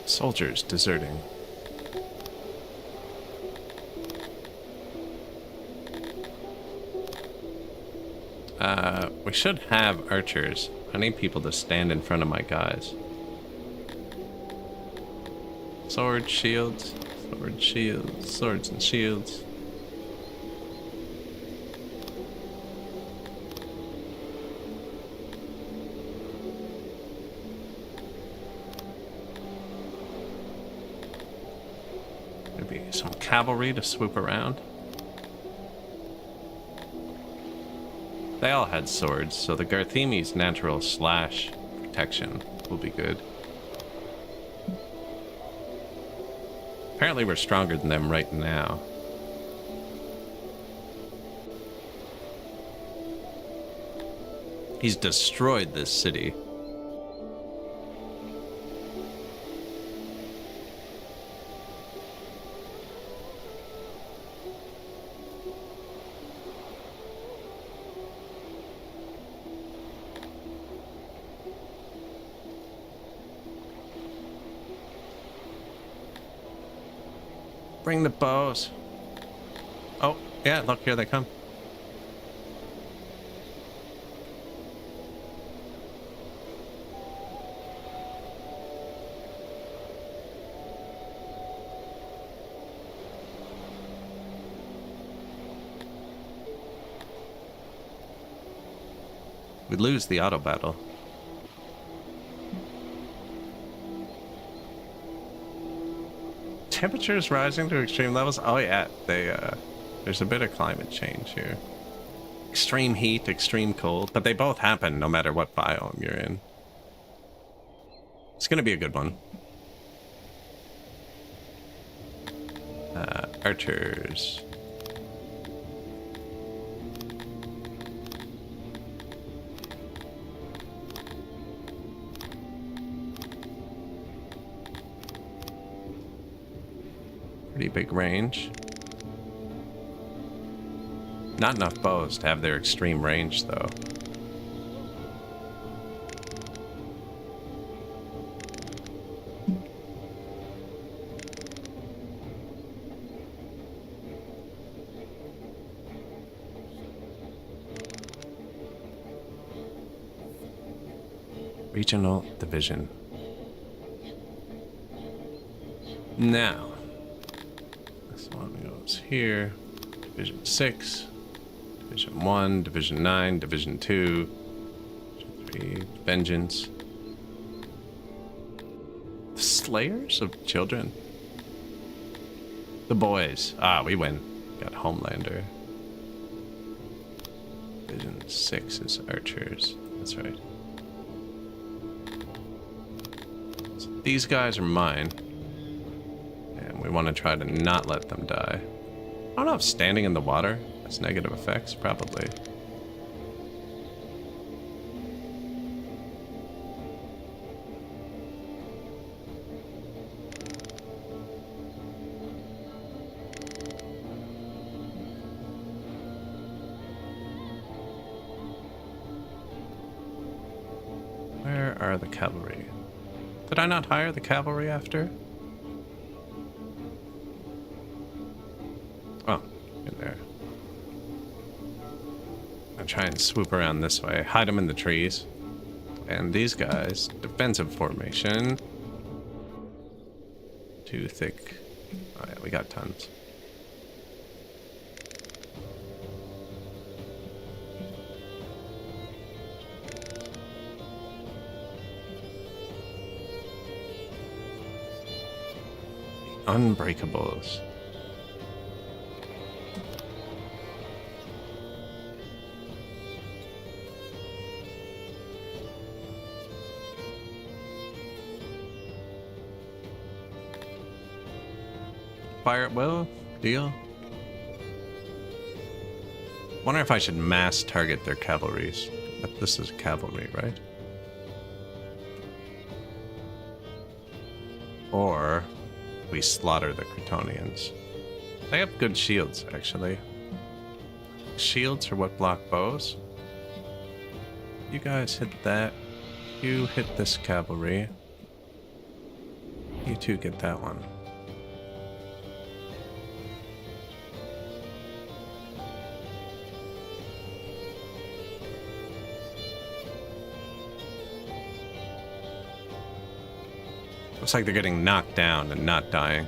Soldiers deserting. We should have archers. I need people to stand in front of my guys. Swords, shields, swords, shields, swords and shields. Maybe some cavalry to swoop around. They all had swords, so the Garthemi's natural slash protection will be good. Apparently we're stronger than them right now. He's destroyed this city. Bring the bows. Oh, yeah, look, here they come. We lose the auto battle. Temperatures rising to extreme levels. Oh yeah, there's a bit of climate change here. Extreme heat, extreme cold, but they both happen no matter what biome you're in. It's gonna be a good one. Archers. Pretty big range. Not enough bows to have their extreme range, though. Regional division. Now, this one goes here. Division 6, Division 1, Division 9, Division 2, Division 3, Vengeance. The Slayers of Children. The boys. Ah, we win. Got Homelander. Division 6 is Archers. That's right. So these guys are mine. And we want to try to not let them die. I don't know if standing in the water has negative effects. Probably. Where are the cavalry? Did I not hire the cavalry after? Oh, in there. I'll try and swoop around this way. Hide them in the trees. And these guys, defensive formation. Too thick. Oh yeah, we got tons. Unbreakables. Fire at will? Deal? Wonder if I should mass target their cavalries. But this is cavalry, right? Or we slaughter the Kryptonians. They have good shields, actually. Shields are what block bows. You guys hit that. You hit this cavalry. You two get that one. Looks like they're getting knocked down and not dying.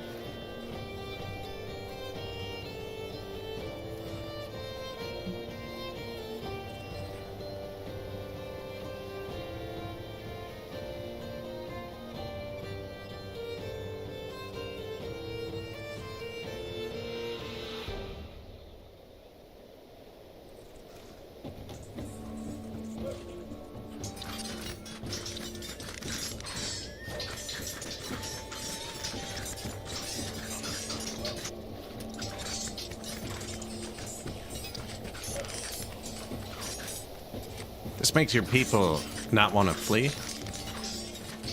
This makes your people not want to flee.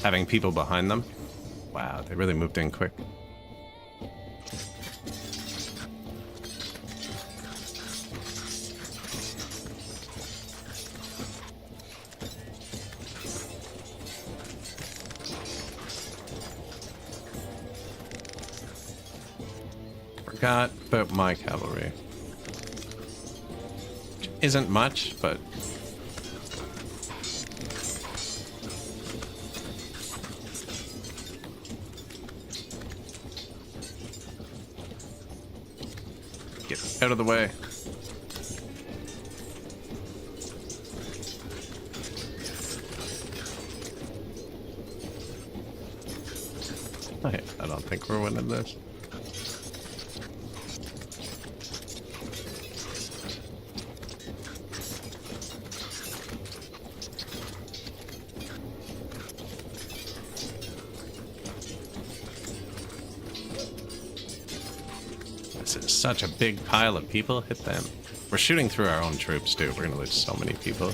Having people behind them. Wow, they really moved in quick. Forgot about my cavalry. Which isn't much, but get out of the way. I don't think we're winning this. This is such a big pile of people. Hit them. We're shooting through our own troops, too. We're gonna lose so many people.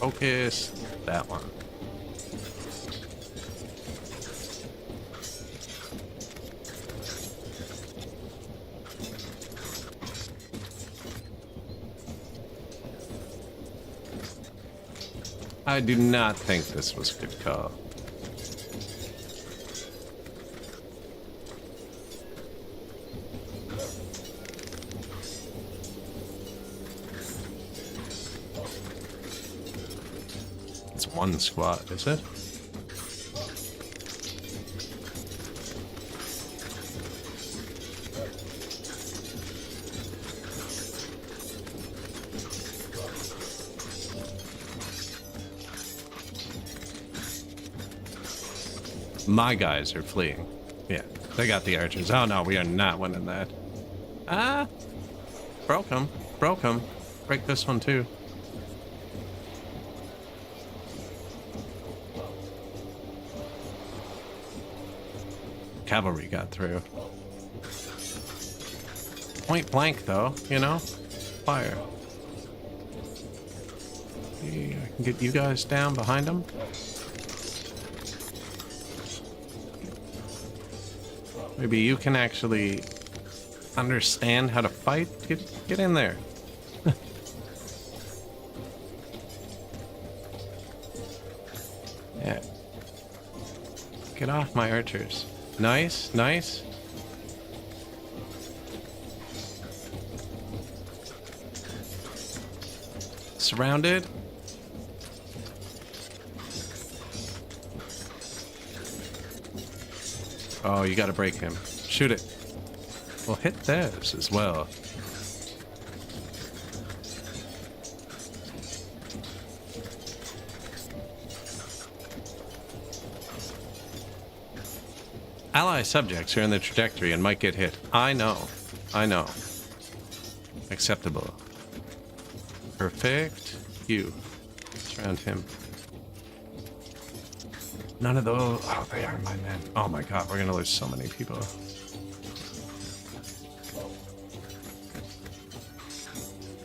Focus. That one. I do not think this was a good call. It's one squad, is it? My guys are fleeing. Yeah, they got the archers. Oh no, we are not winning that. Ah! Broke them. Broke them. Break this one too. Cavalry got through. Point blank though, you know? Fire. I can get you guys down behind them. Maybe you can actually understand how to fight. Get in there. Yeah. Get off my archers. Nice, nice. Surrounded. Oh, you gotta break him. Shoot it. Well, hit theirs as well. Ally subjects are in the trajectory and might get hit. I know. I know. Acceptable. Perfect. You. Surround him. None of those. Oh, they are my men. Oh my god, we're gonna lose so many people.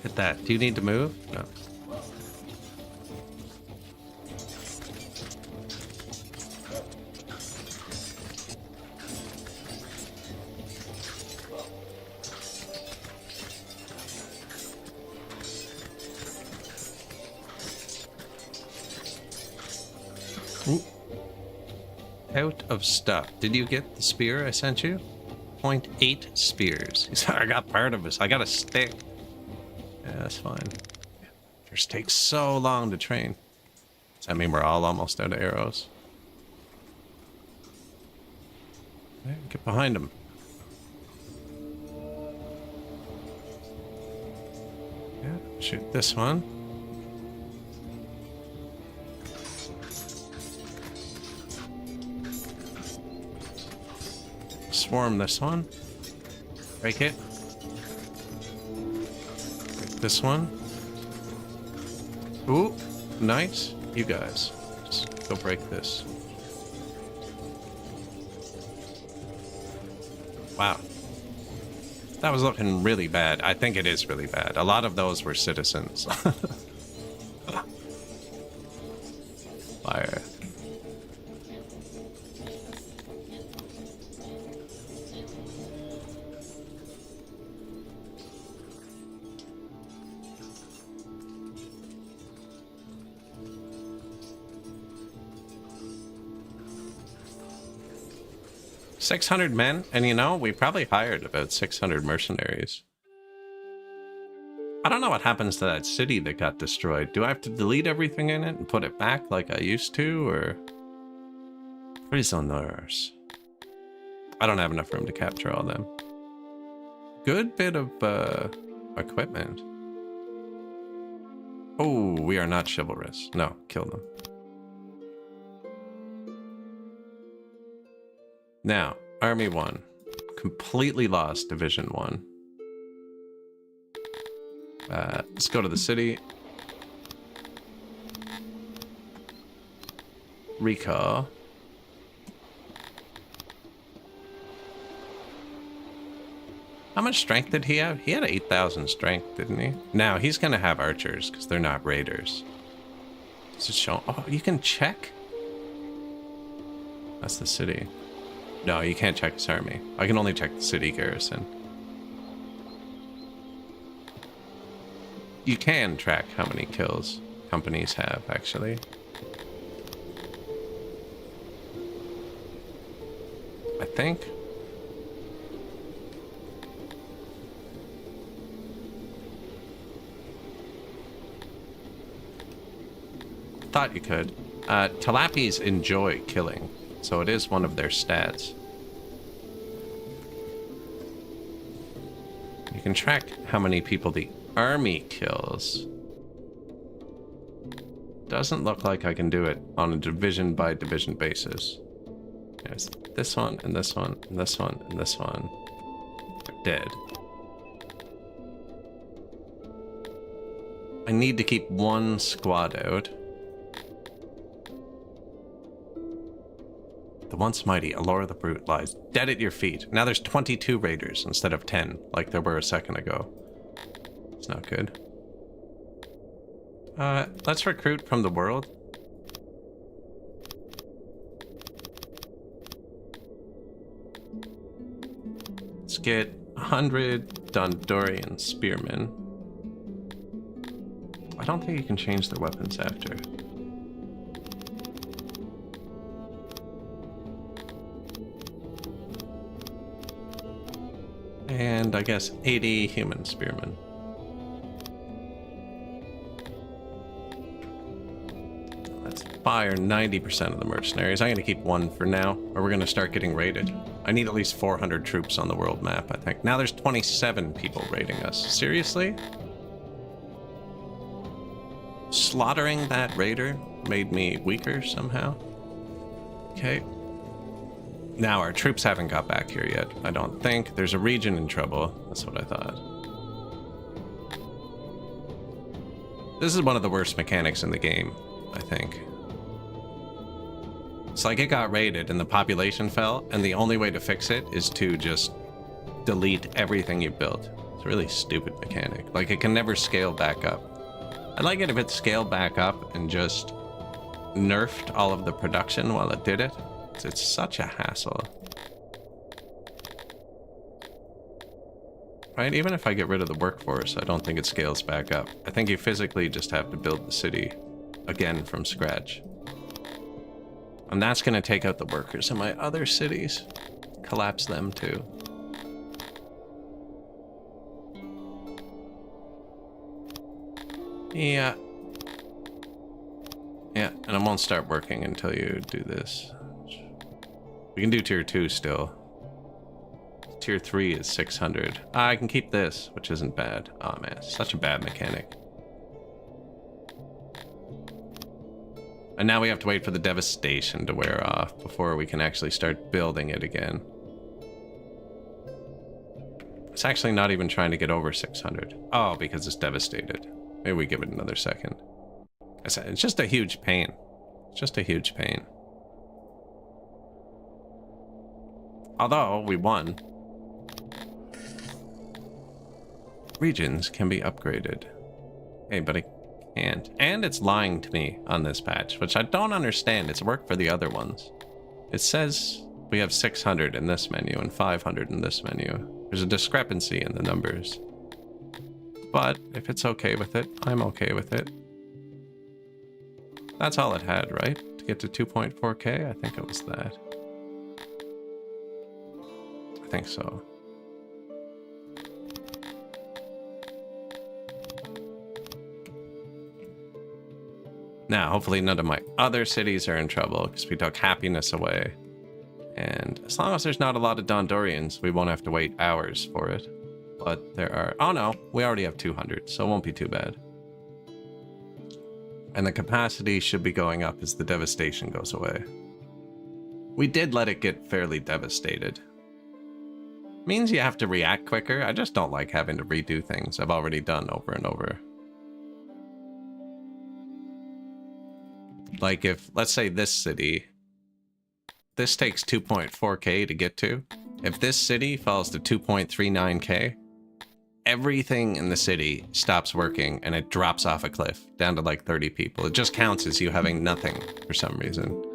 Hit that. Do you need to move? No. Ooh. Out of stuff. Did you get the spear I sent you? 0.8 spears. I got part of this. I got a stick. Yeah, that's fine. Just takes so long to train. Does that mean we're all almost out of arrows? Okay, get behind him. Yeah, shoot this one. Swarm this one. Break it. Break this one. Ooh, nice. You guys. Just go break this. Wow. That was looking really bad. I think it is really bad. A lot of those were citizens. Fire. $600 men, and you know, we probably hired about 600 mercenaries. I don't know what happens to that city that got destroyed. Do I have to delete everything in it and put it back like I used to, or... Prisoners. I don't have enough room to capture all them. Good bit of, equipment. Oh, we are not chivalrous. No, kill them. Now, Army 1. Completely lost Division 1. Let's go to the city. Recall. How much strength did he have? He had 8,000 strength, didn't he? Now, he's going to have archers, because they're not raiders. Is it showing? Oh, you can check? That's the city. No, you can't check his army. I can only check the city garrison. You can track how many kills companies have, actually. I think. Thought you could. Tilapis enjoy killing, so it is one of their stats. You can track how many people the army kills. Doesn't look like I can do it on a division by division basis. There's this one, and this one, and this one, and this one. They're dead. I need to keep one squad out. The once mighty Allura the Brute lies dead at your feet. Now there's 22 raiders instead of 10, like there were a second ago. It's not good. Let's recruit from the world. Let's get 100 Dondorian spearmen. I don't think you can change their weapons after. And I guess 80 human spearmen. Let's fire 90% of the mercenaries. I'm going to keep one for now, or we're going to start getting raided. I need at least 400 troops on the world map, I think. Now there's 27 people raiding us. Seriously? Slaughtering that raider made me weaker somehow? Okay. Now, our troops haven't got back here yet, I don't think. There's a region in trouble. That's what I thought. This is one of the worst mechanics in the game, I think. It's like it got raided and the population fell, and the only way to fix it is to just delete everything you built. It's a really stupid mechanic. Like, it can never scale back up. I'd like it if it scaled back up and just nerfed all of the production while it did it. It's such a hassle. Right? Even if I get rid of the workforce, I don't think it scales back up. I think you physically just have to build the city again from scratch. And that's going to take out the workers in my other cities. Collapse them too. Yeah. Yeah, and it won't start working until you do this. We can do tier 2 still. Tier 3 is 600. I can keep this, which isn't bad. Oh man, such a bad mechanic. And now we have to wait for the devastation to wear off before we can actually start building it again. It's actually not even trying to get over 600. Oh, because it's devastated. Maybe we give it another second. It's just a huge pain. It's just a huge pain. Although we won. Regions can be upgraded. Hey, but I can't. And it's lying to me on this patch, which I don't understand. It's worked for the other ones. It says we have 600 in this menu and 500 in this menu. There's a discrepancy in the numbers. But if it's okay with it, I'm okay with it. That's all it had, right? To get to 2.4K? I think it was that. I think so. Now, hopefully none of my other cities are in trouble because we took happiness away. And as long as there's not a lot of Dondorians, we won't have to wait hours for it. But there are... Oh no, we already have 200, so it won't be too bad. And the capacity should be going up as the devastation goes away. We did let it get fairly devastated. Means you have to react quicker. I just don't like having to redo things I've already done over and over. Like if, let's say this city, this takes 2.4K to get to. If this city falls to 2.39K, everything in the city stops working and it drops off a cliff down to like 30 people. It just counts as you having nothing for some reason.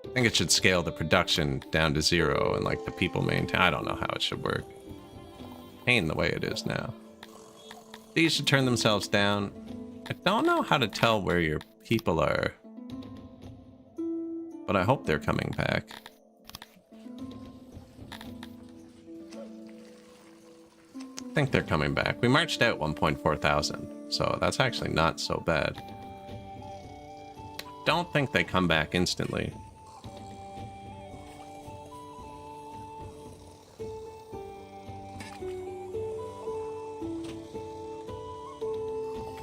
I think it should scale the production down to 0 and like the people maintain. I don't know how it should work. Pain the way it is now. These should turn themselves down. I don't know how to tell where your people are, but I hope they're coming back. I think they're coming back. We marched out 1.4 thousand, so that's actually not so bad. Don't think they come back instantly.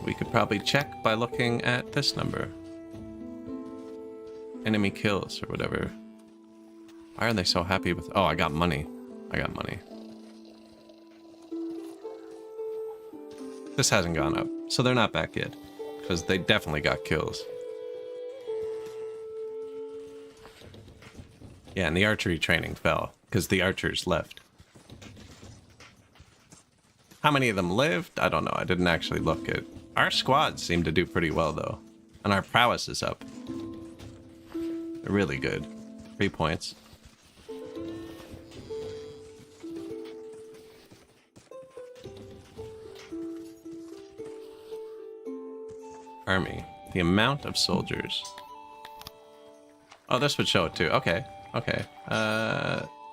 We could probably check by looking at this number. Enemy kills or whatever. Why are they so happy with... Oh, I got money. I got money. This hasn't gone up, so they're not back yet. Because they definitely got kills. Yeah, and the archery training fell. Because the archers left. How many of them lived? I don't know. I didn't actually look at... Our squads seem to do pretty well, though. And our prowess is up. They're really good. 3 points. Army. The amount of soldiers. Oh, this would show it too. Okay. Okay.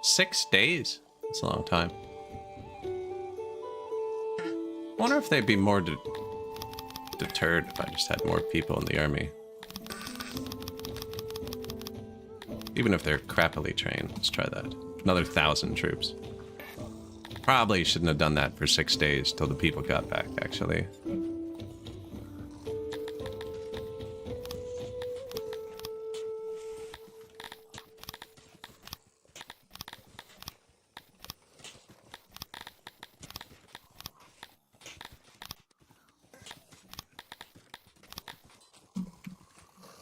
6 days. That's a long time. I wonder if they'd be more deterred if I just had more people in the army. Even if they're crappily trained. Let's try that. Another 1,000 troops. Probably shouldn't have done that for 6 days till the people got back, actually.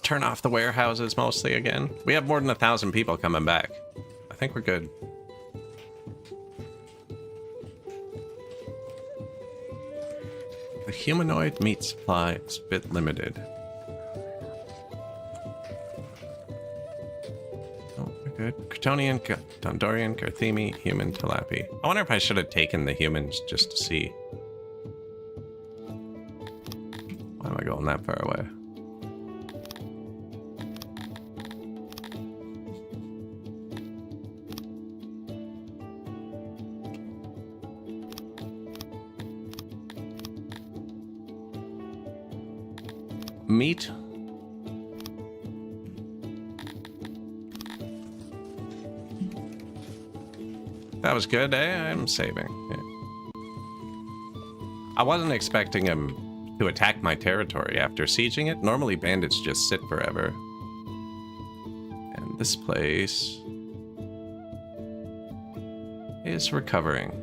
Turn off the warehouses mostly again. We have more than 1,000 people coming back. I think we're good. The humanoid meat supply is a bit limited. Oh, we're good. Kryptonian, Dondorian, Carthemi, human, Talapi. I wonder if I should have taken the humans just to see. Why am I going that far away? Meat. That was good, eh? I'm saving. Yeah. I wasn't expecting him to attack my territory after sieging it. Normally bandits just sit forever. And this place is recovering.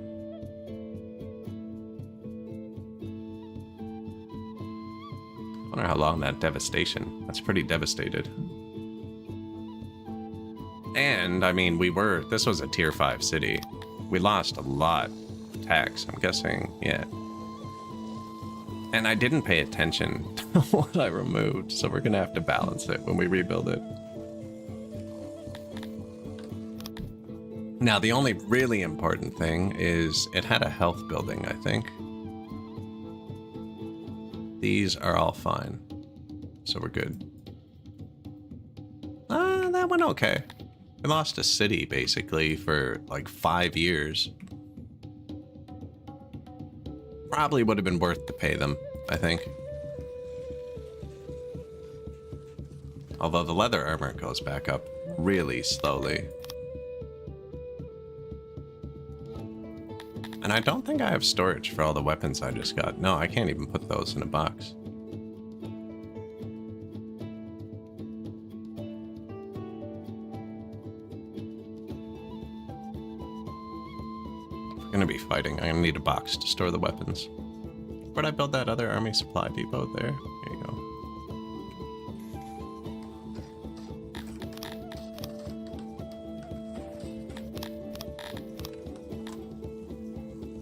I wonder how long that devastation. That's pretty devastated. And, I mean, this was a tier 5 city. We lost a lot of tax, I'm guessing, yeah. And I didn't pay attention to what I removed, so we're gonna have to balance it when we rebuild it. Now, the only really important thing is it had a health building, I think. These are all fine, so we're good. That went okay. We lost a city, basically, for like 5 years. Probably would have been worth to pay them, I think. Although the leather armor goes back up really slowly. And I don't think I have storage for all the weapons I just got. No, I can't even put those in a box. If we're gonna be fighting, I'm gonna need a box to store the weapons. Where'd I build that other army supply depot there? Here you go.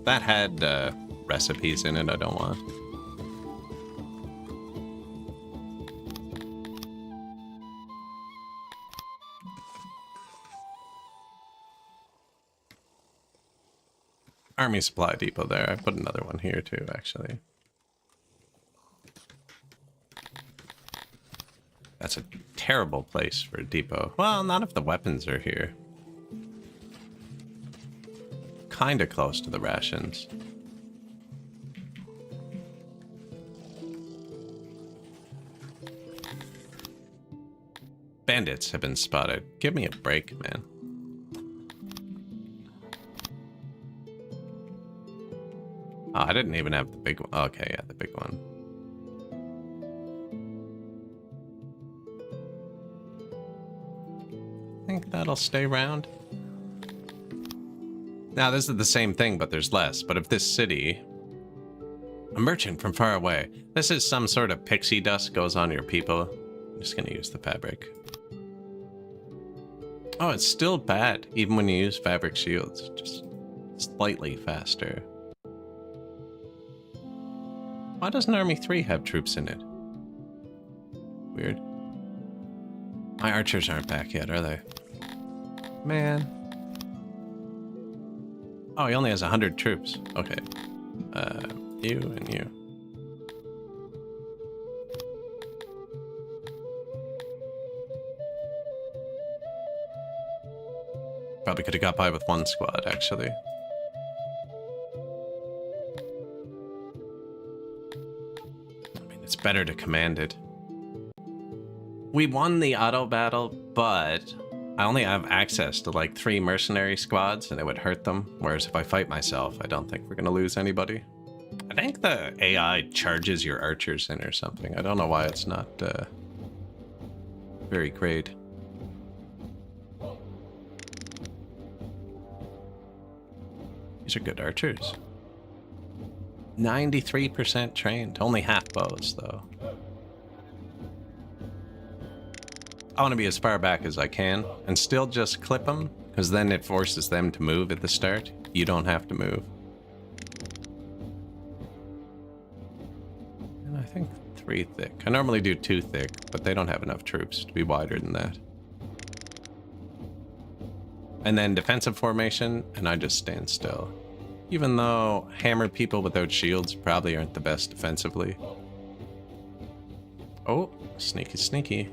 That had recipes in it I don't want. Army supply depot there. I put another one here too, actually. That's a terrible place for a depot. Well, not if the weapons are here. Kinda close to the rations. Bandits have been spotted. Give me a break, man. Oh, I didn't even have the big one. Okay, yeah, the big one. I think that'll stay round. Now, this is the same thing, but there's less. But if this city... A merchant from far away. This is some sort of pixie dust goes on your people. I'm just gonna use the fabric. Oh, it's still bad, even when you use fabric shields. Just slightly faster. Why doesn't Army 3 have troops in it? Weird. My archers aren't back yet, are they? Man. Oh, he only has 100 troops. Okay. You and you. Probably could have got by with one squad, actually. I mean, it's better to command it. We won the auto battle, but I only have access to like 3 mercenary squads and it would hurt them. Whereas if I fight myself, I don't think we're gonna lose anybody. I think the AI charges your archers in or something. I don't know why it's not very great. These are good archers. 93% trained. Only half bows, though. I want to be as far back as I can and still just clip them, because then it forces them to move at the start. You don't have to move. And I think 3 thick. I normally do 2 thick, but they don't have enough troops to be wider than that. And then defensive formation, and I just stand still. Even though hammered people without shields probably aren't the best defensively. Oh, sneaky, sneaky.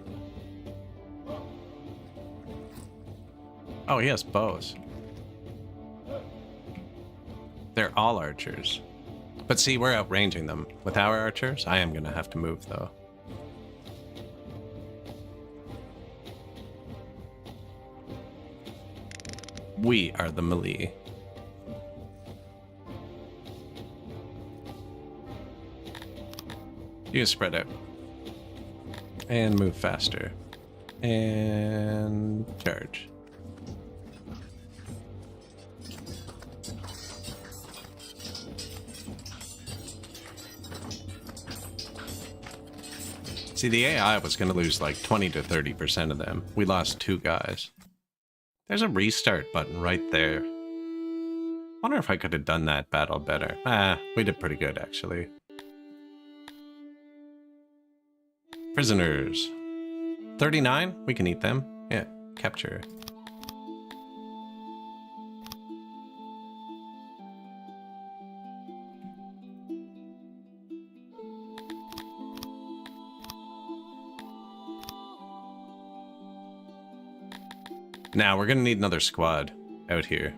Oh, he has bows. They're all archers. But see, we're outranging them. With our archers, I am going to have to move, though. We are the melee. You can spread out. And move faster. And charge. See, the AI was going to lose like 20 to 30% of them. We lost 2 guys. There's a restart button right there. Wonder if I could have done that battle better. We did pretty good, actually. Prisoners. 39? We can eat them. Yeah, capture. Now, we're gonna need another squad out here.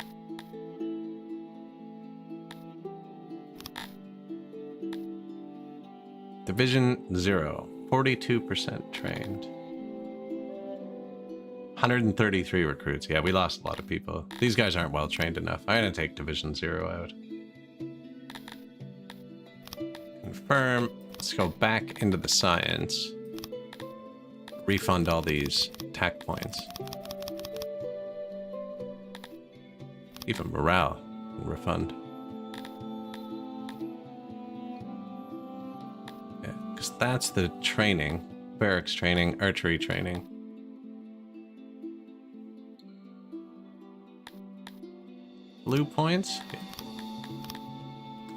Division 0, 42% trained. 133 recruits. Yeah, we lost a lot of people. These guys aren't well trained enough. I'm gonna take Division 0 out. Confirm. Let's go back into the science. Refund all these attack points. Even morale can refund. Yeah, because that's the training. Barracks training, archery training. Blue points?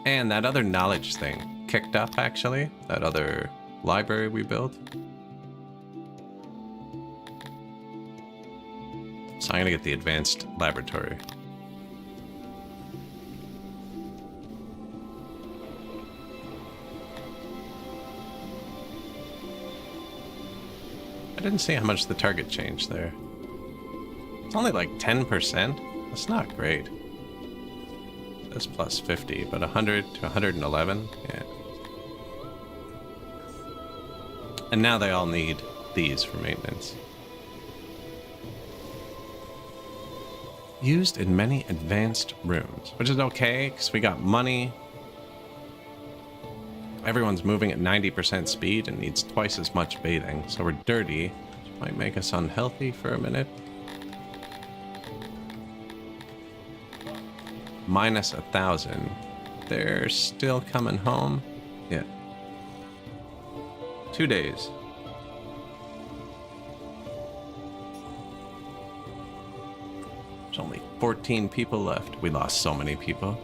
And that other knowledge thing kicked up, actually. That other library we built. So I'm gonna get the advanced laboratory. I didn't see how much the target changed there. It's only like 10%. That's not great. That's plus 50, but 100 to 111, yeah. And now they all need these for maintenance. Used in many advanced rooms, which is okay, because we got money. Everyone's moving at 90% speed and needs twice as much bathing, so we're dirty, which might make us unhealthy for a minute. Minus 1,000. They're still coming home. Yeah. 2 days. There's only 14 people left. We lost so many people.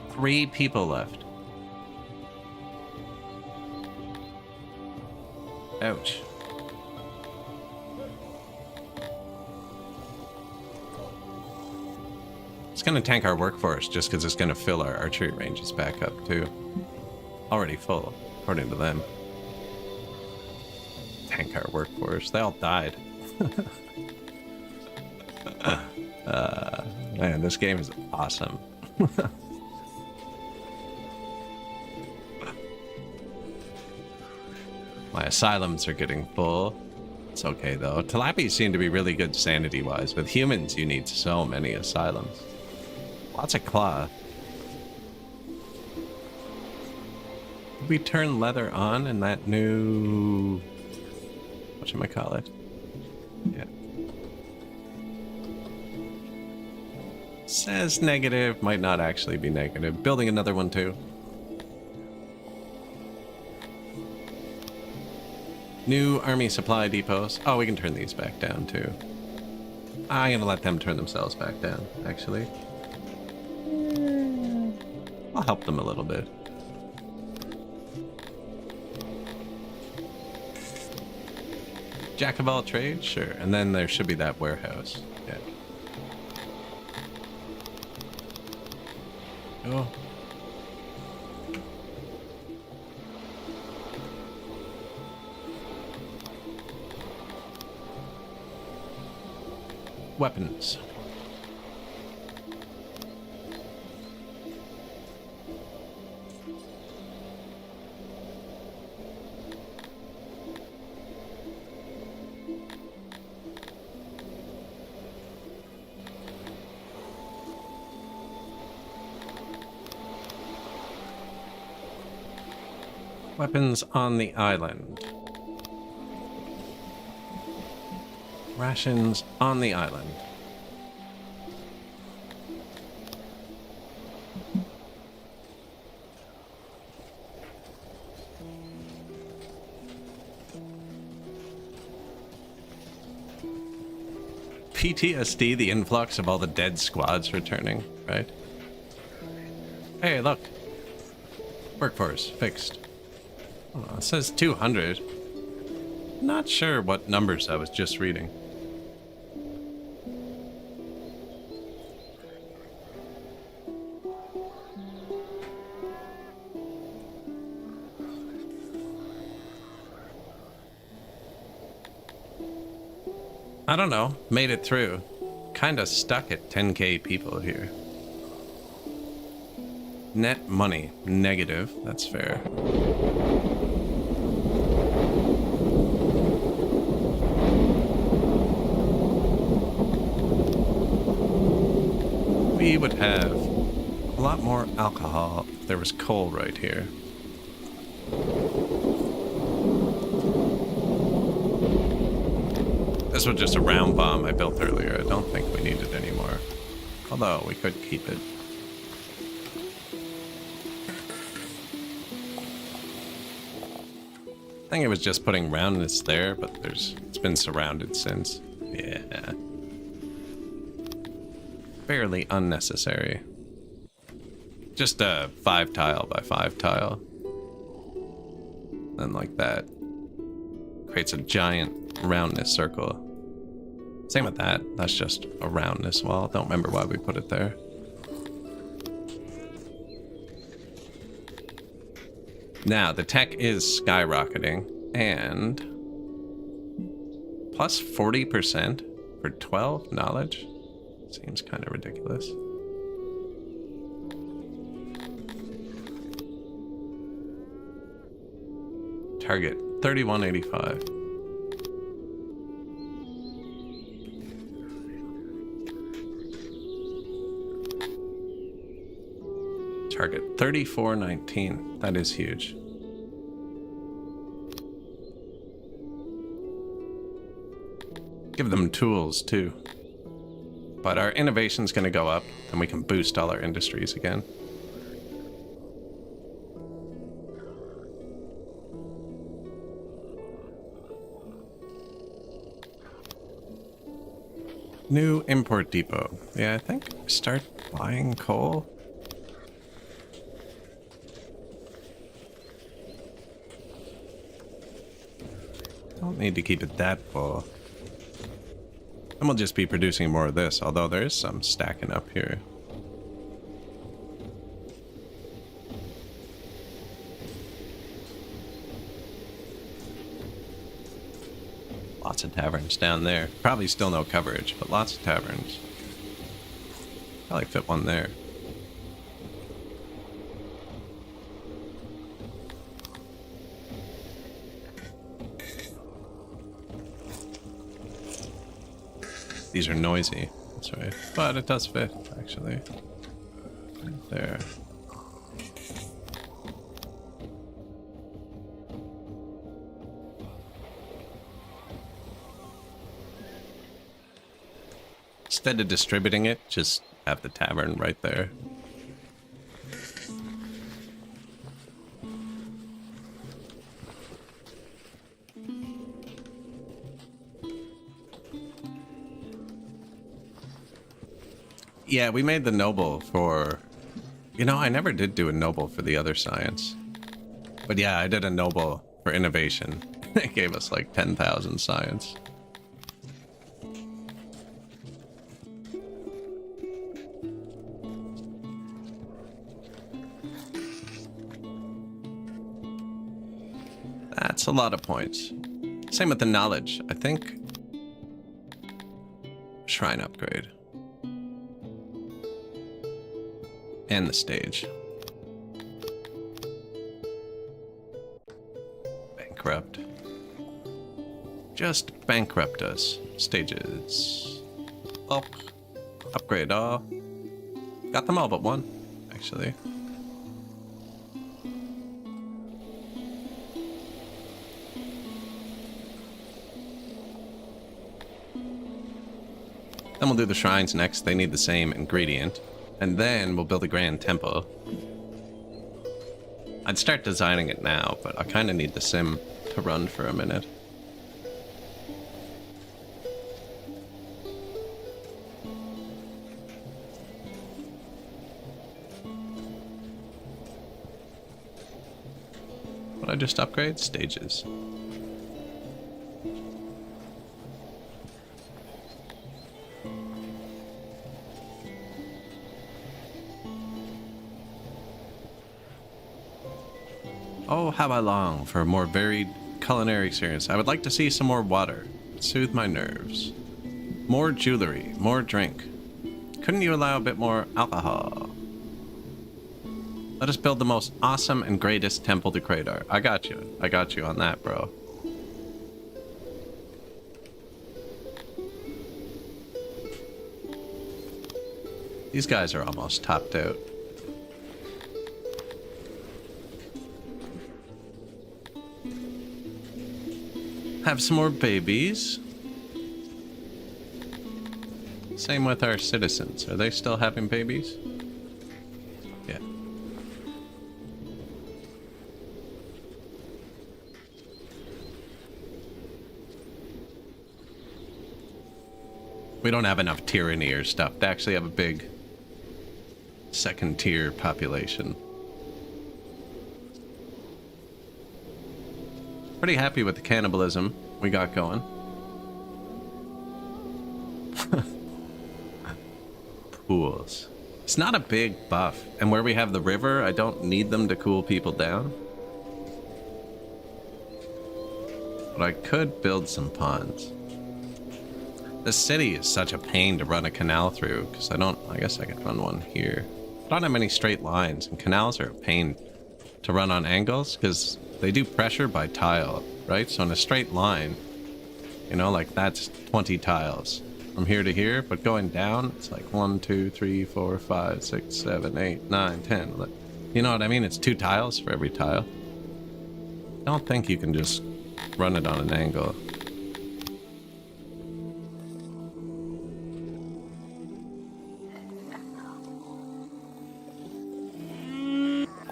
3 people left. Ouch. It's gonna tank our workforce just because it's gonna fill our archery ranges back up too. Already full, according to them. Tank our workforce. They all died. Man, this game is awesome. My asylums are getting full. It's okay though. Tilapias seem to be really good sanity-wise. With humans, you need so many asylums. Lots of cloth. Did we turn leather on in that new... whatchamacallit? Yeah. Says negative, might not actually be negative. Building another one too. New army supply depots. Oh, we can turn these back down too. I'm gonna let them turn themselves back down, actually. I'll help them a little bit. Jack of all trades? Sure. And then there should be that warehouse. Yeah. Oh. Weapons. Weapons on the island. Rations on the island. PTSD, the influx of all the dead squads returning, right? Hey, look. Workforce, fixed. Oh, it says 200. Not sure what numbers I was just reading. I don't know. Made it through. Kinda stuck at 10k people here. Net money. Negative. That's fair. We would have a lot more alcohol if there was coal right here. This was just a round bomb I built earlier. I don't think we need it anymore. Although, we could keep it. I think it was just putting roundness there, but it's been surrounded since. Yeah. Fairly unnecessary. Just a 5 tile by 5 tile. And like that. Creates a giant roundness circle. Same with that. That's just a roundness wall. Don't remember why we put it there. Now, the tech is skyrocketing. And plus 40% for 12 knowledge? Seems kind of ridiculous. Target 3185. Target 3419. That is huge. Give them tools too. But our innovation's going to go up, and we can boost all our industries again. New import depot. Yeah, I think start buying coal. Don't need to keep it that full. And we'll just be producing more of this, although there is some stacking up here. Lots of taverns down there. Probably still no coverage, but lots of taverns. Probably fit one there. These are noisy, that's right. But it does fit, actually. Right there. Instead of distributing it, just have the tavern right there. Yeah, we made the noble for... You know, I never did do a noble for the other science. But yeah, I did a noble for innovation. It gave us like 10,000 science. That's a lot of points. Same with the knowledge. I think... Shrine upgrade. And the stage. Bankrupt. Just bankrupt us. Stages. Bulk. Upgrade all. Got them all but one, actually. Then we'll do the shrines next. They need the same ingredient. And then we'll build a grand temple. I'd start designing it now, but I kind of need the sim to run for a minute. What I just upgrade? Stages. Oh, how I long for a more varied culinary experience. I would like to see some more water. Soothe my nerves. More jewelry. More drink. Couldn't you allow a bit more alcohol? Let us build the most awesome and greatest temple to Kratar. I got you. I got you on that, bro. These guys are almost topped out. Have some more babies. Same with our citizens. Are they still having babies? Yeah. We don't have enough tyranny or stuff to actually have a big second tier population. Pretty happy with the cannibalism we got going. Pools. It's not a big buff. And where we have the river, I don't need them to cool people down. But I could build some ponds. The city is such a pain to run a canal through, because I guess I could run one here. I don't have many straight lines, and canals are a pain to run on angles, because they do pressure by tile, right? So in a straight line, you know, like that's 20 tiles from here to here, but going down, it's like 1, 2, 3, 4, 5, 6, 7, 8, 9, 10. You know what I mean? It's 2 tiles for every tile. I don't think you can just run it on an angle.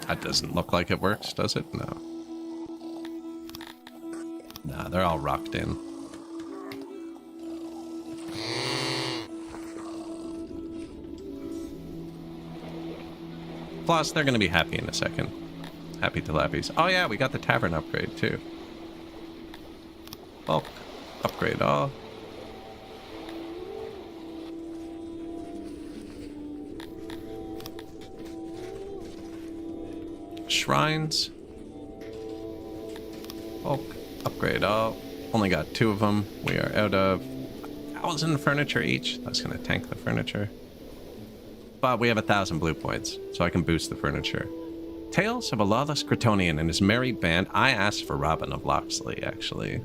That doesn't look like it works, does it? No. Nah, they're all rocked in. Plus, they're gonna be happy in a second. Happy tilappies. Oh yeah, we got the tavern upgrade too. Bulk upgrade all. Shrines. Bulk upgrade all. Only got 2 of them. We are out of 1,000 furniture each. That's gonna tank the furniture. But we have 1,000 blue points, so I can boost the furniture. Tales of a Lawless Cretonian and his merry band. I asked for Robin of Locksley, actually.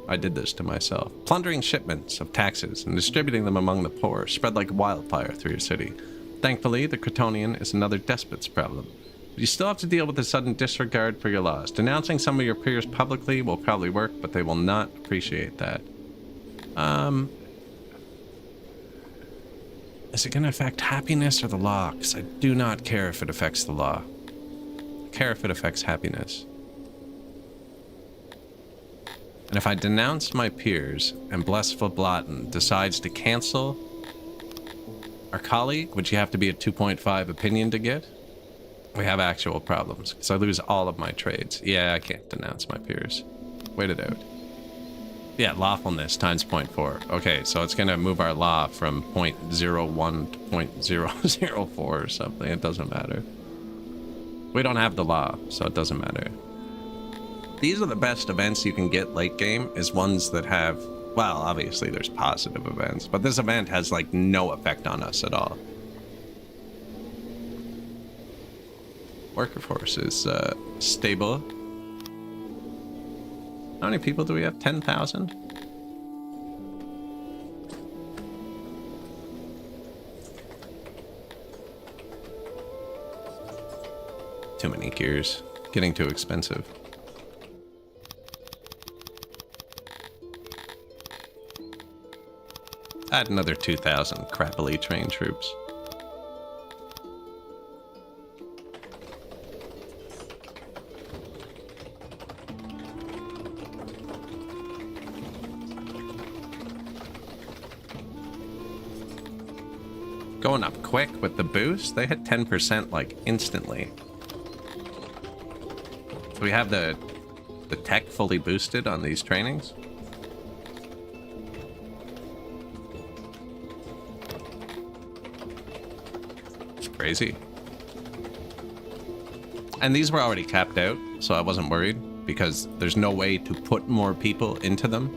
I did this to myself. Plundering shipments of taxes and distributing them among the poor spread like wildfire through your city. Thankfully, the Cretonian is another despot's problem. But you still have to deal with a sudden disregard for your laws. Denouncing some of your peers publicly will probably work, but they will not appreciate that. Is it going to affect happiness or the law? Because I do not care if it affects the law. I care if it affects happiness. And if I denounce my peers and Blessful Blatten decides to cancel our colleague, which you have to be a 2.5 opinion to get, we have actual problems. Because I lose all of my trades. Yeah, I can't denounce my peers. Wait it out. Yeah, lawfulness times 0.4. Okay, so it's going to move our law from 0.01 to 0.004 or something. It doesn't matter. We don't have the law, so it doesn't matter. These are the best events you can get late game, is ones that have, well, obviously there's positive events, but this event has like no effect on us at all. Worker force is stable. How many people do we have? 10,000? Too many gears. Getting too expensive. Add another 2,000 crappily trained troops. Going up quick with the boost. They hit 10% like instantly. So we have the tech fully boosted on these trainings. It's crazy. And these were already capped out, so I wasn't worried because there's no way to put more people into them.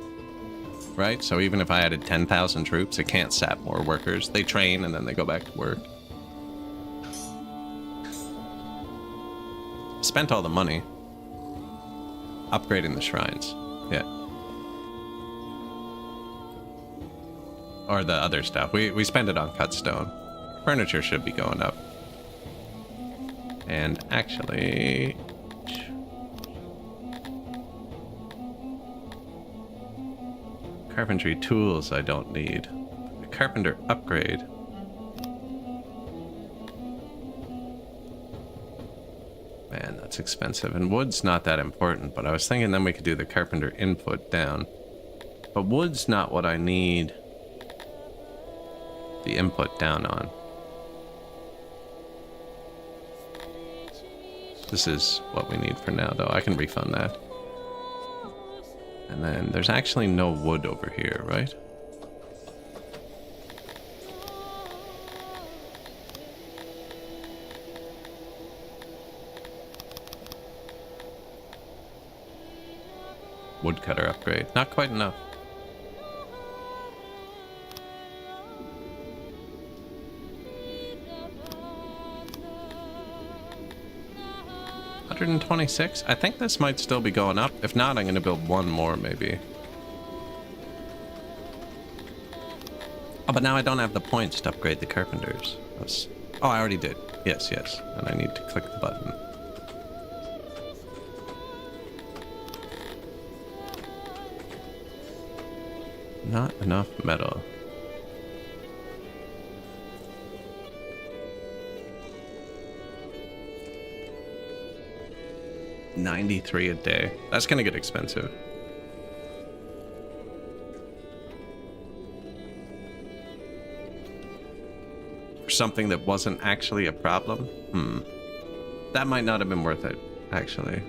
Right? So even if I added 10,000 troops, it can't sap more workers. They train and then they go back to work. Spent all the money upgrading the shrines. Yeah. Or the other stuff. We spend it on cut stone. Furniture should be going up. And actually... carpentry tools I don't need. A carpenter upgrade. Man, that's expensive. And wood's not that important, but I was thinking then we could do the carpenter input down. But wood's not what I need the input down on. This is what we need for now, though. I can refund that. And then there's actually no wood over here, right? Woodcutter upgrade. Not quite enough. $126? I think this might still be going up. If not, I'm going to build one more, maybe. Oh, but now I don't have the points to upgrade the carpenters. Oh, I already did. Yes, yes. And I need to click the button. Not enough metal. $93 a day. That's gonna get expensive. For something that wasn't actually a problem? That might not have been worth it, actually.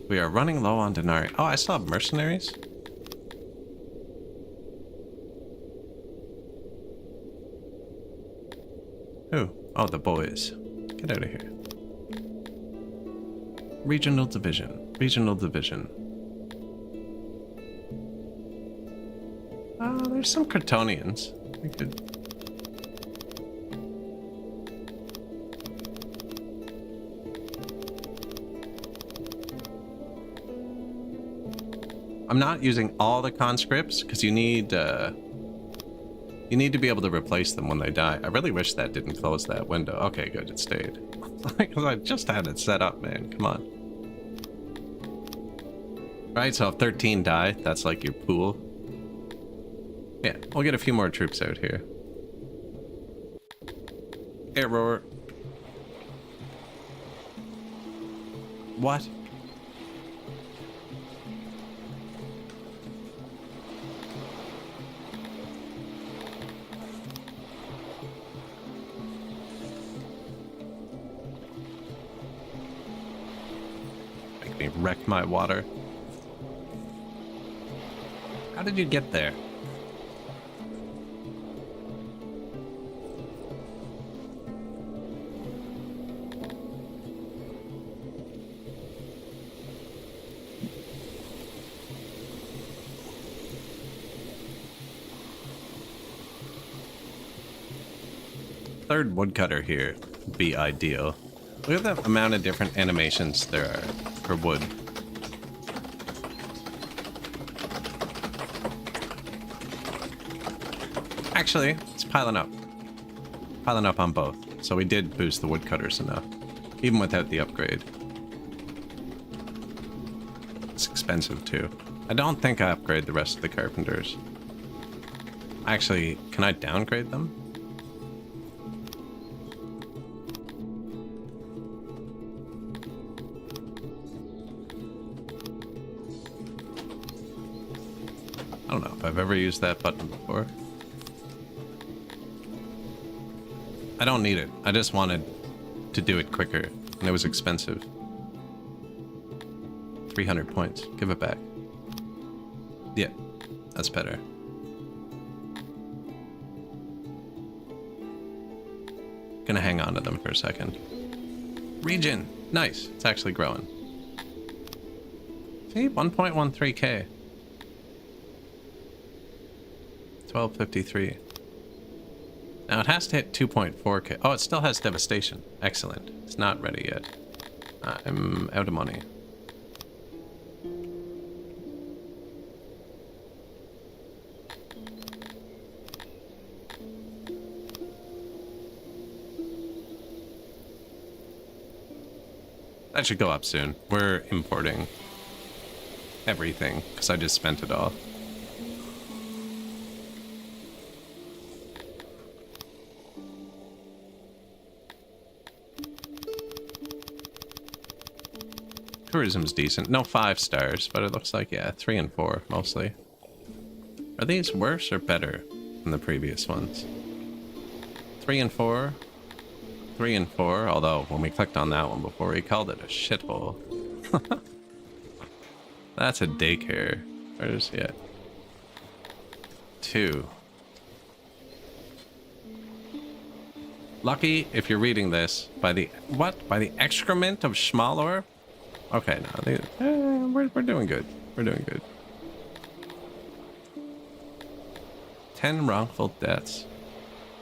We are running low on denarii. Oh, I still have mercenaries? Who? Oh, the boys. Get out of here. Regional division. Regional division. Oh, there's some Kryptonians. We could... I'm not using all the conscripts because you need to be able to replace them when they die. I really wish that didn't close that window. Okay, good, it stayed. Because I just had it set up, man. Come on. Right, so if 13 die, that's like your pool. Yeah, we'll get a few more troops out here. Error. What? Make me wreck my water. How did you get there? Third woodcutter here would be ideal. Look at the amount of different animations there are for wood. Actually, it's piling up. Piling up on both. So we did boost the woodcutters enough, even without the upgrade. It's expensive too. I don't think I upgrade the rest of the carpenters. Actually, can I downgrade them? I don't know if I've ever used that button before. I don't need it. I just wanted to do it quicker, and it was expensive. 300 points. Give it back. Yeah, that's better. Gonna hang on to them for a second. Region! Nice. It's actually growing. See? 1.13k. 1253. Now it has to hit 2.4k. Oh, it still has devastation. Excellent. It's not ready yet. I'm out of money. That should go up soon. We're importing everything because I just spent it all. Tourism's decent. No 5 stars, but it looks like, yeah, 3 and 4 mostly. Are these worse or better than the previous ones? 3 and 4. 3 and 4, although when we clicked on that one before, we called it a shithole. That's a daycare. Where's he at? 2. Lucky if you're reading this by the what? By the excrement of Schmalor? Okay, no, we're doing good. We're doing good. 10 wrongful deaths.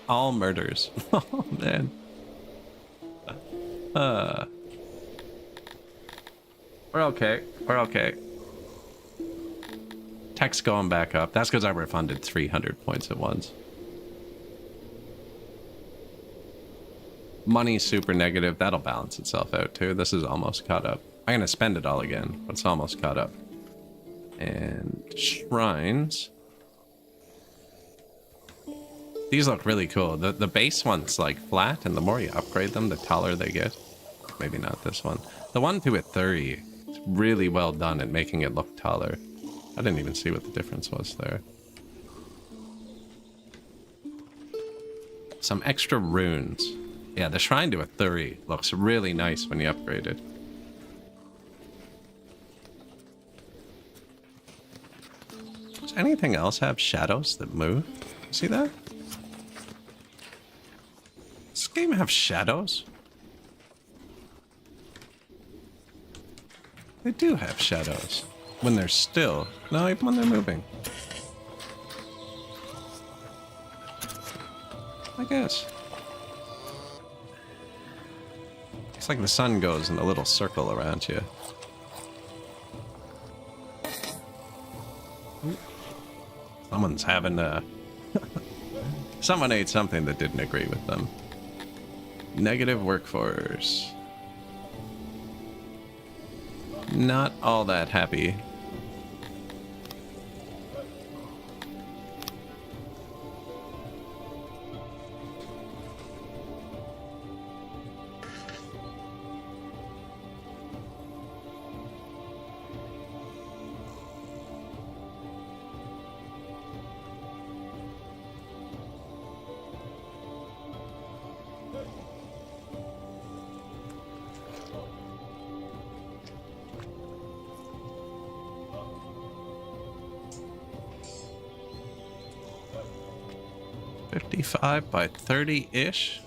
All murders. Oh man. We're okay. We're okay. Tech's going back up. That's because I refunded 300 points at once. Money's super negative. That'll balance itself out too. This is almost caught up. I'm gonna spend it all again, but it's almost caught up. And shrines. These look really cool. The base one's like flat, and the more you upgrade them, the taller they get. Maybe not this one. The one to at 30, it's really well done at making it look taller. I didn't even see what the difference was there. Some extra runes. Yeah, the shrine to a 30 looks really nice when you upgrade it. Does anything else have shadows that move? See that? Does this game have shadows? They do have shadows. When they're still. No, even when they're moving. I guess. It's like the sun goes in a little circle around you. Someone's having a... Someone ate something that didn't agree with them. Negative workforce. Not all that happy. $55 by 30-ish.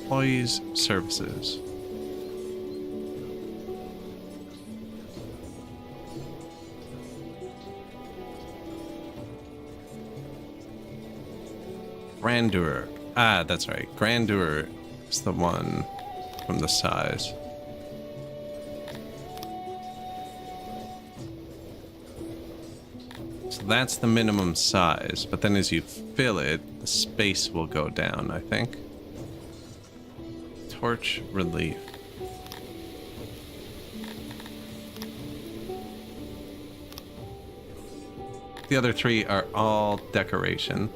Employees services. Grandeur. Ah, that's right. Grandeur is the one from the size. So that's the minimum size, but then as you fill it, the space will go down, I think. Torch relief. The other three are all decoration.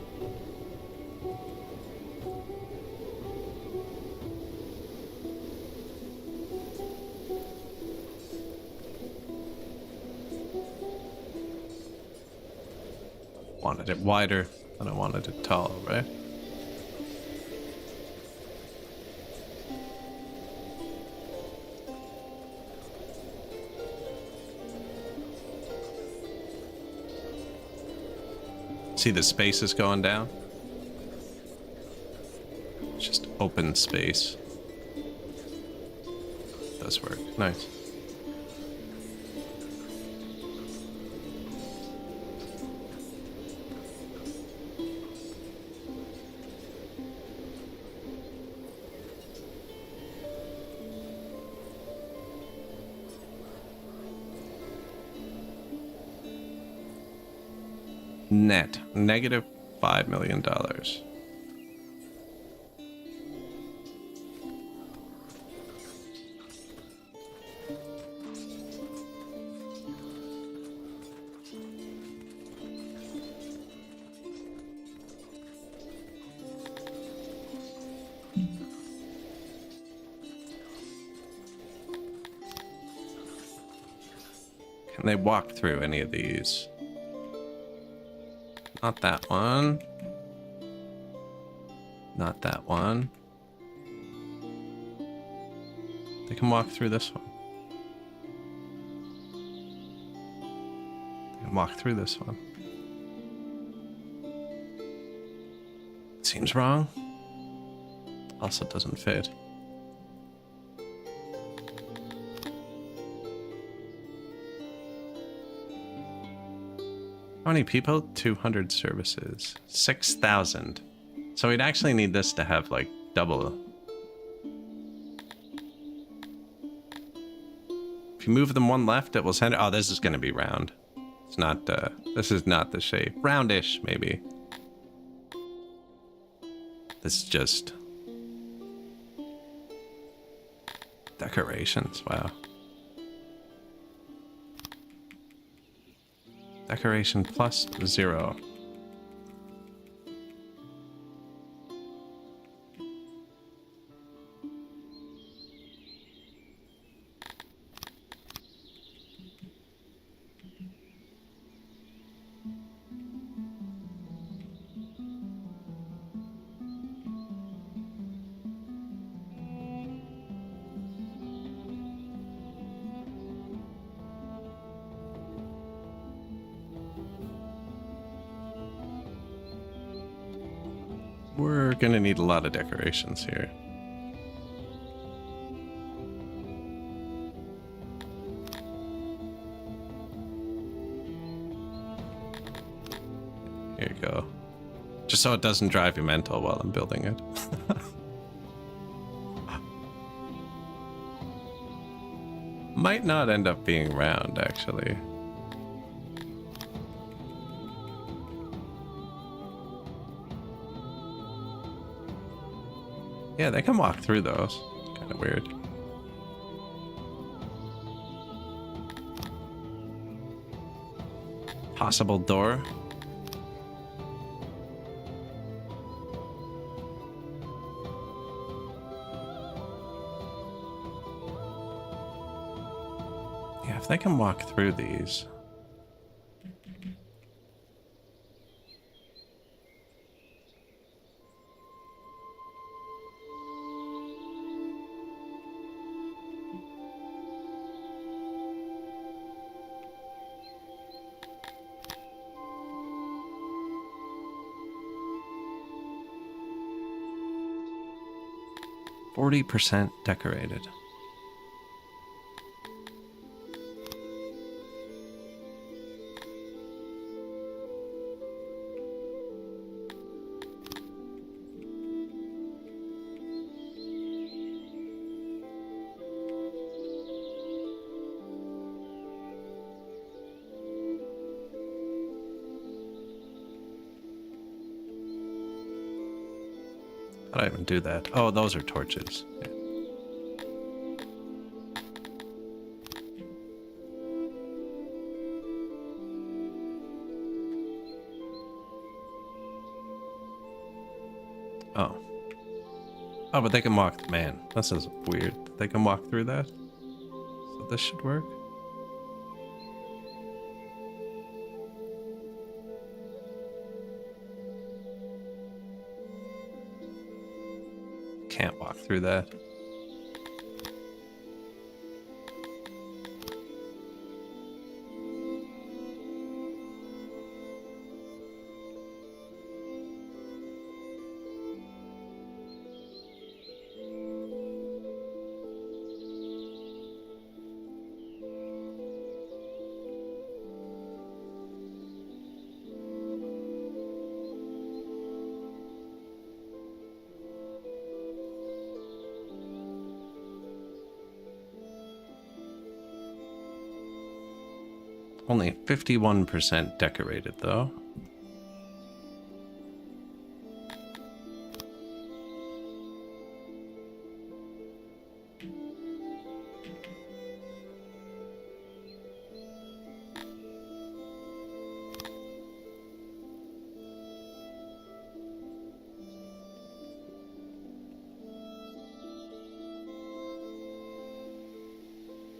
Wanted it wider, and I wanted it tall, right? See the space is going down? It's just open space. Does work. Nice. Net, negative $5 million. Can they walk through any of these? Not that one. Not that one. They can walk through this one. They can walk through this one. Seems wrong. Also doesn't fit. How many people? 200 services. 6,000. So we'd actually need this to have like double. If you move them one left, it will send. Oh, this is going to be round. It's not, this is not the shape. Roundish, maybe. This is just decorations. Wow. Decoration plus 0. We're gonna need a lot of decorations here. Here you go. Just so it doesn't drive you mental while I'm building it. Might not end up being round, actually. Yeah, they can walk through those. Kind of weird. Possible door. Yeah, if they can walk through these. 40% decorated. How do I even do that? Oh, those are torches. Yeah. Oh. Oh, but they can walk. Man, this is weird. They can walk through that. So this should work. Can't walk through that. Only 51% decorated, though.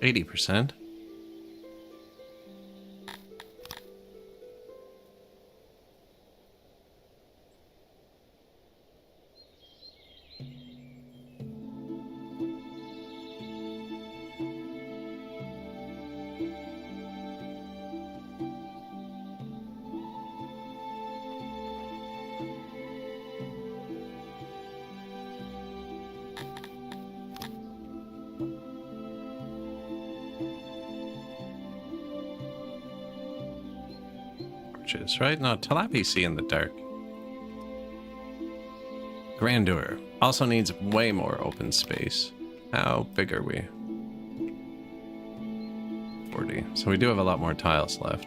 %. Torches, right? No, Tilapia see in the dark. Grandeur. Also needs way more open space. How big are we? 40. So we do have a lot more tiles left.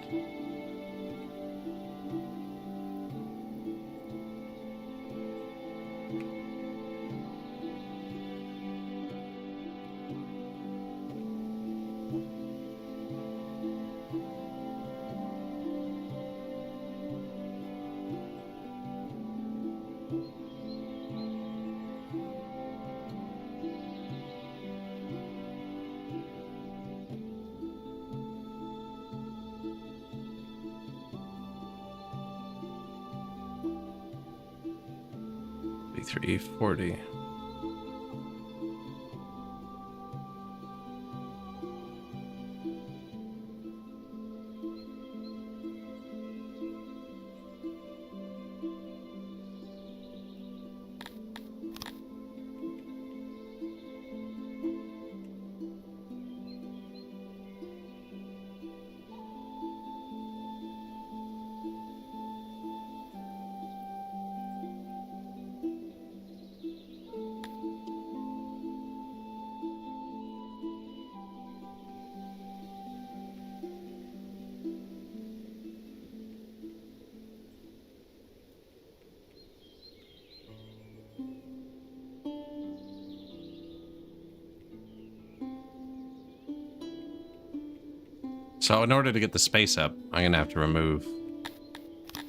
Three 40. So in order to get the space up, I'm gonna have to remove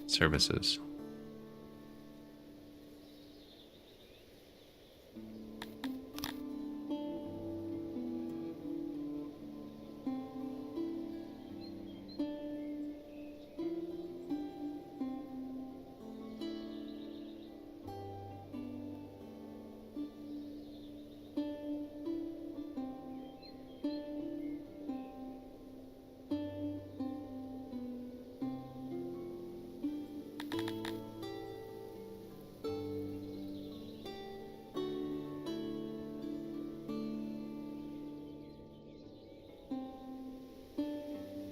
services.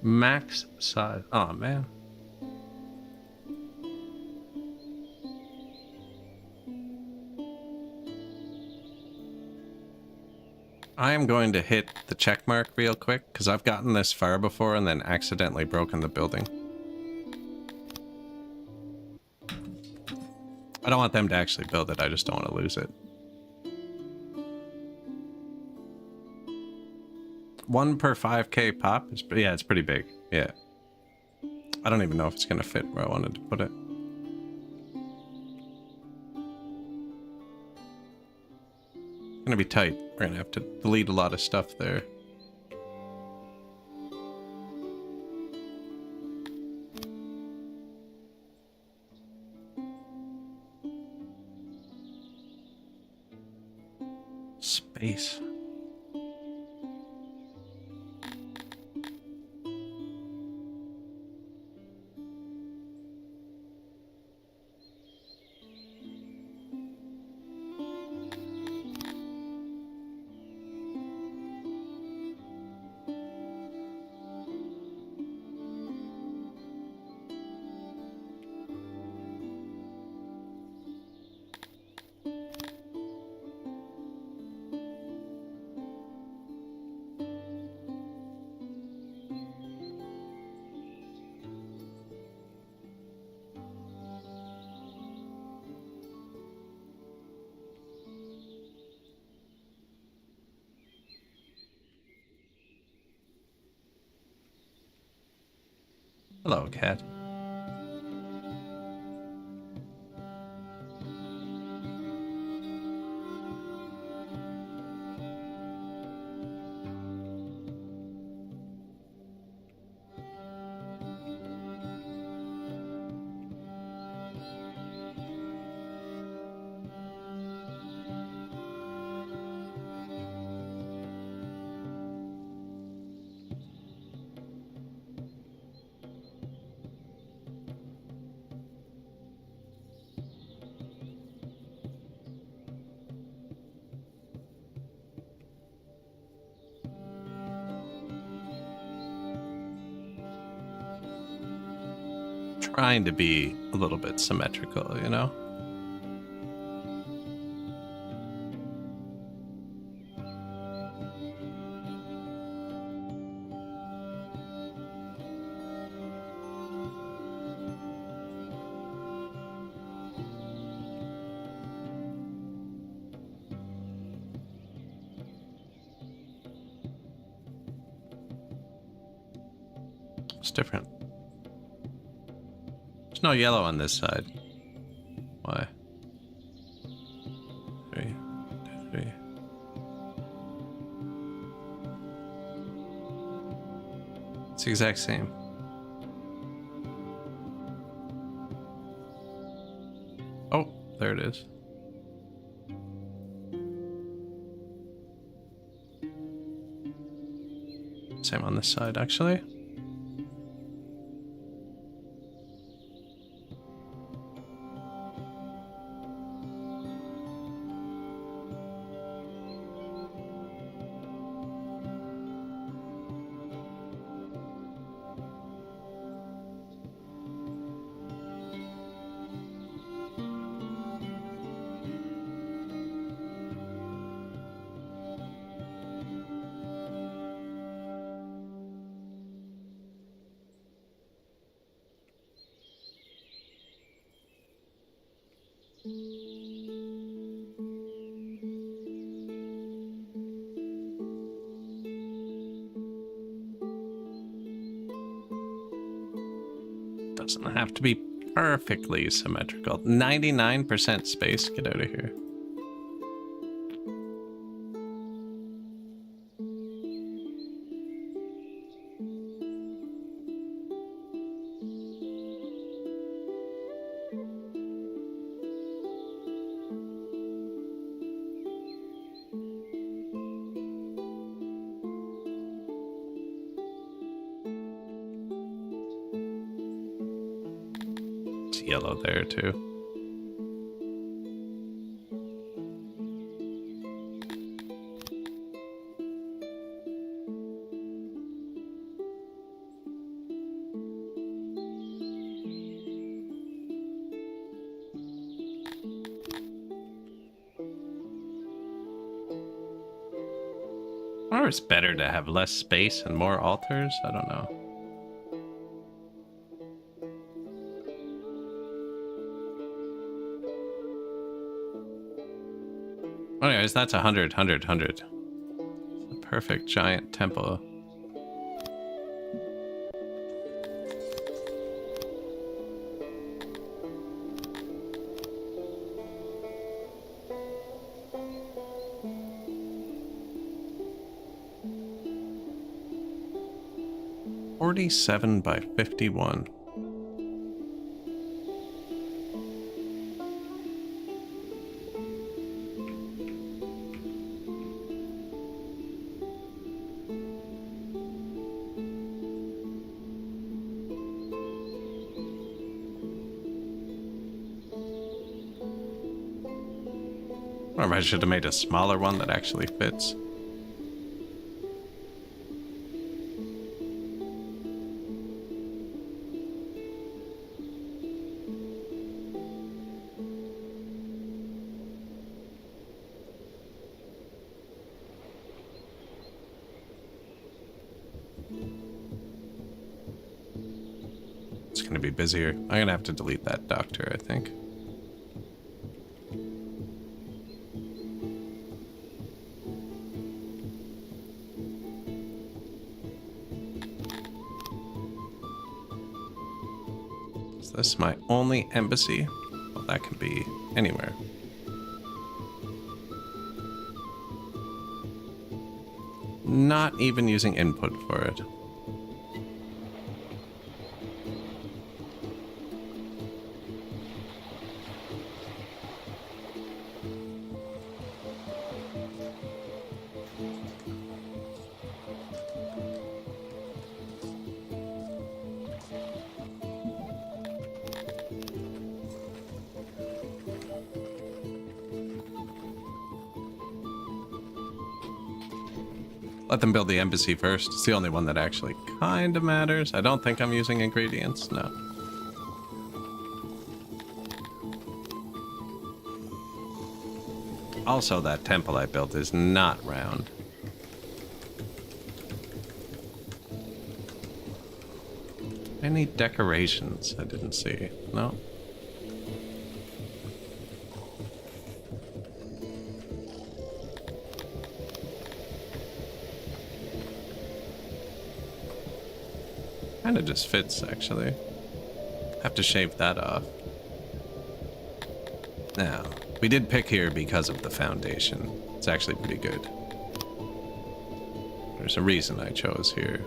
Max size. Oh man. I am going to hit the check mark real quick because I've gotten this far before and then accidentally broken the building. I don't want them to actually build it, I just don't want to lose it. 1 per 5k pop? Yeah, it's pretty big. Yeah. I don't even know if it's going to fit where I wanted to put it. It's going to be tight. We're going to have to delete a lot of stuff there. Space. Hello, cat. trying to be a little bit symmetrical, you know? It's different. There's no yellow on this side. Why? 3, 2, 3. It's the exact same. Oh, there it is. Same on this side, actually. Doesn't have to be perfectly symmetrical. 99% space. Get out of here. Yellow there too. Or it's better to have less space and more altars? I don't know. Anyways, that's 100, 100, 100. The perfect giant temple. $47 by $51. Or I should have made a smaller one that actually fits. It's going to be busier. I'm going to have to delete that doctor, I think. This is my only embassy. Well, that can be anywhere. Not even using input for it. Let them build the embassy first. It's the only one that actually kind of matters. I don't think I'm using ingredients. No. Also, that temple I built is not round. Any decorations I didn't see? No. Kinda just fits, actually. Have to shave that off. Now, we did pick here because of the foundation. It's actually pretty good. There's a reason I chose here.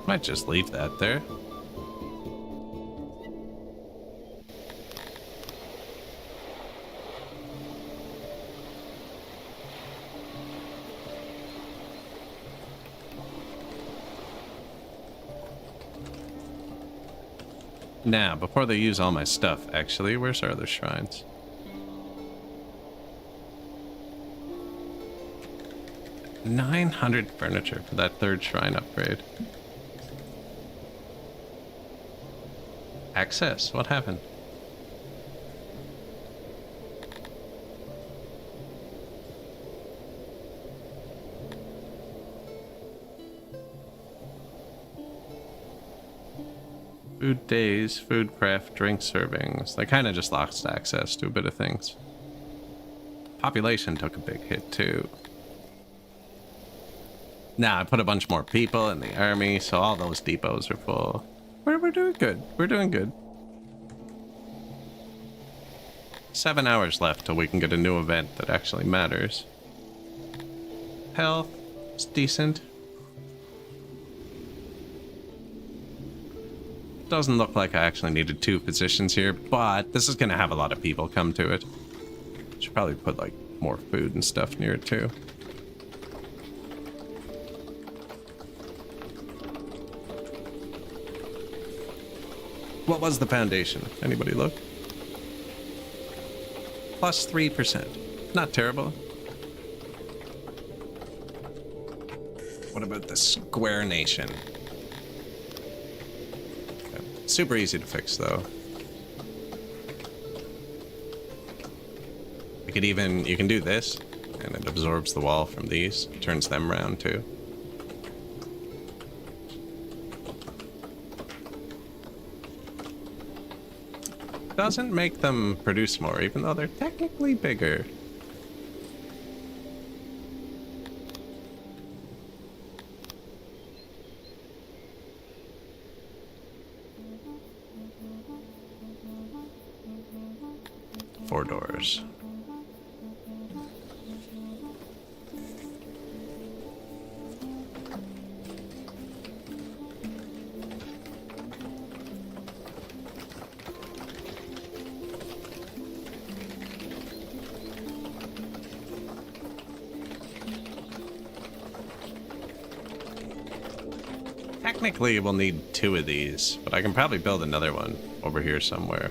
Might just leave that there. Now, before they use all my stuff, actually, where's our other shrines? $900 furniture for that third shrine upgrade. Access, what happened? Food days, food craft, drink servings. They kind of just lost access to a bit of things. Population took a big hit too. Now I put a bunch more people in the army, so all those depots are full. We're doing good. We're doing good. 7 hours left till we can get a new event that actually matters. Health is decent. Doesn't look like I actually needed 2 physicians here, but this is going to have a lot of people come to it. Should probably put like more food and stuff near it too. What was the foundation? Anybody look? Plus 3%. Not terrible. What about the Square Nation? Okay. Super easy to fix though. We could even, you can do this and it absorbs the wall from these, turns them round too. Doesn't make them produce more, even though they're technically bigger. Four doors. Technically, we'll need 2 of these, but I can probably build another one over here somewhere.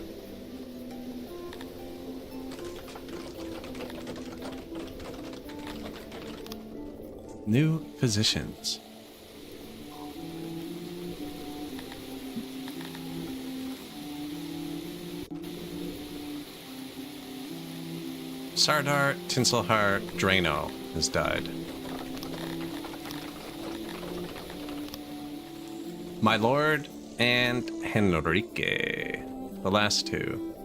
New physicians. Sardar Tinselhar Drano has died. My Lord and Henrique, the last 2.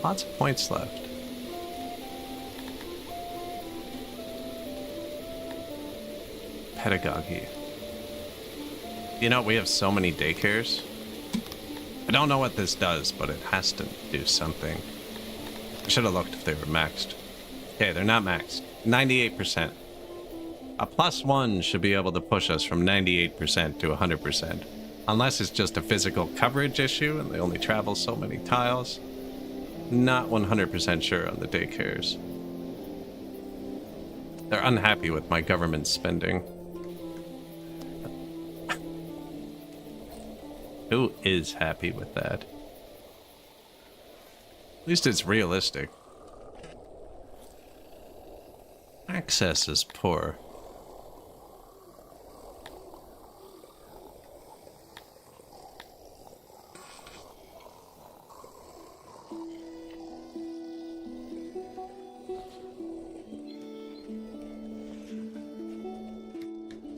Lots of points left. Pedagogy. You know, we have so many daycares. I don't know what this does, but it has to do something. I should have looked if they were maxed. Okay, they're not maxed. 98%. A +1 should be able to push us from 98% to 100%. Unless it's just a physical coverage issue and they only travel so many tiles. Not 100% sure on the daycares. They're unhappy with my government spending. Who is happy with that? At least it's realistic. Access is poor.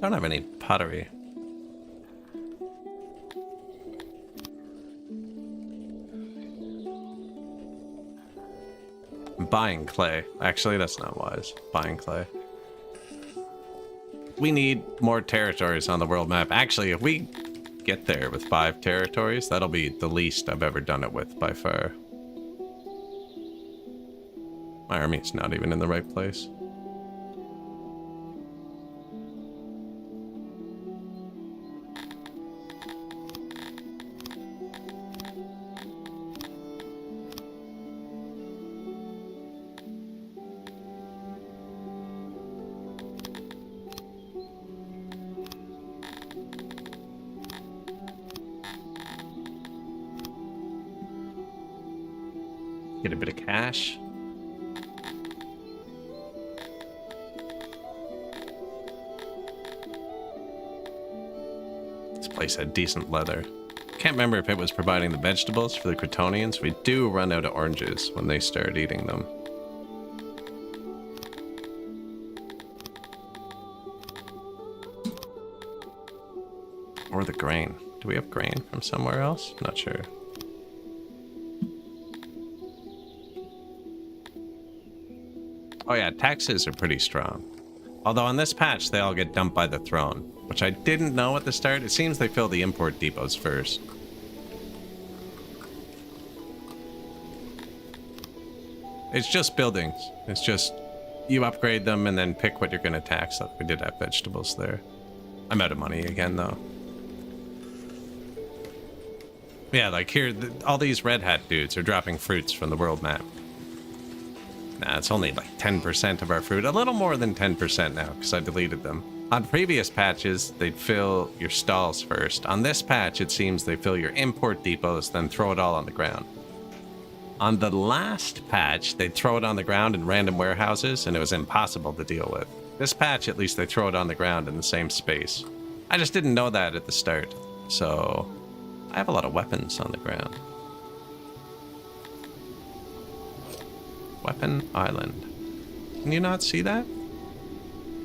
Don't have any pottery. I'm buying clay. Actually, that's not wise. Buying clay. We need more territories on the world map. Actually, if we get there with 5 territories, that'll be the least I've ever done it with by far. My army's not even in the right place. Get a bit of cash. This place had decent leather. Can't remember if it was providing the vegetables for the Crotonians. We do run out of oranges when they start eating them. Or the grain. Do we have grain from somewhere else? Not sure. Oh yeah, taxes are pretty strong. Although on this patch, they all get dumped by the throne, which I didn't know at the start. It seems they fill the import depots first. It's just buildings. It's just, you upgrade them and then pick what you're going to tax. Like we did have vegetables there. I'm out of money again, though. Yeah, like here, all these red hat dudes are dropping fruits from the world map. Nah, it's only like 10% of our fruit. A little more than 10% now, because I deleted them. On previous patches, they'd fill your stalls first. On this patch, it seems they fill your import depots, then throw it all on the ground. On the last patch, they'd throw it on the ground in random warehouses, and it was impossible to deal with. This patch, at least they throw it on the ground in the same space. I just didn't know that at the start, so I have a lot of weapons on the ground. Weapon Island. Can you not see that?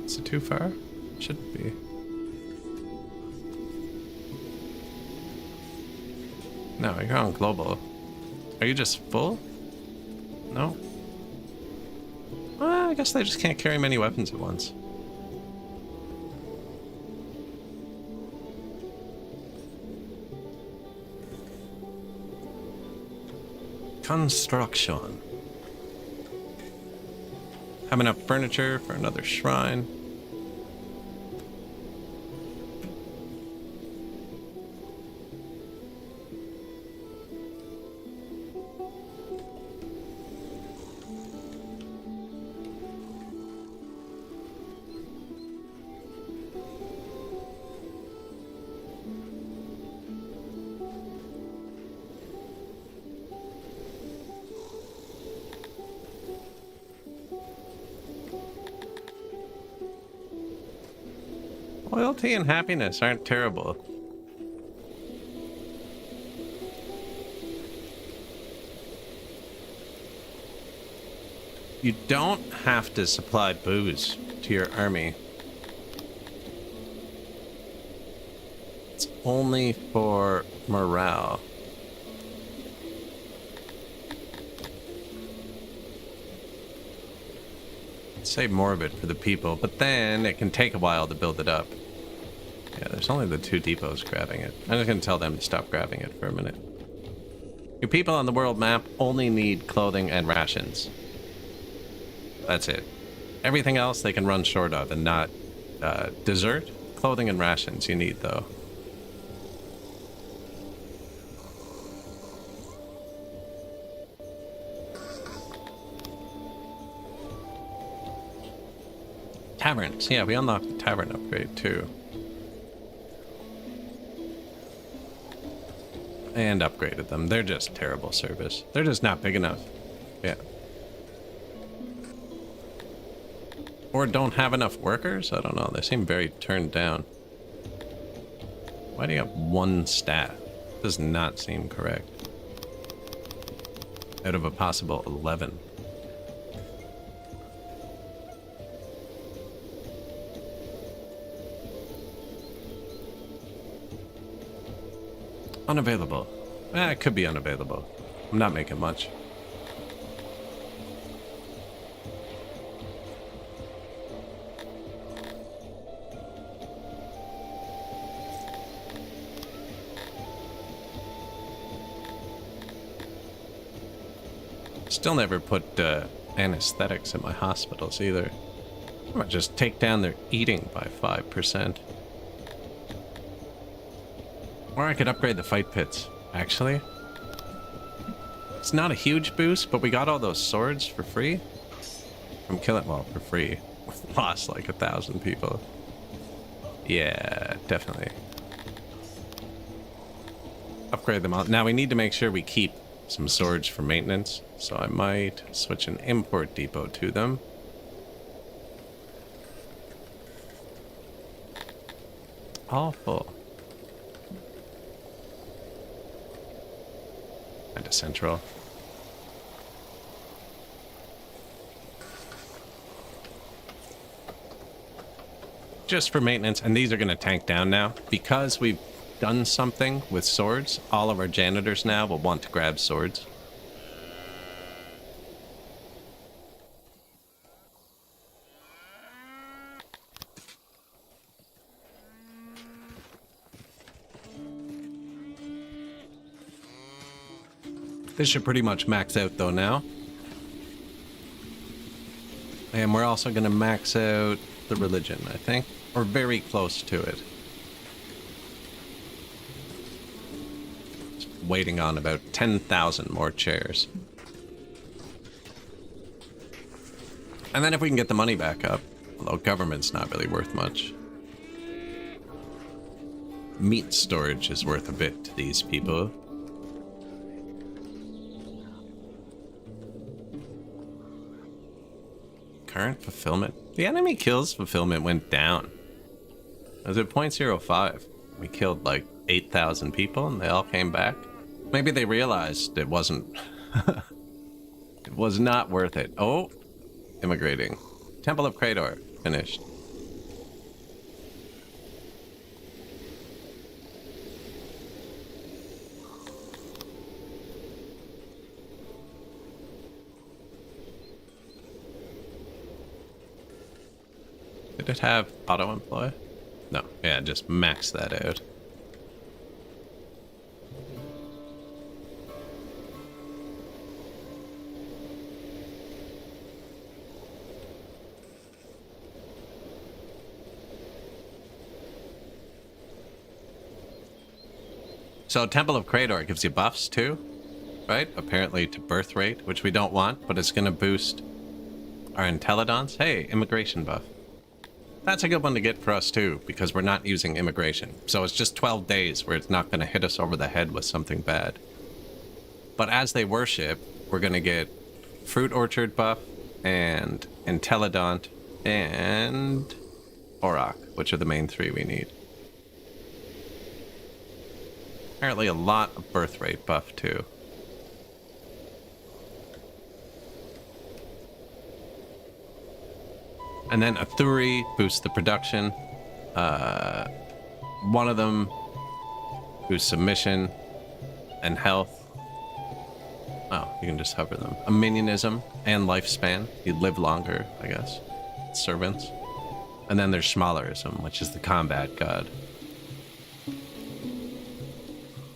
Is it too far? Shouldn't be. No, you're on global. Are you just full? No? Well, I guess they just can't carry many weapons at once. Construction. Have enough furniture for another shrine. Loyalty and happiness aren't terrible. You don't have to supply booze to your army. It's only for morale. Save more of it for the people, but then it can take a while to build it up. Yeah, there's only the 2 depots grabbing it. I'm just gonna tell them to stop grabbing it for a minute. Your people on the world map only need clothing and rations. That's it. Everything else they can run short of, and not dessert, clothing, and rations you need, though. Taverns. Yeah, we unlocked the tavern upgrade, too. And upgraded them. They're just terrible service. They're just not big enough. Yeah. Or don't have enough workers? I don't know. They seem very turned down. Why do you have 1 staff? Does not seem correct. Out of a possible 11. Unavailable. It could be unavailable. I'm not making much. Still never put anesthetics in my hospitals either. I might just take down their eating by 5%. Or I could upgrade the fight pits, actually. It's not a huge boost, but we got all those swords for free. From killing, well, for free. We lost like 1,000 people. Yeah, definitely. Upgrade them all. Now we need to make sure we keep some swords for maintenance, so I might switch an import depot to them. All full. And a central. Just for maintenance, and these are going to tank down now. Because we've done something with swords, all of our janitors now will want to grab swords. This should pretty much max out though now. And we're also going to max out the religion, I think. Or very close to it. Just waiting on about 10,000 more chairs. And then if we can get the money back up, although government's not really worth much. Meat storage is worth a bit to these people. Current fulfillment. The enemy kills fulfillment went down. It was at 0.05. We killed like 8,000 people and they all came back. Maybe they realized it wasn't... it was not worth it. Oh, immigrating. Temple of Krator, finished. Did it have auto-employ? No, yeah, just max that out. So Temple of Krator gives you buffs too, right? Apparently to birth rate, which we don't want, but it's going to boost our intelligence. Hey, immigration buff. That's a good one to get for us too, because we're not using immigration. So it's just 12 days where it's not going to hit us over the head with something bad. But as they worship, we're going to get Fruit Orchard buff and Intelligent and Auroch, which are the main 3 we need. Apparently a lot of birth rate buff too. And then Athuri boosts the production. One of them boosts submission and health. Oh, you can just hover them. A minionism and lifespan. You live longer, I guess. servants. And then there's Smallerism, which is the combat god.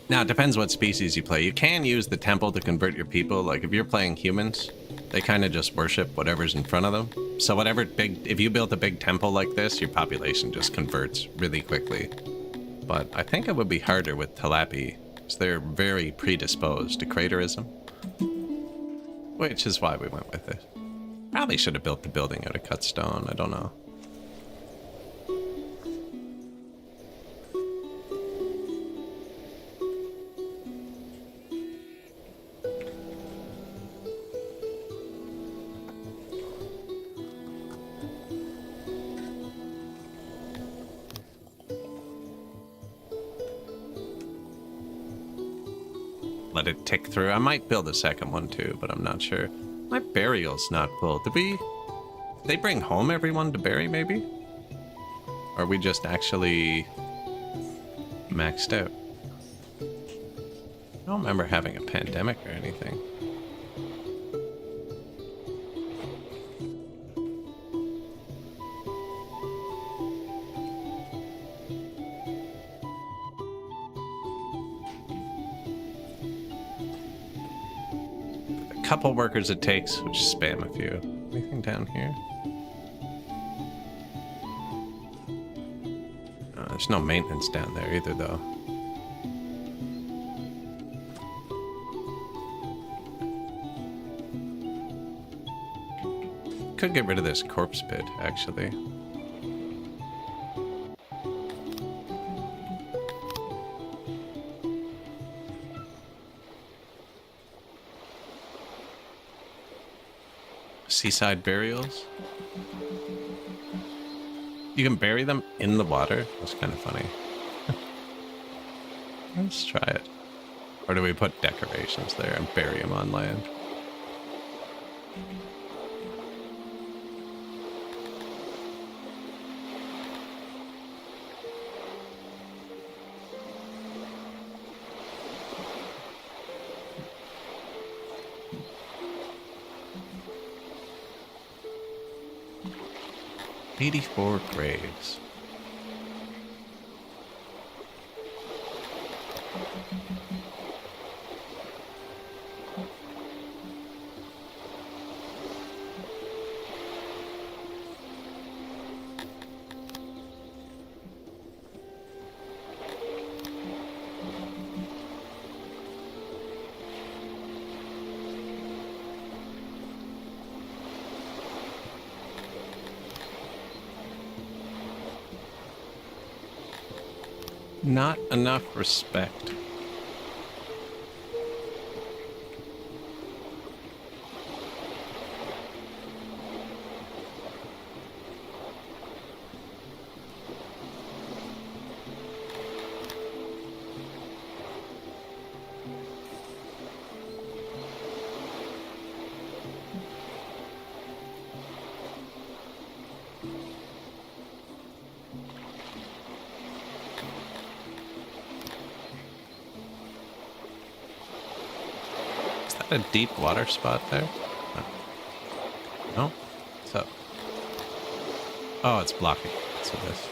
Now, it depends what species you play. You can use the temple to convert your people. Like, if you're playing humans, they kind of just worship whatever's in front of them. So whatever if you built a big temple like this, your population just converts really quickly. But I think it would be harder with Talapi, because they're very predisposed to craterism. Which is why we went with it. Probably should have built the building out of cut stone, I don't know. Let it tick through. I might build a second one too, but I'm not sure. My burial's not full. Did they bring home everyone to bury, maybe? Or are we just actually maxed out? I don't remember having a pandemic or anything. Couple workers it takes, which spam a few. Anything down here? There's no maintenance down there either, though. Could get rid of this corpse pit, actually. Seaside burials. You can bury them in the water. That's kind of funny. Let's try it. Or do we put decorations there and bury them on land? "84 graves." Not enough respect. A deep water spot there? No? What's up? Oh, it's blocking. So this.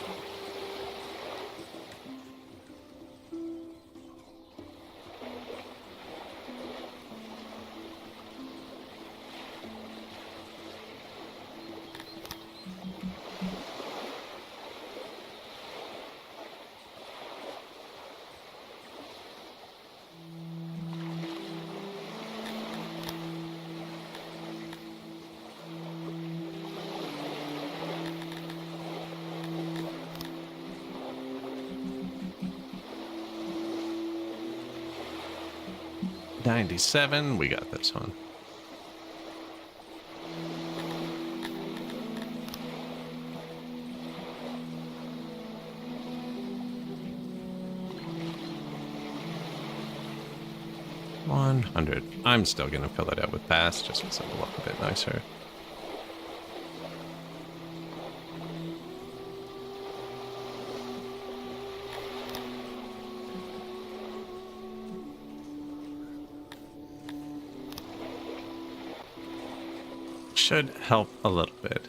$97, we got this one. $100. I'm still gonna fill it out with pass just because it'll look a bit nicer. Should help a little bit.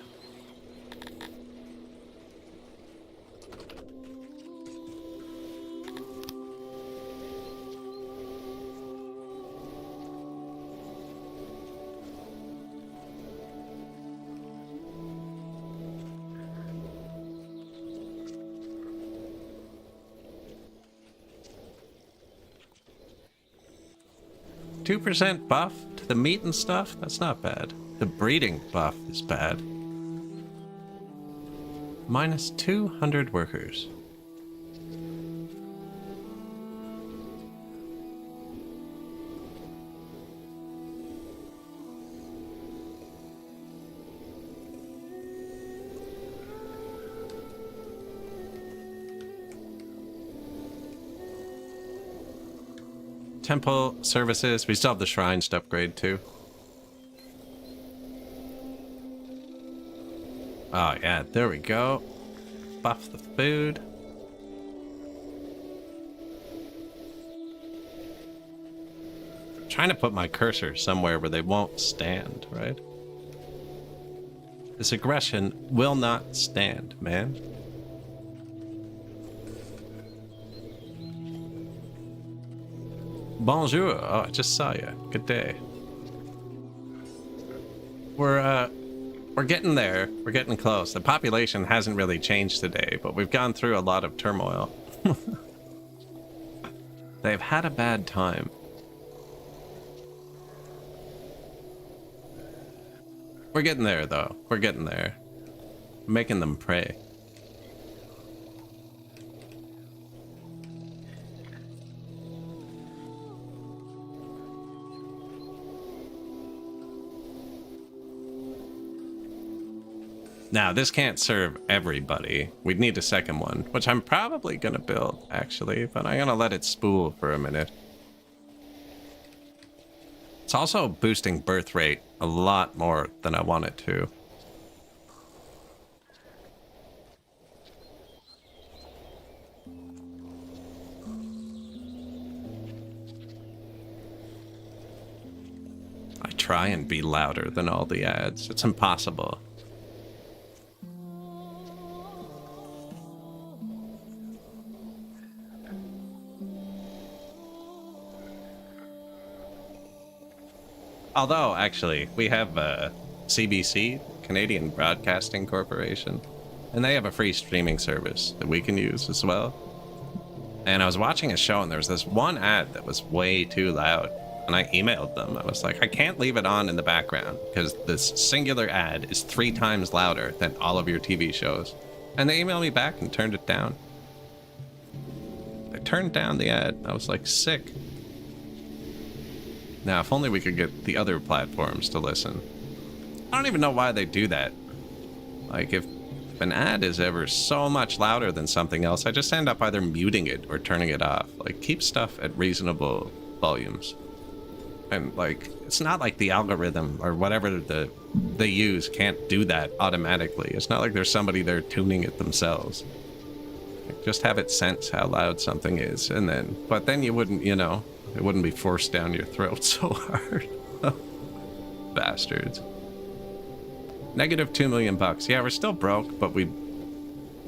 2% buff to the meat and stuff? That's not bad. The breeding buff is bad. Minus 200 workers. Temple services. We still have the shrines to upgrade too. Oh yeah, there we go. Buff the food. I'm trying to put my cursor somewhere where they won't stand, right? This aggression will not stand, man. Bonjour. Oh, I just saw you. Good day. We're getting there. We're getting close. The population hasn't really changed today, but we've gone through a lot of turmoil. They've had a bad time. We're getting there, though. We're getting there. Making them pray. Now, this can't serve everybody. We'd need a second one, which I'm probably gonna build, actually, but I'm gonna let it spool for a minute. It's also boosting birth rate a lot more than I want it to. I try and be louder than all the ads. It's impossible. Although, actually, we have CBC, Canadian Broadcasting Corporation, and they have a free streaming service that we can use as well. And I was watching a show, and there was this one ad that was way too loud. And I emailed them. I was like, I can't leave it on in the background because this singular ad is 3 times louder than all of your TV shows. And they emailed me back and turned it down. They turned down the ad. I was like, sick. Now, if only we could get the other platforms to listen. I don't even know why they do that. Like, if an ad is ever so much louder than something else, I just end up either muting it or turning it off. Like, keep stuff at reasonable volumes. And, like, it's not like the algorithm or whatever they use can't do that automatically. It's not like there's somebody there tuning it themselves. Like, just have it sense how loud something is, and then... But then you wouldn't, you know... It wouldn't be forced down your throat so hard. Bastards. Negative $2 million. Yeah, we're still broke, but we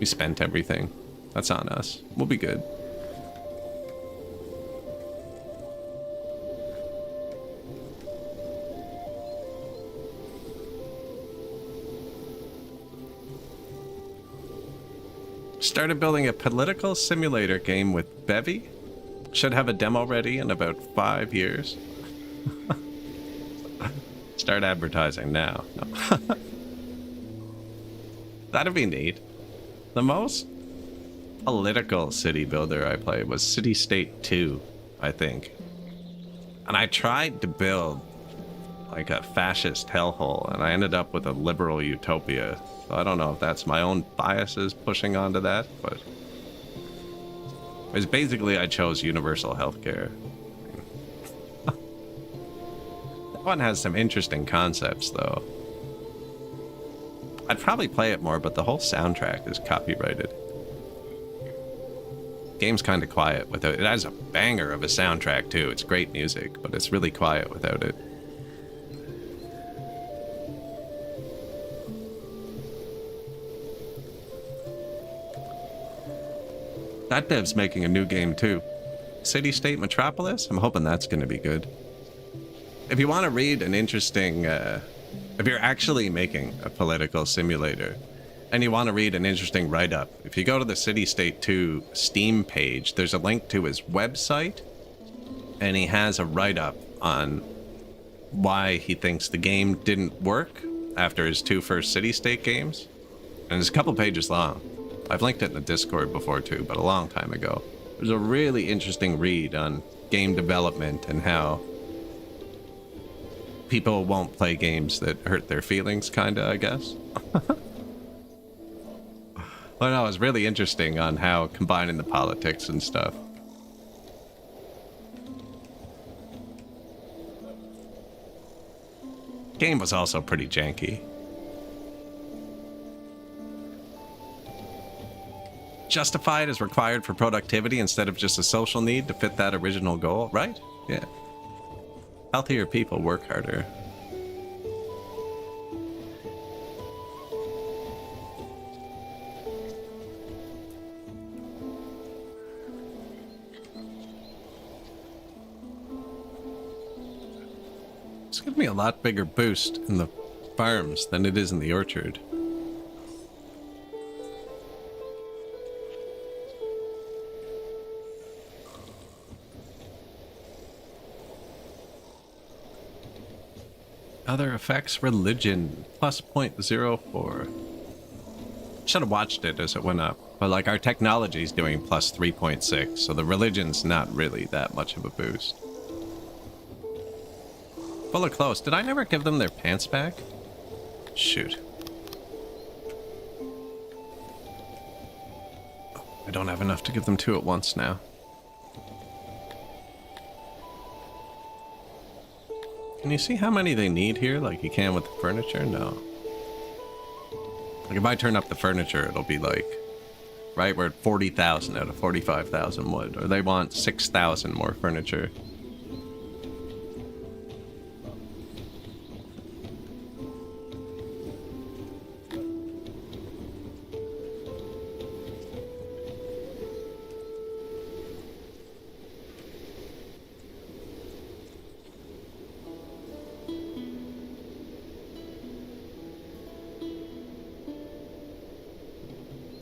spent everything. That's on us. We'll be good. Started building a political simulator game with Bevy. Should have a demo ready in about 5 years. Start advertising now. No. That'd be neat. The most political city builder I played was City State 2, I think. And I tried to build like a fascist hellhole, and I ended up with a liberal utopia. So I don't know if that's my own biases pushing onto that, but... It's basically I chose universal healthcare. That one has some interesting concepts, though. I'd probably play it more, but the whole soundtrack is copyrighted. Game's kind of quiet without it. It has a banger of a soundtrack, too. It's great music, but it's really quiet without it. That dev's making a new game too. City State Metropolis? I'm hoping that's going to be good. If you want to read an interesting... if you're actually making a political simulator, and you want to read an interesting write-up, if you go to the City State 2 Steam page, there's a link to his website, and he has a write-up on why he thinks the game didn't work after his 2 first city-state games. And it's a couple pages long. I've linked it in the Discord before too, but a long time ago. There's a really interesting read on game development and how people won't play games that hurt their feelings, kinda, I guess. Well, no, it's really interesting on how combining the politics and stuff. Game was also pretty janky. Justified as required for productivity instead of just a social need to fit that original goal, right? Yeah. Healthier people work harder. It's gonna be a lot bigger boost in the farms than it is in the orchard. Other effects, religion, plus 0.04. Should have watched it as it went up. But like our technology's doing plus 3.6, so the religion's not really that much of a boost. Full of close. Did I never give them their pants back? Shoot. I don't have enough to give them 2 at once now. Can you see how many they need here, like you can with the furniture? No. Like if I turn up the furniture, it'll be like, right, we're at 40,000 out of 45,000 wood, or they want 6,000 more furniture.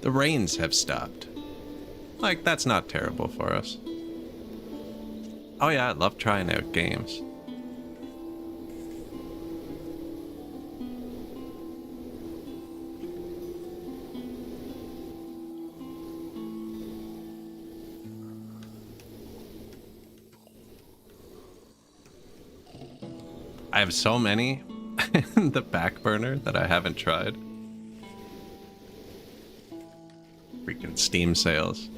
The rains have stopped. Like, that's not terrible for us. Oh yeah, I love trying out games. I have so many in the back burner that I haven't tried. Freaking Steam sales.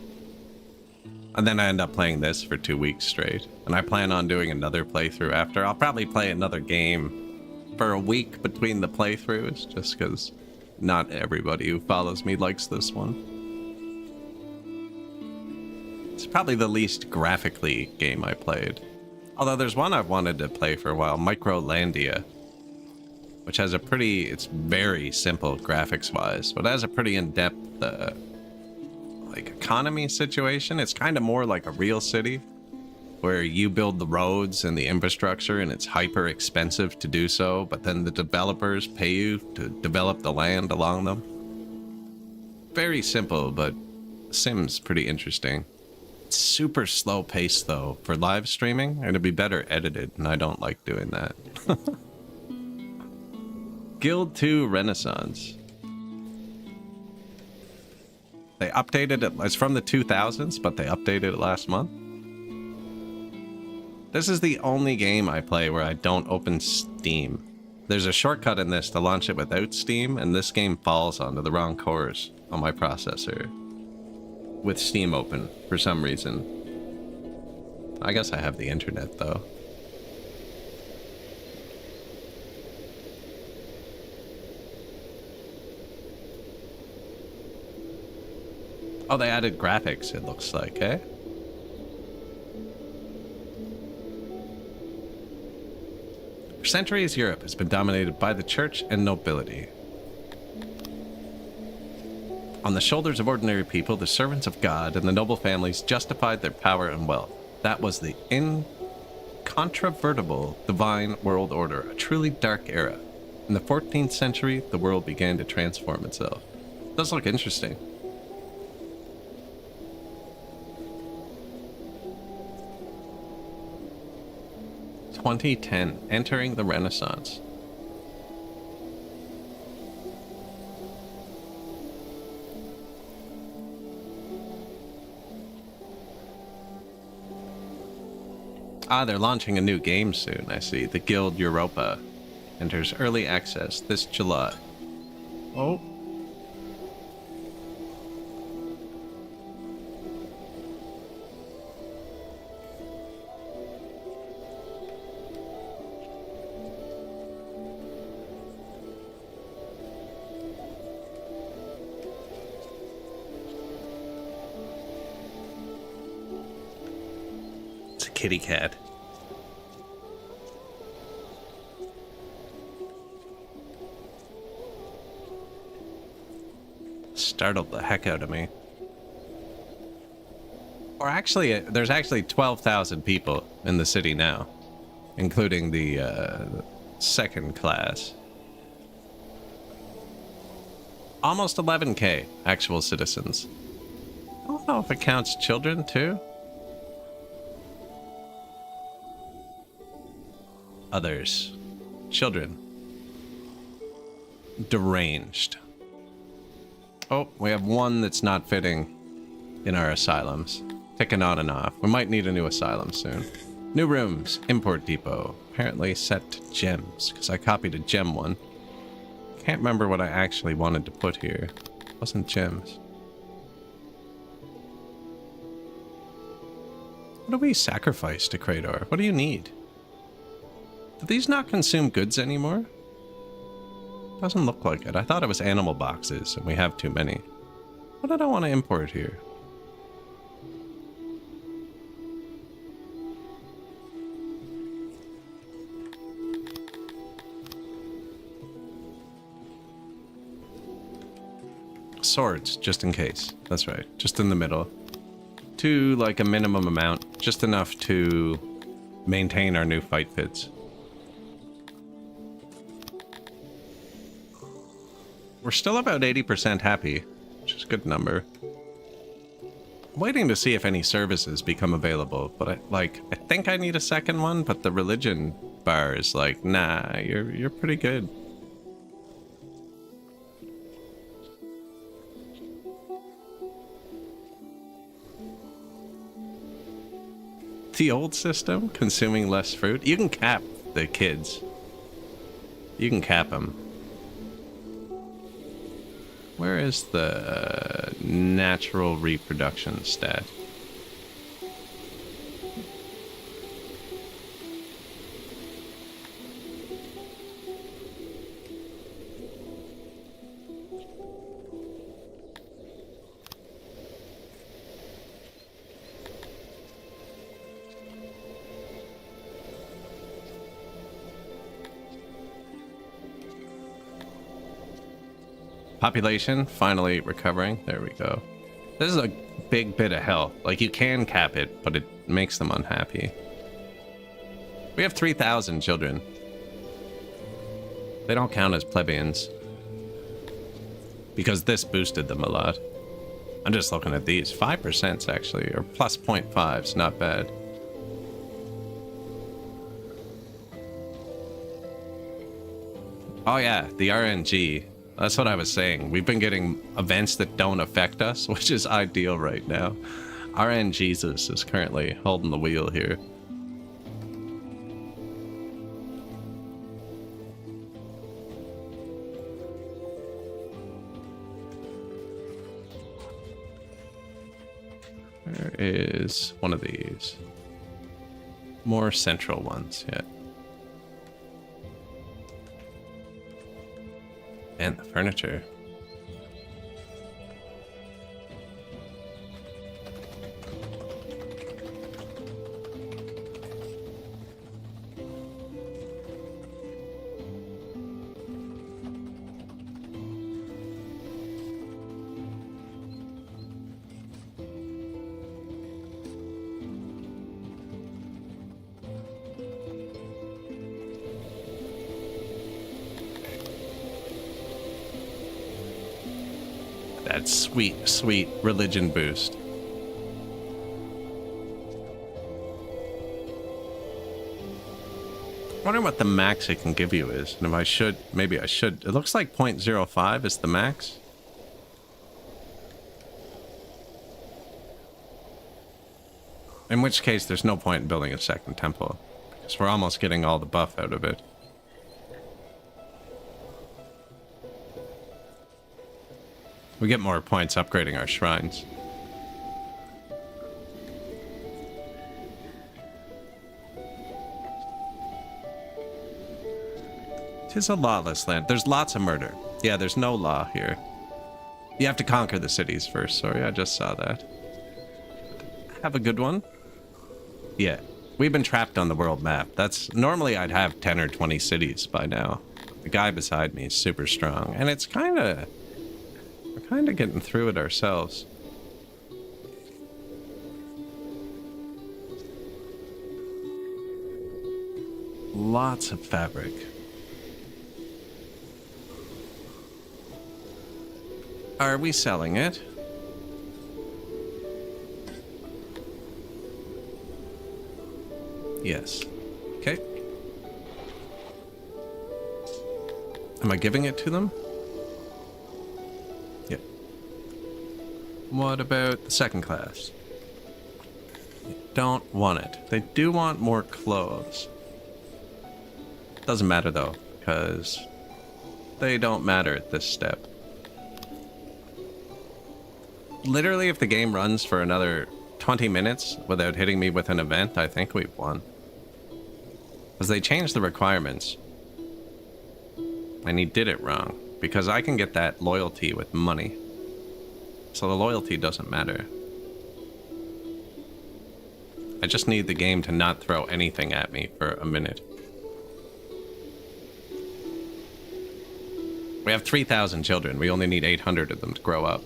And then I end up playing this for 2 weeks straight. And I plan on doing another playthrough after. I'll probably play another game for a week between the playthroughs, just because not everybody who follows me likes this one. It's probably the least graphically game I played. Although there's one I've wanted to play for a while, Microlandia, which has a pretty, it's very simple graphics-wise, but it has a pretty in-depth like economy situation. It's kind of more like a real city where you build the roads and the infrastructure and it's hyper expensive to do so, but then the developers pay you to develop the land along them. Very simple, but Sims pretty interesting. It's super slow paced though for live streaming, and it'd be better edited, and I don't like doing that. Guild 2 Renaissance. They updated it. It's from the 2000s, but they updated it last month. This is the only game I play where I don't open Steam. There's a shortcut in this to launch it without Steam, and this game falls onto the wrong cores on my processor with Steam open for some reason. I guess I have the internet though. Oh, they added graphics, it looks like, eh? For centuries, Europe has been dominated by the church and nobility. On the shoulders of ordinary people, the servants of God and the noble families justified their power and wealth. That was the incontrovertible divine world order, a truly dark era. In the 14th century, the world began to transform itself. It does look interesting. 2010, entering the Renaissance. Ah, they're launching a new game soon, I see. The Guild Europa enters early access this July. Oh. It's a kitty cat. Startled the heck out of me. Or actually, there's actually 12,000 people in the city now, including the second class. Almost 11K actual citizens. I don't know if it counts children too. Others. Children. Deranged. Oh, we have one that's not fitting in our asylums. Ticking on and off. We might need a new asylum soon. New rooms. Import depot. Apparently set to gems, because I copied a gem one. Can't remember what I actually wanted to put here. It wasn't gems. What do we sacrifice to Krator? What do you need? Do these not consume goods anymore? Doesn't look like it. I thought it was animal boxes, and we have too many. What did I want to import here? Swords, just in case. That's right. Just in the middle. To, like, a minimum amount. Just enough to maintain our new fight fits. We're still about 80% happy, which is a good number. I'm waiting to see if any services become available, but I think I need a second one, but the religion bar is like, nah, you're pretty good. The old system, consuming less fruit. You can cap the kids. You can cap them. Where is the natural reproduction stat? Population finally recovering. There we go. This is a big bit of health. Like, you can cap it, but it makes them unhappy. We have 3,000 children. They don't count as plebeians, because this boosted them a lot. I'm just looking at these. 5% actually, or plus 0.5 is not bad. Oh yeah, the RNG. That's what I was saying. We've been getting events that don't affect us, which is ideal right now. RNGesus is currently holding the wheel here. Where is one of these? More central ones, yeah. And the furniture. That sweet, sweet religion boost. I wonder what the max it can give you is, and if I should, maybe I should. It looks like 0.05 is the max. In which case, there's no point in building a second temple, because we're almost getting all the buff out of it. We get more points upgrading our shrines. Tis a lawless land. There's lots of murder. Yeah, there's no law here. You have to conquer the cities first. Sorry, I just saw that. Have a good one. Yeah, we've been trapped on the world map. That's normally I'd have 10 or 20 cities by now. The guy beside me is super strong, and it's we're kind of getting through it ourselves. Lots of fabric. Are we selling it? Yes. Okay. Am I giving it to them? Yeah. What about the second class? Don't want it. They do want more clothes. Doesn't matter though, because they don't matter at this step. Literally, if the game runs for another 20 minutes without hitting me with an event, I think we've won. Because they changed the requirements. And he did it wrong. Because I can get that loyalty with money. So the loyalty doesn't matter. I just need the game to not throw anything at me for a minute. We have 3,000 children. We only need 800 of them to grow up.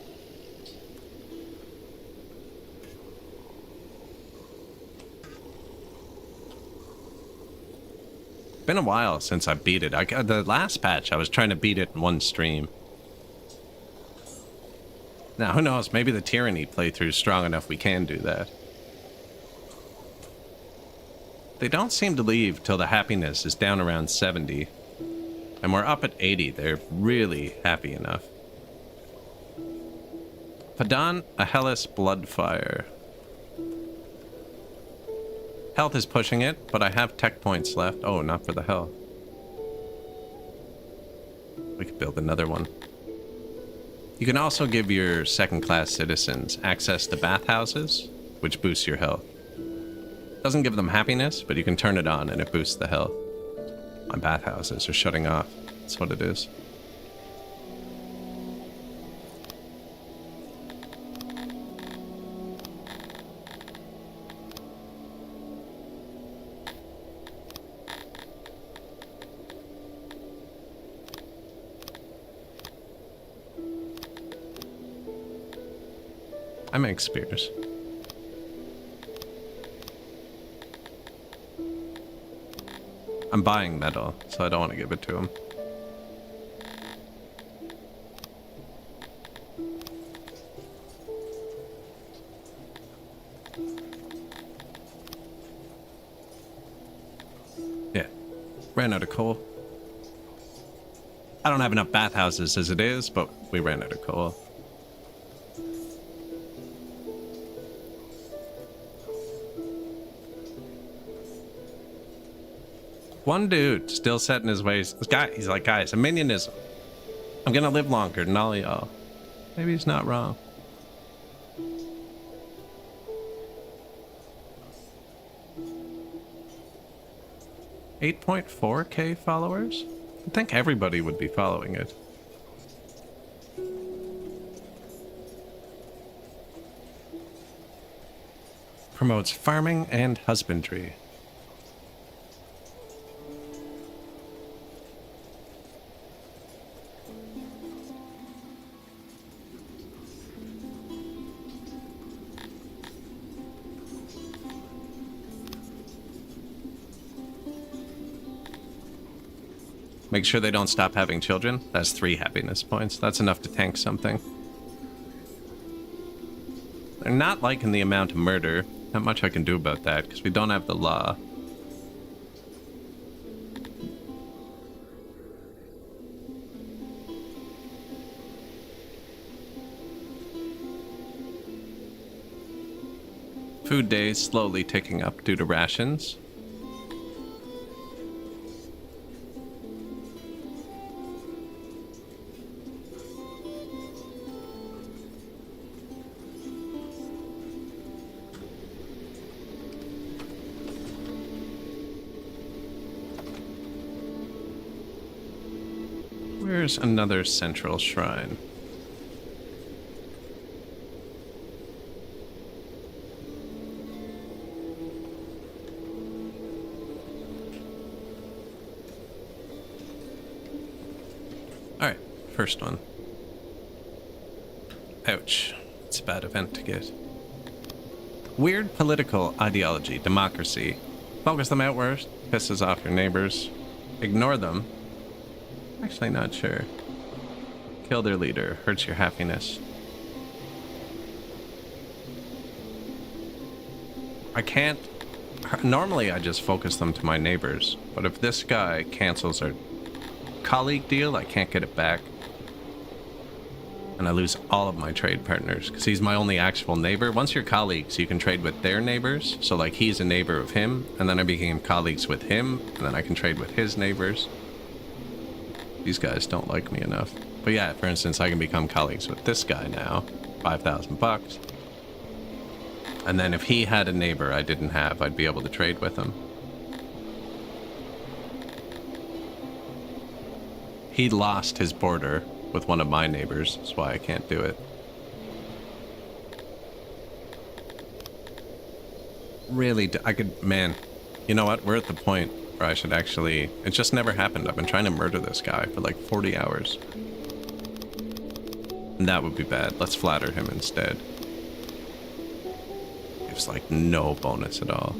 Been a while since I beat it. The last patch, I was trying to beat it in one stream. Now, who knows? Maybe the Tyranny playthrough's strong enough we can do that. They don't seem to leave till the happiness is down around 70. And we're up at 80. They're really happy enough. Padan, a Hellas Bloodfire. Health is pushing it, but I have tech points left. Oh, not for the hell. We could build another one. You can also give your second-class citizens access to bathhouses, which boosts your health. Doesn't give them happiness, but you can turn it on and it boosts the health. My bathhouses are shutting off. That's what it is. I make spears. I'm buying metal, so I don't want to give it to him. Yeah, ran out of coal. I don't have enough bathhouses as it is, but we ran out of coal. One dude still set in his ways. This guy, he's like, guys, a minionism. I'm gonna live longer than all y'all. Maybe he's not wrong. $8.4K followers? I think everybody would be following it. Promotes farming and husbandry. Make sure they don't stop having children. That's 3 happiness points. That's enough to tank something. They're not liking the amount of murder. Not much I can do about that, because we don't have the law. Food days slowly ticking up due to rations. Where's another central shrine? Alright, first one. Ouch. It's a bad event to get. Weird political ideology, democracy. Focus them outward, pisses off your neighbors. Ignore them. Actually not sure. Kill their leader, hurts your happiness. I can't... Normally I just focus them to my neighbors, but if this guy cancels our colleague deal, I can't get it back. And I lose all of my trade partners, because he's my only actual neighbor. Once you're colleagues, you can trade with their neighbors. So like he's a neighbor of him, and then I became colleagues with him, and then I can trade with his neighbors. These guys don't like me enough. But yeah, for instance, I can become colleagues with this guy now. 5,000 bucks. And then if he had a neighbor I didn't have, I'd be able to trade with him. He lost his border with one of my neighbors. That's why I can't do it. Really, I could... Man, you know what? We're at the point where I should actually... It just never happened. I've been trying to murder this guy for like 40 hours. And that would be bad. Let's flatter him instead. Gives like no bonus at all.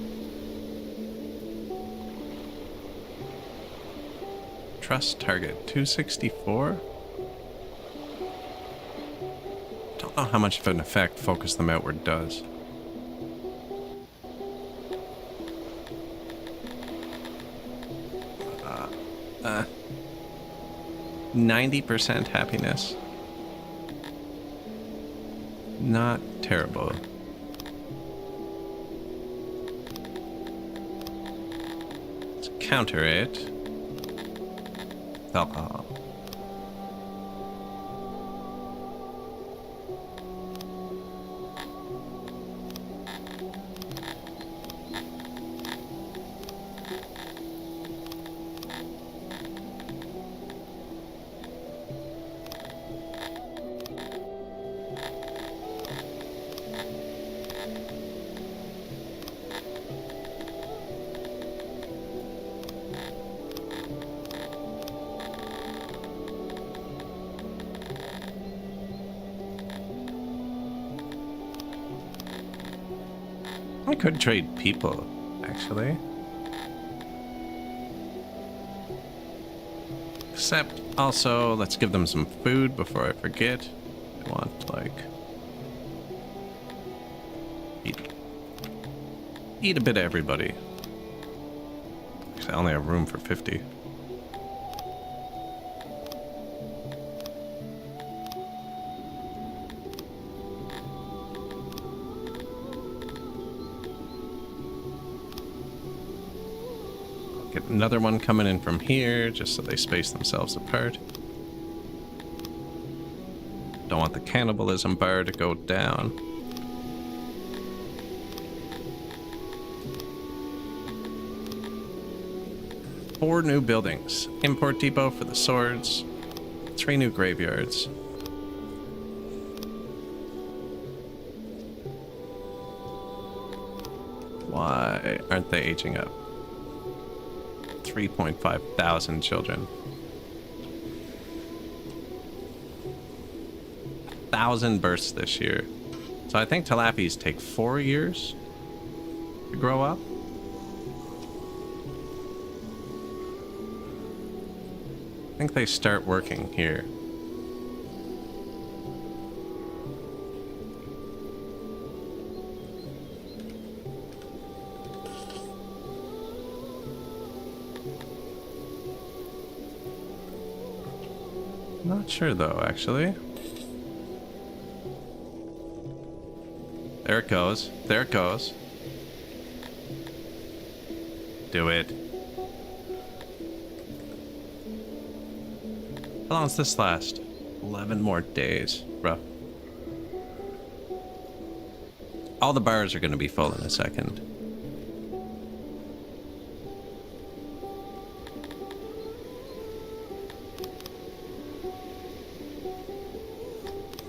Trust target 264. Don't know how much of an effect focus them outward does. 90% happiness. Not terrible. Let's counter it. Alcohol. I could trade people, actually. Except, also, let's give them some food before I forget. I want, like... Eat a bit of everybody. Actually, I only have room for 50. Get another one coming in from here, just so they space themselves apart. Don't want the cannibalism bar to go down. Four new buildings. Import depot for the swords. 3 new graveyards. Why aren't they aging up? 3.5 thousand children. 1,000 births this year. So I think tilapies take 4 years to grow up. I think they start working here. Not sure though, actually. There it goes. There it goes. Do it. How long does this last? 11 more days. Bro. All the bars are going to be full in a second.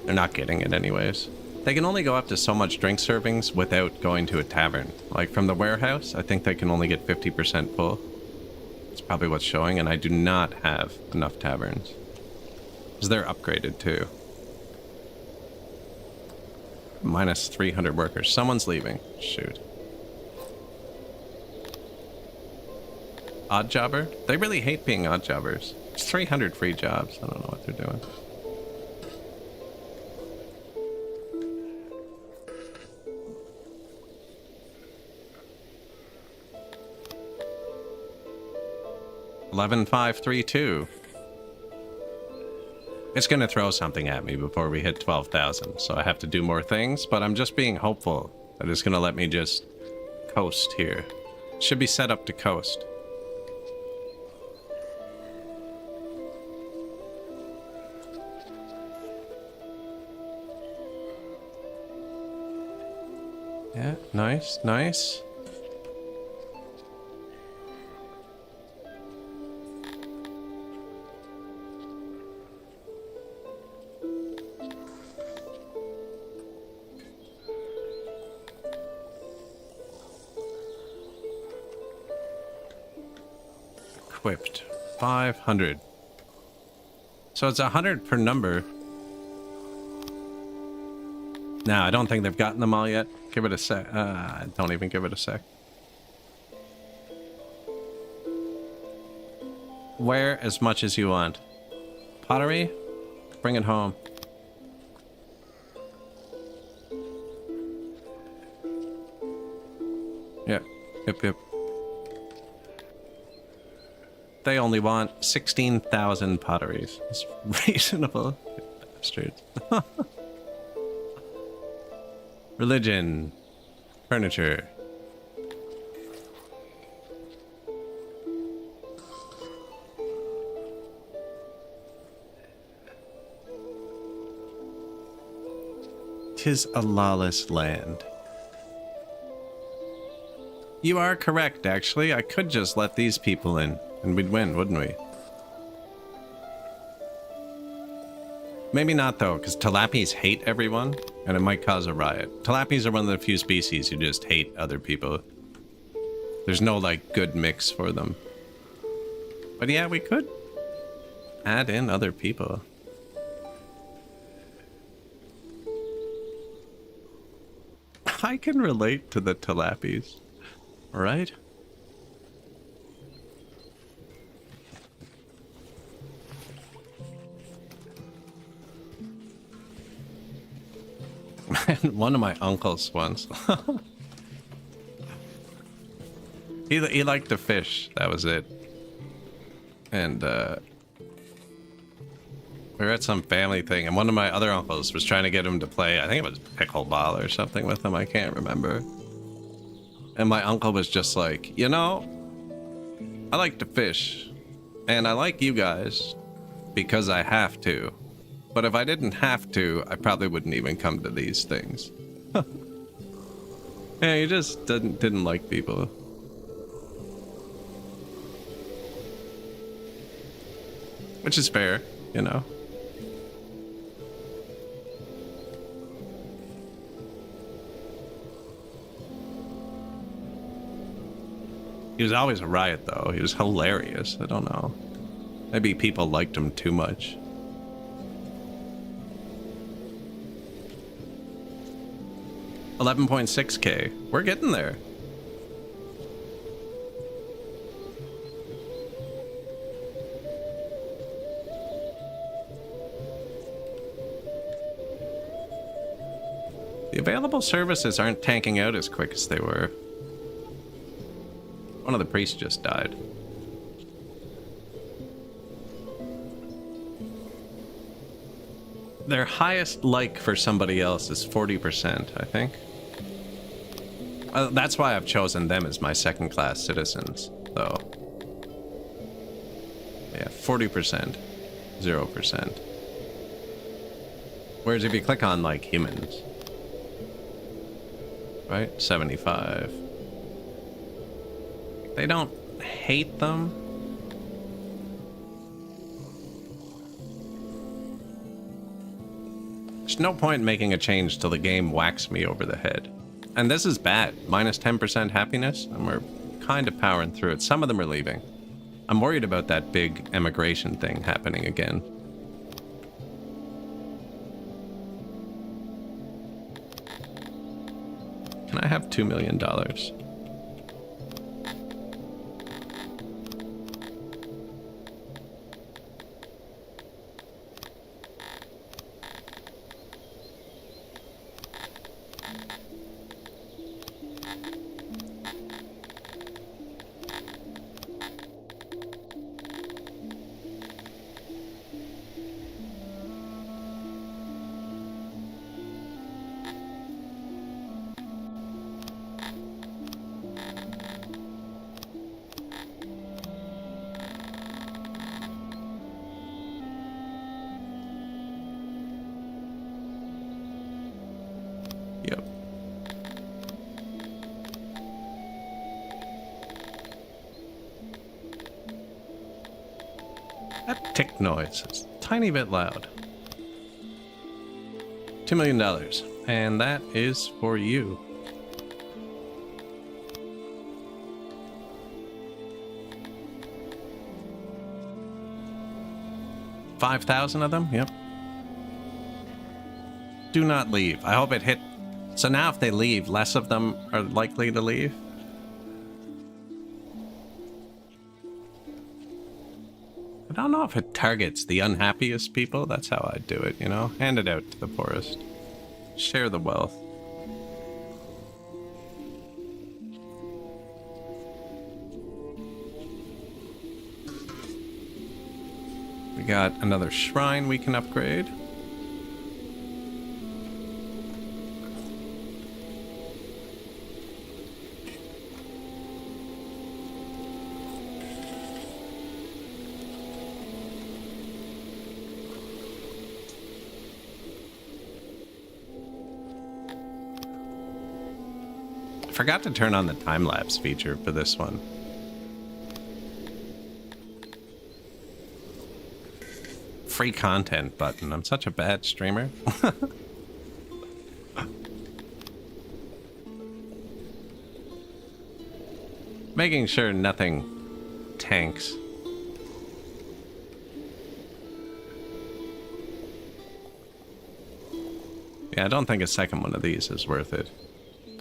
They're not getting it anyways. They can only go up to so much drink servings without going to a tavern. Like from the warehouse, I think they can only get 50% full. It's probably what's showing, and I do not have enough taverns. Because they're upgraded too. Minus 300 workers. Someone's leaving. Shoot. Odd jobber? They really hate being odd jobbers. It's 300 free jobs. I don't know what they're doing. $11,532. It's gonna throw something at me before we hit 12,000, so I have to do more things, but I'm just being hopeful that it's gonna let me just coast here. Should be set up to coast. Yeah, nice, nice. Equipped 500, so it's 100 per number. No, I don't think they've gotten them all yet. Give it a sec. Don't even give it a sec. Wear as much as you want. Pottery, bring it home. Yep, yep. They only want 16,000 potteries. It's reasonable. Bastards. Religion. Furniture. Tis a lawless land. You are correct, actually. I could just let these people in. And we'd win, wouldn't we? Maybe not, though, because tilapis hate everyone, and it might cause a riot. Tilapis are one of the few species who just hate other people. There's no, like, good mix for them. But yeah, we could add in other people. I can relate to the tilapis, right? One of my uncles once. he liked to fish. That was it. And we were at some family thing, and one of my other uncles was trying to get him to play. I think it was pickleball or something with him. I can't remember. And my uncle was just like, you know, I like to fish, and I like you guys because I have to. But if I didn't have to, I probably wouldn't even come to these things. Yeah, he just didn't like people. Which is fair, you know. He was always a riot, though. He was hilarious. I don't know. Maybe people liked him too much. $11.6K. We're getting there. The available services aren't tanking out as quick as they were. One of the priests just died. Their highest like for somebody else is 40%, I think. That's why I've chosen them as my second-class citizens, though. Yeah, 40%, 0%. Whereas if you click on, like, humans, right? 75. They don't hate them. There's no point in making a change till the game whacks me over the head. And this is bad. Minus 10% happiness, and we're kind of powering through it. Some of them are leaving. I'm worried about that big emigration thing happening again. Can I have $2 million? Yep. That tick noise is a tiny bit loud. $2 million. And that is for you. $5,000 of them? Yep. Do not leave. I hope it hit. So now if they leave, less of them are likely to leave. I don't know if it targets the unhappiest people. That's how I do it, you know? Hand it out to the poorest. Share the wealth. We got another shrine we can upgrade. I forgot to turn on the time-lapse feature for this one. Free content button. I'm such a bad streamer. Making sure nothing tanks. Yeah, I don't think a second one of these is worth it.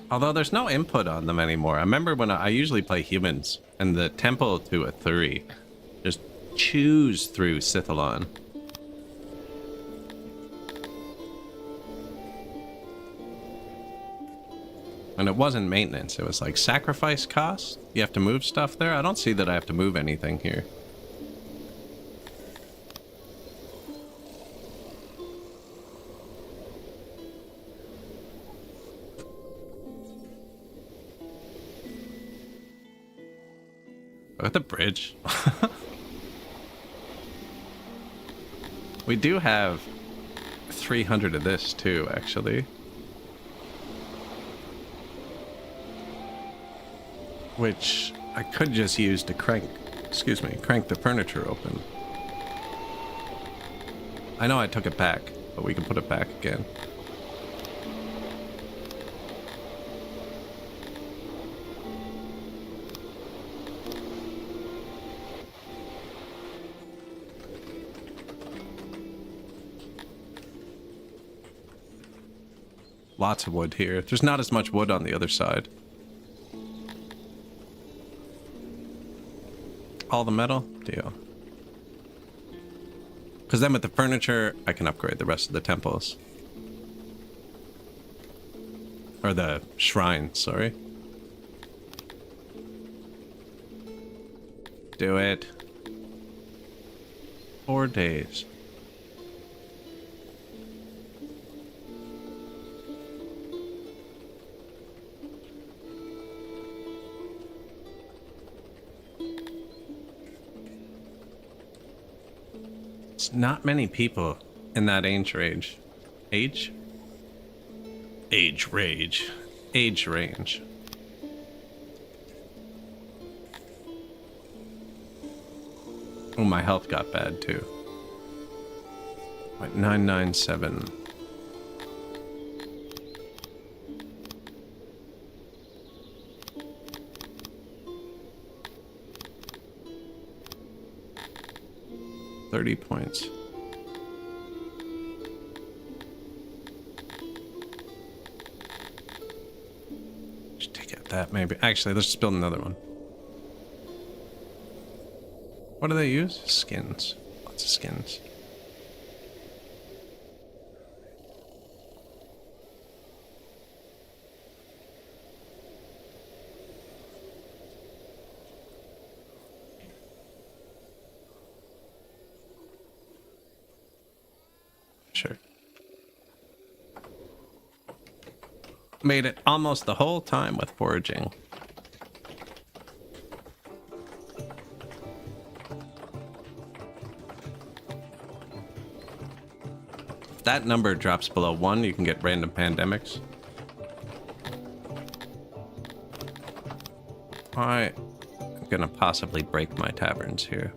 Although there's no input on them anymore. I remember when I usually play humans, and the tempo to a 3 just chews through Sithalon. And it wasn't maintenance, it was like sacrifice cost. You have to move stuff there. I don't see that I have to move anything here. Look at the bridge. We do have 300 of this too, actually. Which I could just use to crank the furniture open. I know I took it back, but we can put it back again. Lots of wood here. There's not as much wood on the other side. All the metal? Deal. Because then with the furniture, I can upgrade the rest of the temples. Or the shrine, sorry. Do it. 4 days. There's not many people in that age range. Age? Age range. Age range. Oh, my health got bad too. Wait, 997. $30 points. Should take out that maybe. Actually, let's just build another one. What do they use? Skins. Lots of skins. Sure. Made it almost the whole time with foraging. If that number drops below 1, you can get random pandemics. I'm gonna possibly break my taverns here.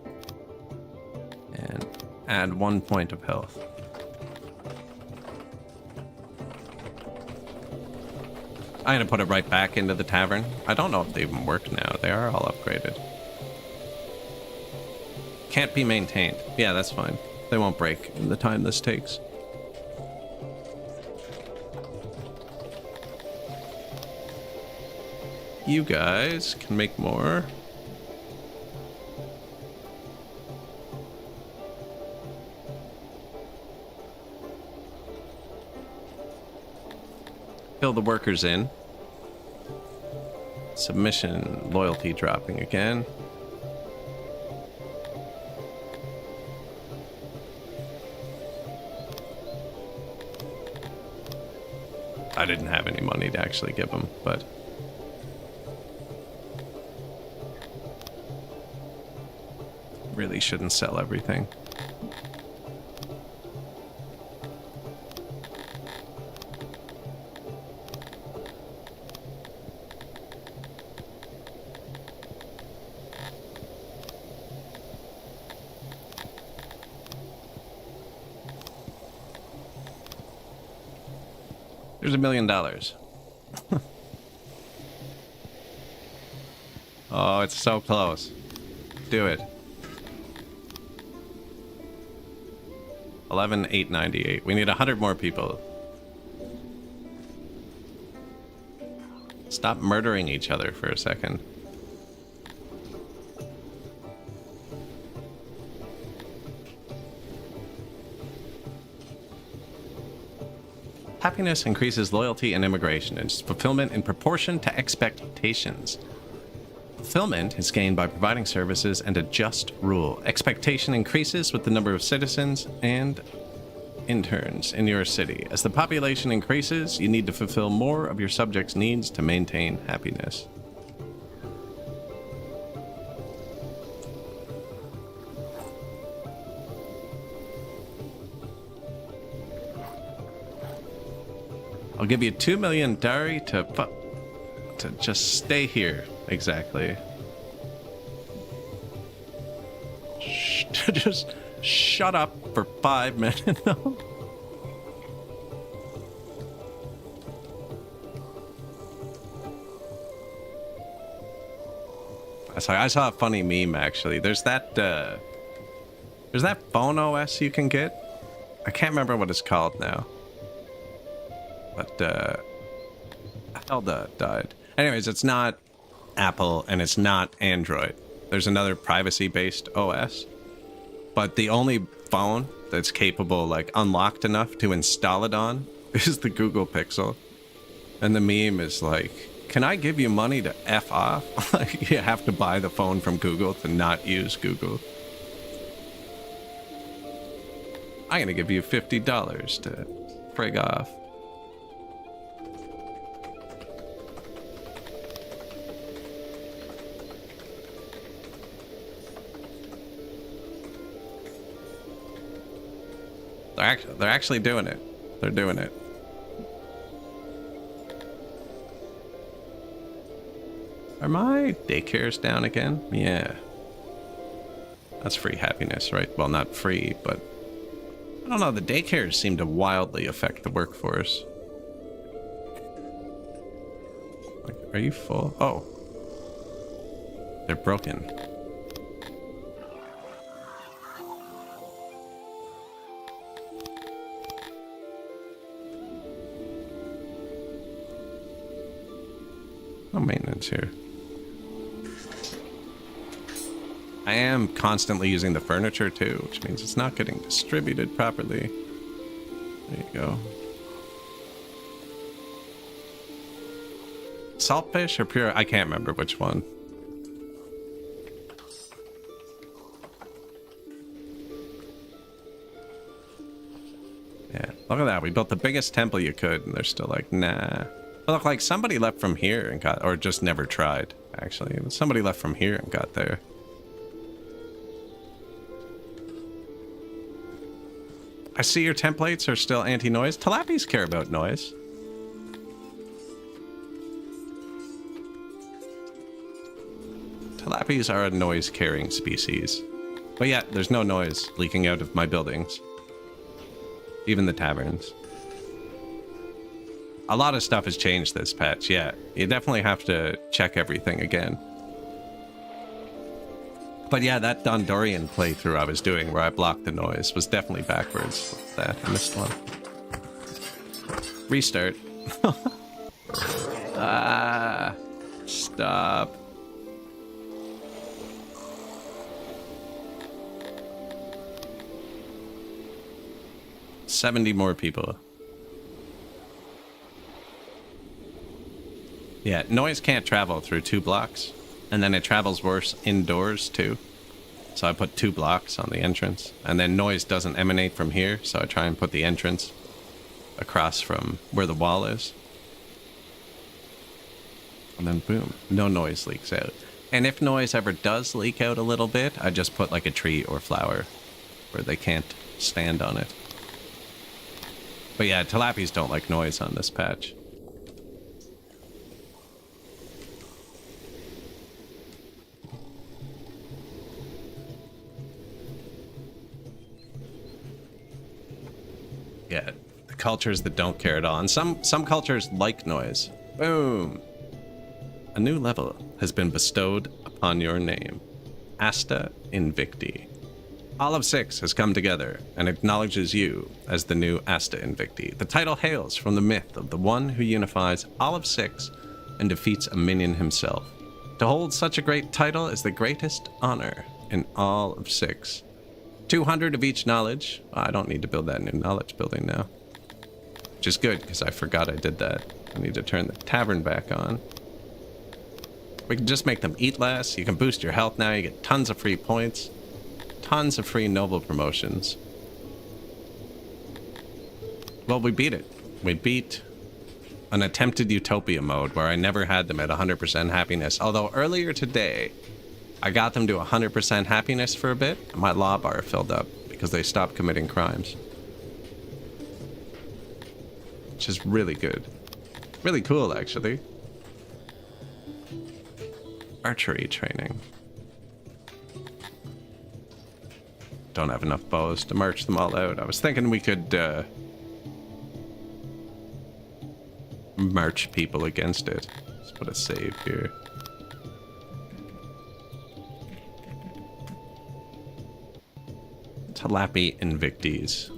And add 1 point of health. I'm gonna put it right back into the tavern. I don't know if they even work now. They are all upgraded. Can't be maintained. Yeah, that's fine. They won't break in the time this takes. You guys can make more. Fill the workers in. Submission loyalty dropping again. I didn't have any money to actually give them, but really shouldn't sell everything. There's $1 million. Oh, it's so close. Do it. 11,898. We need 100 more people. Stop murdering each other for a second. Happiness increases loyalty and immigration, and fulfillment in proportion to expectations. Fulfillment is gained by providing services and a just rule. Expectation increases with the number of citizens and interns in your city. As the population increases, you need to fulfill more of your subjects' needs to maintain happiness. I'll give you 2 million dowry to just stay here. Exactly. Just shut up for 5 minutes. I saw a funny meme actually. There's that phone OS you can get. I can't remember what it's called now. But Elda died. Anyways, it's not Apple and it's not Android. There's another privacy-based OS. But the only phone that's capable, like, unlocked enough to install it on is the Google Pixel. And the meme is like, can I give you money to F off? Like, you have to buy the phone from Google to not use Google. I'm gonna give you $50 to frig off. They're actually doing it. They're doing it. Are my daycares down again? Yeah. That's free happiness, right? Well, not free, but I don't know. The daycares seem to wildly affect the workforce. Like, are you full? Oh. They're broken. No maintenance here. I am constantly using the furniture too, which means it's not getting distributed properly. There you go. Saltfish or pure? I can't remember which one. Yeah, look at that. We built the biggest temple you could, and they're still like, nah. It looked like somebody left from here and got, or just never tried, actually. Somebody left from here and got there. I see your templates are still anti-noise. Tilapis care about noise. Tilapis are a noise-carrying species. But yeah, there's no noise leaking out of my buildings. Even the taverns. A lot of stuff has changed this patch, yeah. You definitely have to check everything again. But yeah, that Dondorian playthrough I was doing where I blocked the noise was definitely backwards. What's that? I missed one. Restart. Ah, stop. $70 more people. Yeah, noise can't travel through 2 blocks. And then it travels worse indoors too. So I put 2 blocks on the entrance. And then noise doesn't emanate from here, so I try and put the entrance across from where the wall is. And then boom, no noise leaks out. And if noise ever does leak out a little bit, I just put like a tree or flower where they can't stand on it. But yeah, tilapis don't like noise on this patch. Yeah, the cultures that don't care at all. And some cultures like noise. Boom. A new level has been bestowed upon your name. Asta Invictii. All of 6 has come together and acknowledges you as the new Asta Invictii. The title hails from the myth of the one who unifies all of 6 and defeats a minion himself. To hold such a great title is the greatest honor in all of 6. 200 of each knowledge. I don't need to build that new knowledge building now. Which is good, because I forgot I did that. I need to turn the tavern back on. We can just make them eat less. You can boost your health now. You get tons of free points. Tons of free noble promotions. Well, we beat it. We beat an attempted utopia mode where I never had them at 100% happiness. Although earlier today, I got them to 100% happiness for a bit, and my law bar filled up because they stopped committing crimes. Which is really good. Really cool, actually. Archery training. Don't have enough bows to march them all out. I was thinking we could march people against it. Let's put a save here. Tilapia Invictis.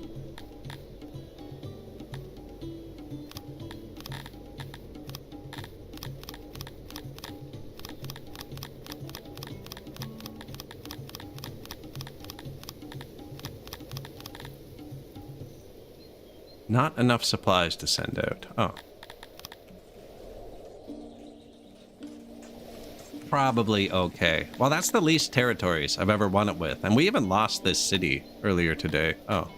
Not enough supplies to send out. Oh. Probably okay. Well, that's the least territories I've ever won it with. And we even lost this city earlier today. Oh.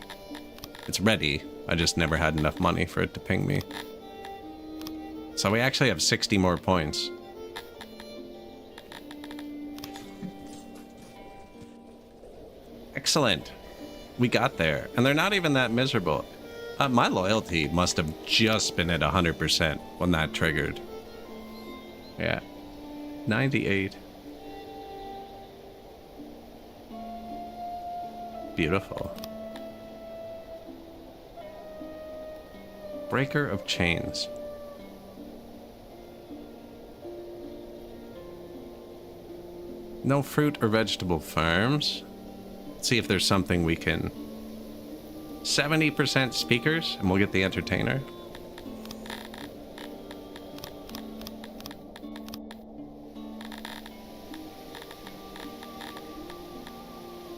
It's ready. I just never had enough money for it to ping me. So we actually have 60 more points. Excellent. we got there, and they're not even that miserable. My loyalty must have just been at 100% when that triggered. Yeah. 98. Beautiful. Breaker of chains. No fruit or vegetable farms. Let's see if there's something we can... 70% speakers, and we'll get the entertainer.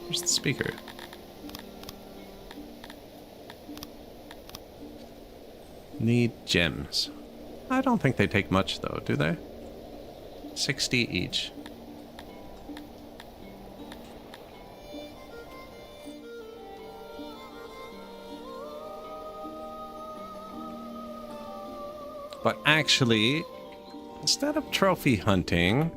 Where's the speaker? Need gems. I don't think they take much though, do they? 60 each. But actually, instead of trophy hunting,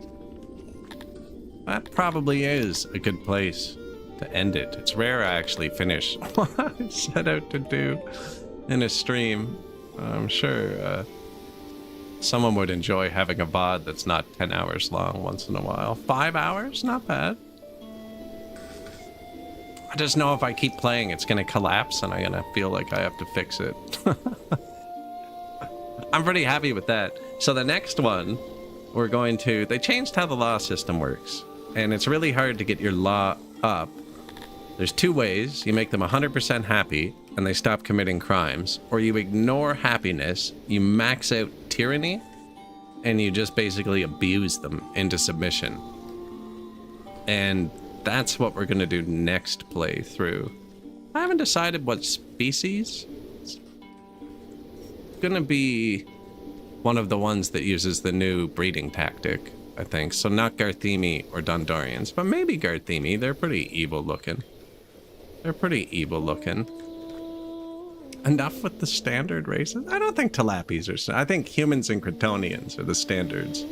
that probably is a good place to end it. It's rare I actually finish what I set out to do in a stream. I'm sure someone would enjoy having a VOD that's not 10 hours long once in a while. 5 hours? Not bad. I just know if I keep playing, it's going to collapse and I'm going to feel like I have to fix it. I'm pretty happy with that. So the next one, we're going to... They changed how the law system works. And it's really hard to get your law up. There's two ways. You make them 100% happy, and they stop committing crimes. Or you ignore happiness, you max out tyranny, and you just basically abuse them into submission. And that's what we're going to do next playthrough. I haven't decided what species. Gonna be one of the ones that uses the new breeding tactic, I think. So not Garthemi or Dondorians, but maybe Garthemi. They're pretty evil looking. They're pretty evil looking. Enough with the standard races? I don't think Talapis are... I think humans and Kryptonians are the standards.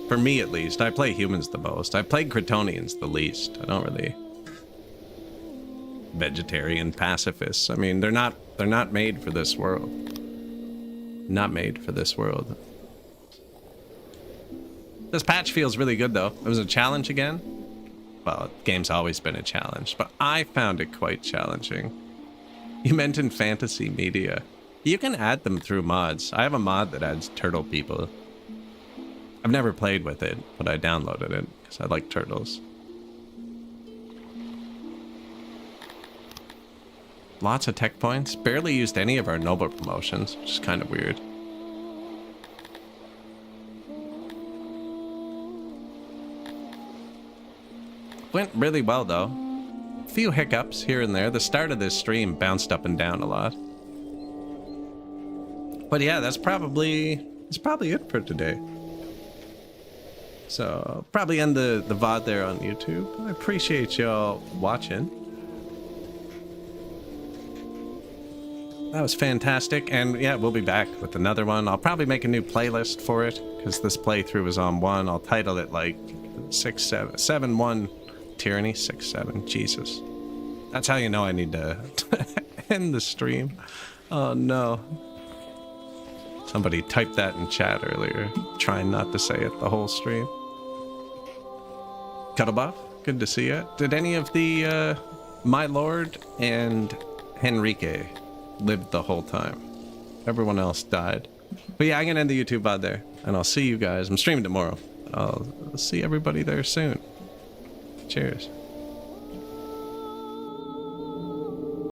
For me, at least. I play humans the most. I played Kryptonians the least. I don't really... Vegetarian pacifists. I mean, they're not made for this world. Not made for this world. This patch feels really good though. It was a challenge again. Well, the game's always been a challenge, but I found it quite challenging. You meant in fantasy media. You can add them through mods. I have a mod that adds turtle people. I've never played with it, but I downloaded it because I like turtles. Lots of tech points. Barely used any of our noble promotions, which is kind of weird. Went really well though. A few hiccups here and there. The start of this stream bounced up and down a lot. But yeah, that's probably it for today. So probably end the VOD there on YouTube. I appreciate y'all watching. That was fantastic, and yeah, we'll be back with another one. I'll probably make a new playlist for it, because this playthrough is on one. I'll title it like 7-1 Tyranny 6-7. Jesus. That's how you know I need to end the stream. Oh no. Somebody typed that in chat earlier, trying not to say it the whole stream. Cuddlebuff, good to see you. Did any of the My Lord and Henrique lived the whole time? Everyone else died. But yeah, I'm gonna end the YouTube VOD there, and I'll see you guys. I'm streaming tomorrow. I'll see everybody there soon. Cheers.